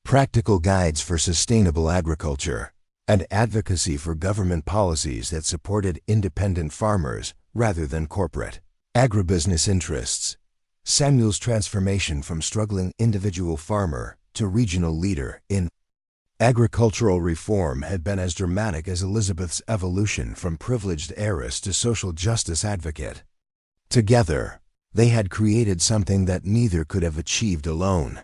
Speaker 1: practical guides for sustainable agriculture, and advocacy for government policies that supported independent farmers rather than corporate agribusiness interests. Samuel's transformation from struggling individual farmer to regional leader in agricultural reform had been as dramatic as Elizabeth's evolution from privileged heiress to social justice advocate. Together, they had created something that neither could have achieved alone,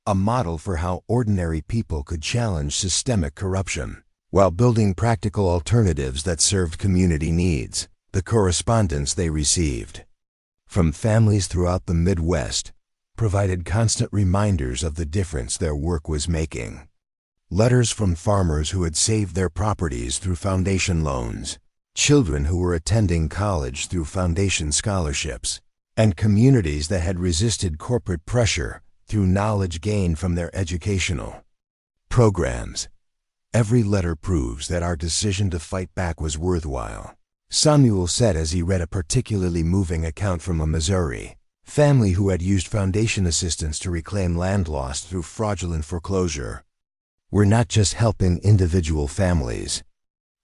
Speaker 1: a model for how ordinary people could challenge systemic corruption, while building practical alternatives that served community needs. The correspondence they received from families throughout the Midwest provided constant reminders of the difference their work was making. Letters from farmers who had saved their properties through foundation loans, children who were attending college through foundation scholarships, and communities that had resisted corporate pressure through knowledge gained from their educational programs. Every letter proves that our decision to fight back was worthwhile, Samuel said as he read a particularly moving account from a Missouri family who had used foundation assistance to reclaim land lost through fraudulent foreclosure. We're not just helping individual families.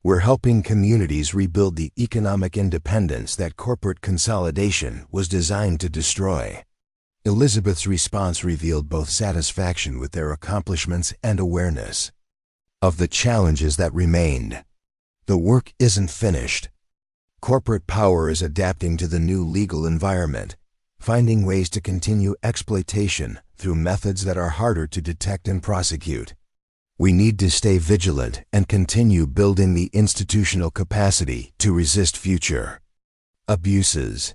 Speaker 1: We're helping communities rebuild the economic independence that corporate consolidation was designed to destroy. Elizabeth's response revealed both satisfaction with their accomplishments and awareness of the challenges that remained. The work isn't finished. Corporate power is adapting to the new legal environment, finding ways to continue exploitation through methods that are harder to detect and prosecute. We need to stay vigilant and continue building the institutional capacity to resist future abuses.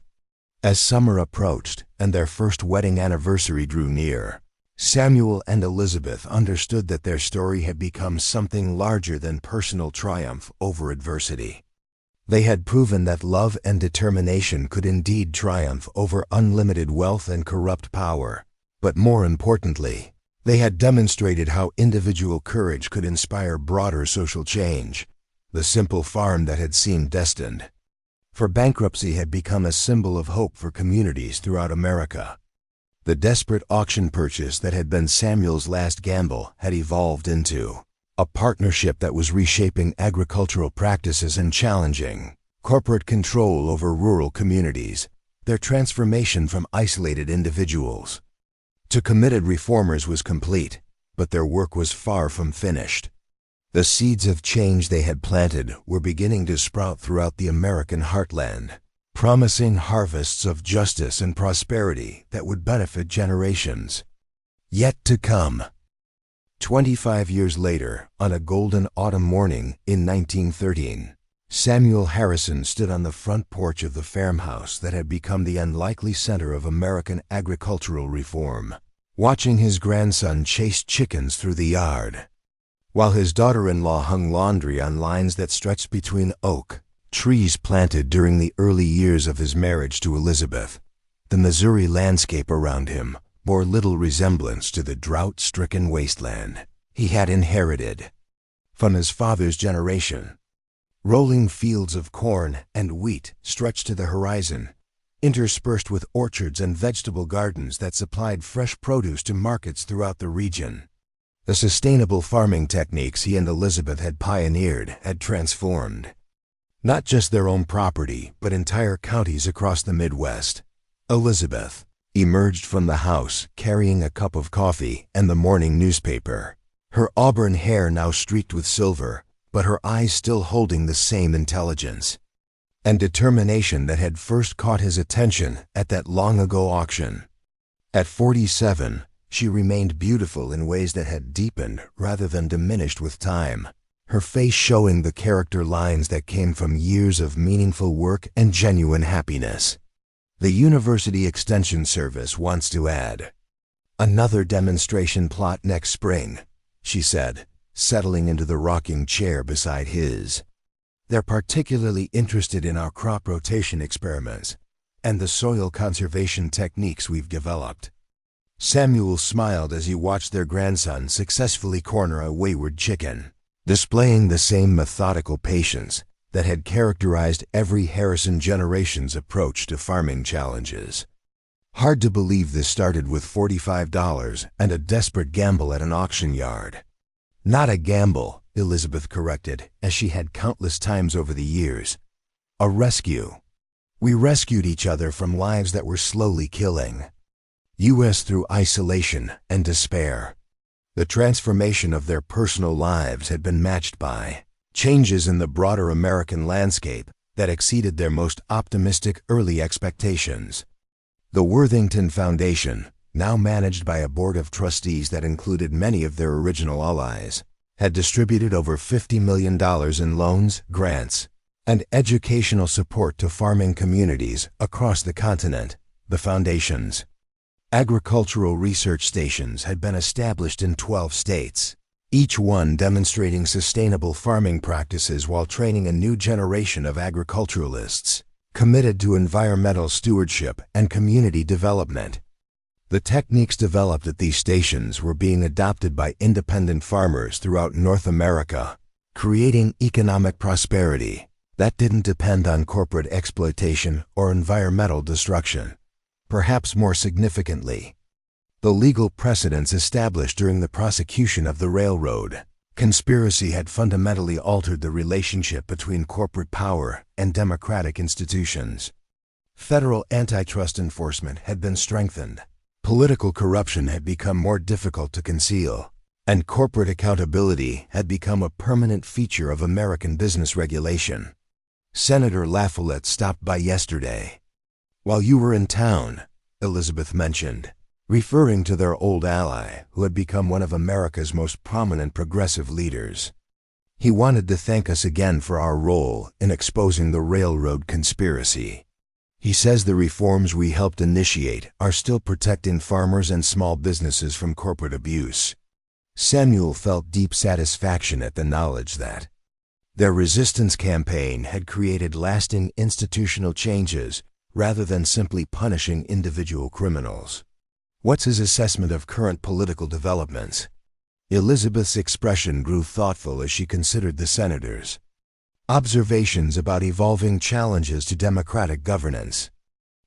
Speaker 1: As summer approached and their first wedding anniversary drew near, Samuel and Elizabeth understood that their story had become something larger than personal triumph over adversity. They had proven that love and determination could indeed triumph over unlimited wealth and corrupt power, but more importantly, they had demonstrated how individual courage could inspire broader social change. The simple farm that had seemed destined for bankruptcy had become a symbol of hope for communities throughout America. The desperate auction purchase that had been Samuel's last gamble had evolved into a partnership that was reshaping agricultural practices and challenging corporate control over rural communities. Their transformation from isolated individuals to committed reformers was complete, but their work was far from finished. The seeds of change they had planted were beginning to sprout throughout the American heartland, promising harvests of justice and prosperity that would benefit generations yet to come. 25 years later, on a golden autumn morning in 1913, Samuel Harrison stood on the front porch of the farmhouse that had become the unlikely center of American agricultural reform, watching his grandson chase chickens through the yard, while his daughter-in-law hung laundry on lines that stretched between oak trees planted during the early years of his marriage to Elizabeth. The Missouri landscape around him bore little resemblance to the drought-stricken wasteland he had inherited from his father's generation. Rolling fields of corn and wheat stretched to the horizon, interspersed with orchards and vegetable gardens that supplied fresh produce to markets throughout the region. The sustainable farming techniques he and Elizabeth had pioneered had transformed not just their own property, but entire counties across the Midwest. Elizabeth emerged from the house carrying a cup of coffee and the morning newspaper, her auburn hair now streaked with silver, but her eyes still holding the same intelligence. and determination that had first caught his attention at that long-ago auction. At 47, she remained beautiful in ways that had deepened rather than diminished with time, her face showing the character lines that came from years of meaningful work and genuine happiness. The University Extension Service wants to add another demonstration plot next spring, she said, settling into the rocking chair beside his. They're particularly interested in our crop rotation experiments and the soil conservation techniques we've developed. Samuel smiled as he watched their grandson successfully corner a wayward chicken, displaying the same methodical patience that had characterized every Harrison generation's approach to farming challenges. Hard to believe this started with $45 and a desperate gamble at an auction yard. Not a gamble, Elizabeth corrected, as she had countless times over the years. A rescue. We rescued each other from lives that were slowly killing us through isolation and despair. The transformation of their personal lives had been matched by changes in the broader American landscape that exceeded their most optimistic early expectations. The Worthington Foundation, now managed by a board of trustees that included many of their original allies, had distributed over $50 million in loans, grants, and educational support to farming communities across the continent. The foundation's agricultural research stations had been established in 12 states, each one demonstrating sustainable farming practices while training a new generation of agriculturalists committed to environmental stewardship and community development. The techniques developed at these stations were being adopted by independent farmers throughout North America, creating economic prosperity that didn't depend on corporate exploitation or environmental destruction. Perhaps more significantly, the legal precedents established during the prosecution of the railroad conspiracy had fundamentally altered the relationship between corporate power and democratic institutions. Federal antitrust enforcement had been strengthened, political corruption had become more difficult to conceal, and corporate accountability had become a permanent feature of American business regulation. Senator LaFollette stopped by yesterday. "While you were in town," Elizabeth mentioned, referring to their old ally who had become one of America's most prominent progressive leaders. "He wanted to thank us again for our role in exposing the railroad conspiracy. He says the reforms we helped initiate are still protecting farmers and small businesses from corporate abuse." Samuel felt deep satisfaction at the knowledge that their resistance campaign had created lasting institutional changes rather than simply punishing individual criminals. "What's his assessment of current political developments?" Elizabeth's expression grew thoughtful as she considered the senators' observations about evolving challenges to democratic governance.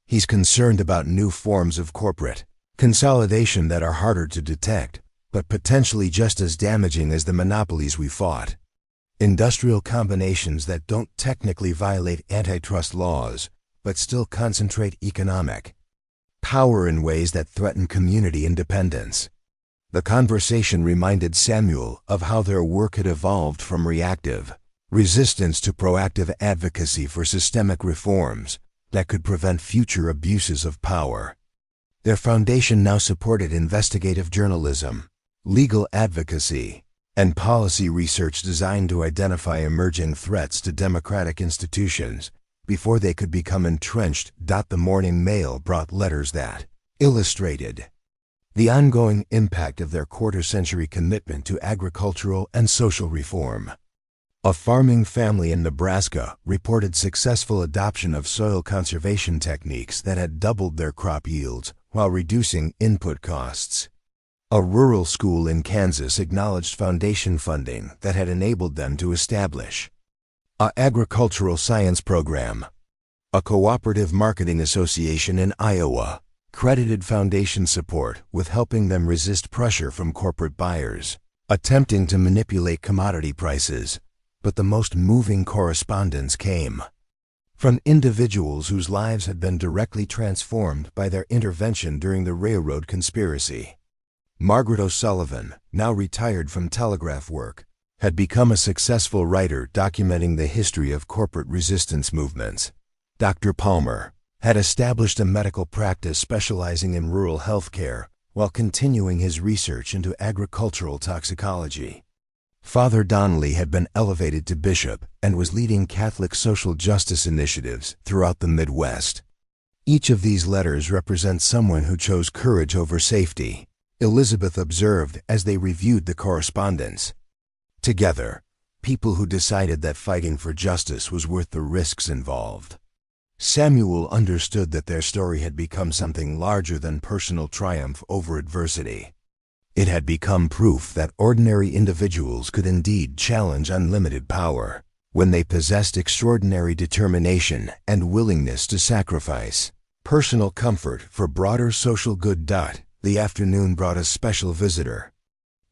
Speaker 1: "He's concerned about new forms of corporate consolidation that are harder to detect, but potentially just as damaging as the monopolies we fought. Industrial combinations that don't technically violate antitrust laws, but still concentrate economic power in ways that threaten community independence." The conversation reminded Samuel of how their work had evolved from reactive resistance to proactive advocacy for systemic reforms that could prevent future abuses of power. Their foundation now supported investigative journalism, legal advocacy, and policy research designed to identify emerging threats to democratic institutions before they could become entrenched. The Morning Mail brought letters that illustrated the ongoing impact of their quarter-century commitment to agricultural and social reform. A farming family in Nebraska reported successful adoption of soil conservation techniques that had doubled their crop yields while reducing input costs. A rural school in Kansas acknowledged foundation funding that had enabled them to establish an agricultural science program. A cooperative marketing association in Iowa credited foundation support with helping them resist pressure from corporate buyers attempting to manipulate commodity prices. But the most moving correspondence came from individuals whose lives had been directly transformed by their intervention during the railroad conspiracy. Margaret O'Sullivan, now retired from telegraph work, had become a successful writer documenting the history of corporate resistance movements. Dr. Palmer had established a medical practice specializing in rural health care while continuing his research into agricultural toxicology. Father Donnelly had been elevated to bishop and was leading Catholic social justice initiatives throughout the Midwest. Each of these letters represents someone who chose courage over safety, Elizabeth observed as they reviewed the correspondence. Together, people who decided that fighting for justice was worth the risks involved. Samuel understood that their story had become something larger than personal triumph over adversity. It had become proof that ordinary individuals could indeed challenge unlimited power when they possessed extraordinary determination and willingness to sacrifice personal comfort for broader social good. The afternoon brought a special visitor,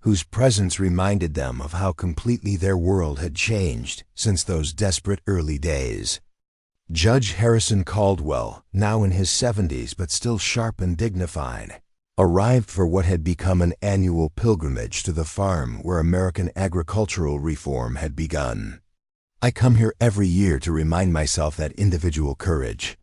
Speaker 1: whose presence reminded them of how completely their world had changed since those desperate early days. Judge Harrison Caldwell, now in his 70s but still sharp and dignified, arrived for what had become an annual pilgrimage to the farm where American agricultural reform had begun. "I come here every year to remind myself that individual courage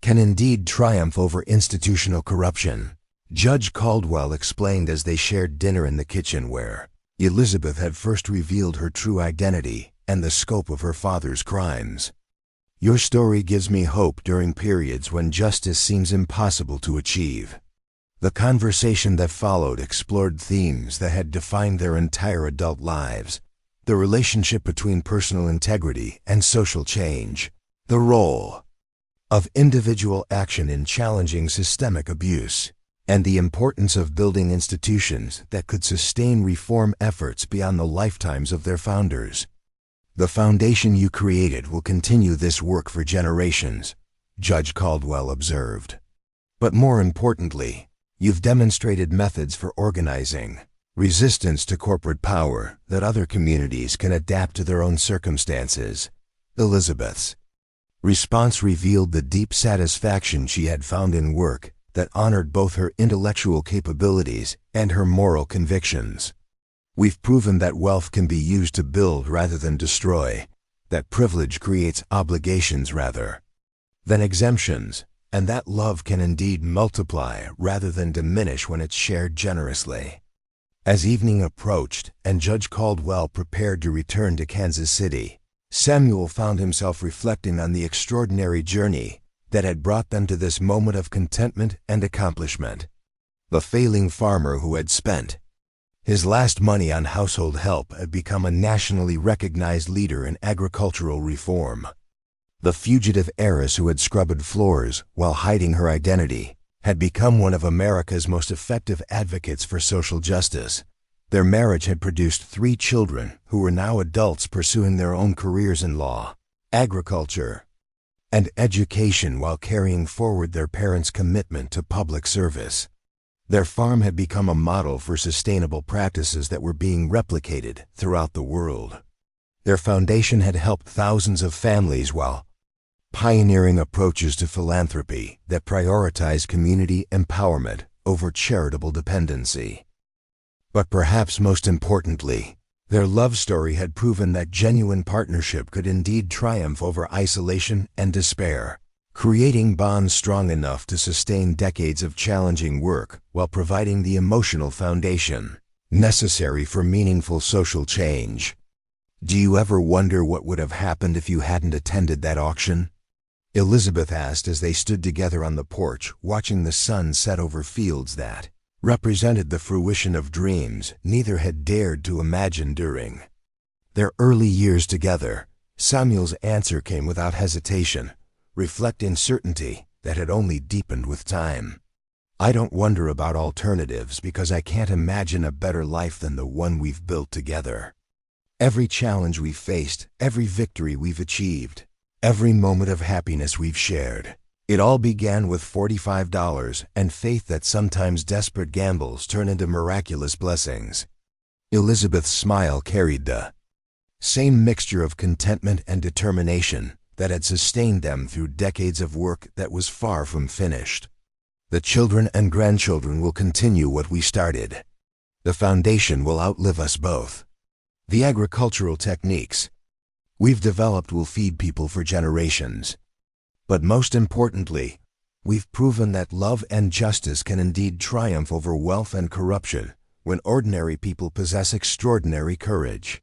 Speaker 1: can indeed triumph over institutional corruption," Judge Caldwell explained as they shared dinner in the kitchen where Elizabeth had first revealed her true identity and the scope of her father's crimes. "Your story gives me hope during periods when justice seems impossible to achieve." The conversation that followed explored themes that had defined their entire adult lives: the relationship between personal integrity and social change, the role of individual action in challenging systemic abuse, and the importance of building institutions that could sustain reform efforts beyond the lifetimes of their founders. "The foundation you created will continue this work for generations," Judge Caldwell observed. "But more importantly, you've demonstrated methods for organizing resistance to corporate power that other communities can adapt to their own circumstances." Elizabeth's response revealed the deep satisfaction she had found in work that honored both her intellectual capabilities and her moral convictions. "We've proven that wealth can be used to build rather than destroy, that privilege creates obligations rather than exemptions, and that love can indeed multiply rather than diminish when it's shared generously." As evening approached and Judge Caldwell prepared to return to Kansas City, Samuel found himself reflecting on the extraordinary journey that had brought them to this moment of contentment and accomplishment. The failing farmer who had spent his last money on household help had become a nationally recognized leader in agricultural reform. The fugitive heiress who had scrubbed floors while hiding her identity had become one of America's most effective advocates for social justice. Their marriage had produced 3 children who were now adults pursuing their own careers in law, agriculture, and education while carrying forward their parents' commitment to public service. Their farm had become a model for sustainable practices that were being replicated throughout the world. Their foundation had helped thousands of families while pioneering approaches to philanthropy that prioritize community empowerment over charitable dependency. But perhaps most importantly, their love story had proven that genuine partnership could indeed triumph over isolation and despair, creating bonds strong enough to sustain decades of challenging work while providing the emotional foundation necessary for meaningful social change. "Do you ever wonder what would have happened if you hadn't attended that auction?" Elizabeth asked as they stood together on the porch, watching the sun set over fields that represented the fruition of dreams neither had dared to imagine during their early years together. Samuel's answer came without hesitation, reflecting certainty that had only deepened with time. "I don't wonder about alternatives because I can't imagine a better life than the one we've built together. Every challenge we've faced, every victory we've achieved, every moment of happiness we've shared, it all began with $45 and faith that sometimes desperate gambles turn into miraculous blessings." Elizabeth's smile carried the same mixture of contentment and determination that had sustained them through decades of work that was far from finished. "The children and grandchildren will continue what we started. The foundation will outlive us both." The agricultural techniques we've developed will feed people for generations. But most importantly, we've proven that love and justice can indeed triumph over wealth and corruption when ordinary people possess extraordinary courage.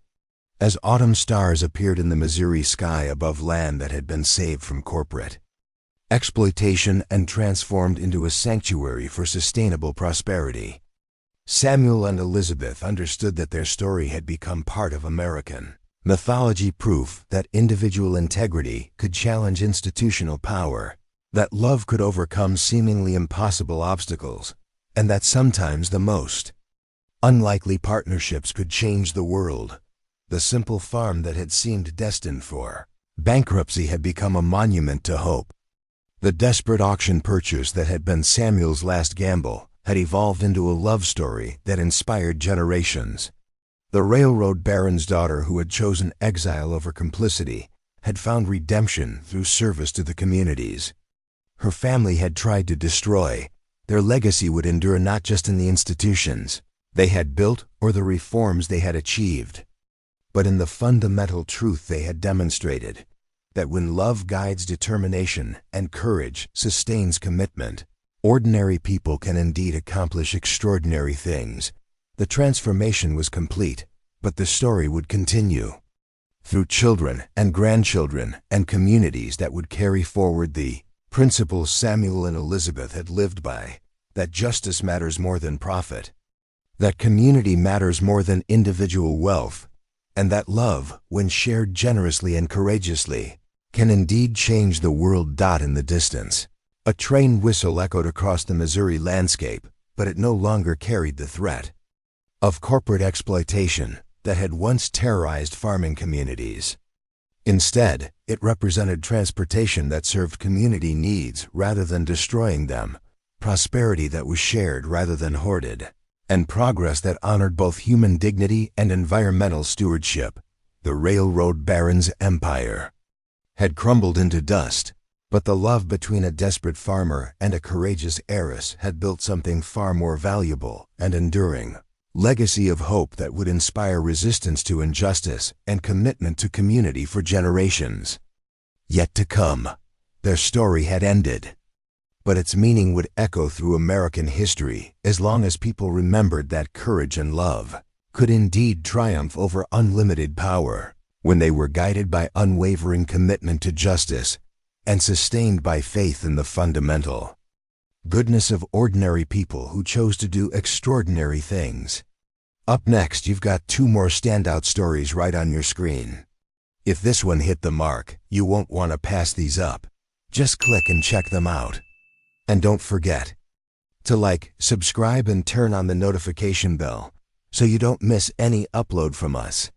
Speaker 1: As autumn stars appeared in the Missouri sky above land that had been saved from corporate exploitation and transformed into a sanctuary for sustainable prosperity, Samuel and Elizabeth understood that their story had become part of American mythology, proof that individual integrity could challenge institutional power, that love could overcome seemingly impossible obstacles, and that sometimes the most unlikely partnerships could change the world. The simple farm that had seemed destined for bankruptcy had become a monument to hope. The desperate auction purchase that had been Samuel's last gamble had evolved into a love story that inspired generations. The railroad baron's daughter, who had chosen exile over complicity, had found redemption through service to the communities her family had tried to destroy. Their legacy would endure not just in the institutions they had built or the reforms they had achieved, but in the fundamental truth they had demonstrated, that when love guides determination and courage sustains commitment, ordinary people can indeed accomplish extraordinary things. The transformation was complete, but the story would continue through children and grandchildren and communities that would carry forward the principles Samuel and Elizabeth had lived by, that justice matters more than profit, that community matters more than individual wealth, and that love, when shared generously and courageously, can indeed change the world. In the distance, a train whistle echoed across the Missouri landscape, but it no longer carried the threat of corporate exploitation that had once terrorized farming communities. Instead, it represented transportation that served community needs rather than destroying them, prosperity that was shared rather than hoarded, and progress that honored both human dignity and environmental stewardship. The railroad baron's empire had crumbled into dust, but the love between a desperate farmer and a courageous heiress had built something far more valuable and enduring. Legacy of hope that would inspire resistance to injustice and commitment to community for generations yet to come. Their story had ended, but its meaning would echo through American history as long as people remembered that courage and love could indeed triumph over unlimited power when they were guided by unwavering commitment to justice and sustained by faith in the fundamental goodness of ordinary people who chose to do extraordinary things. Up next, you've got two more standout stories right on your screen. If this one hit the mark, you won't want to pass these up. Just click and check them out. And don't forget to like, subscribe, and turn on the notification bell so you don't miss any upload from us.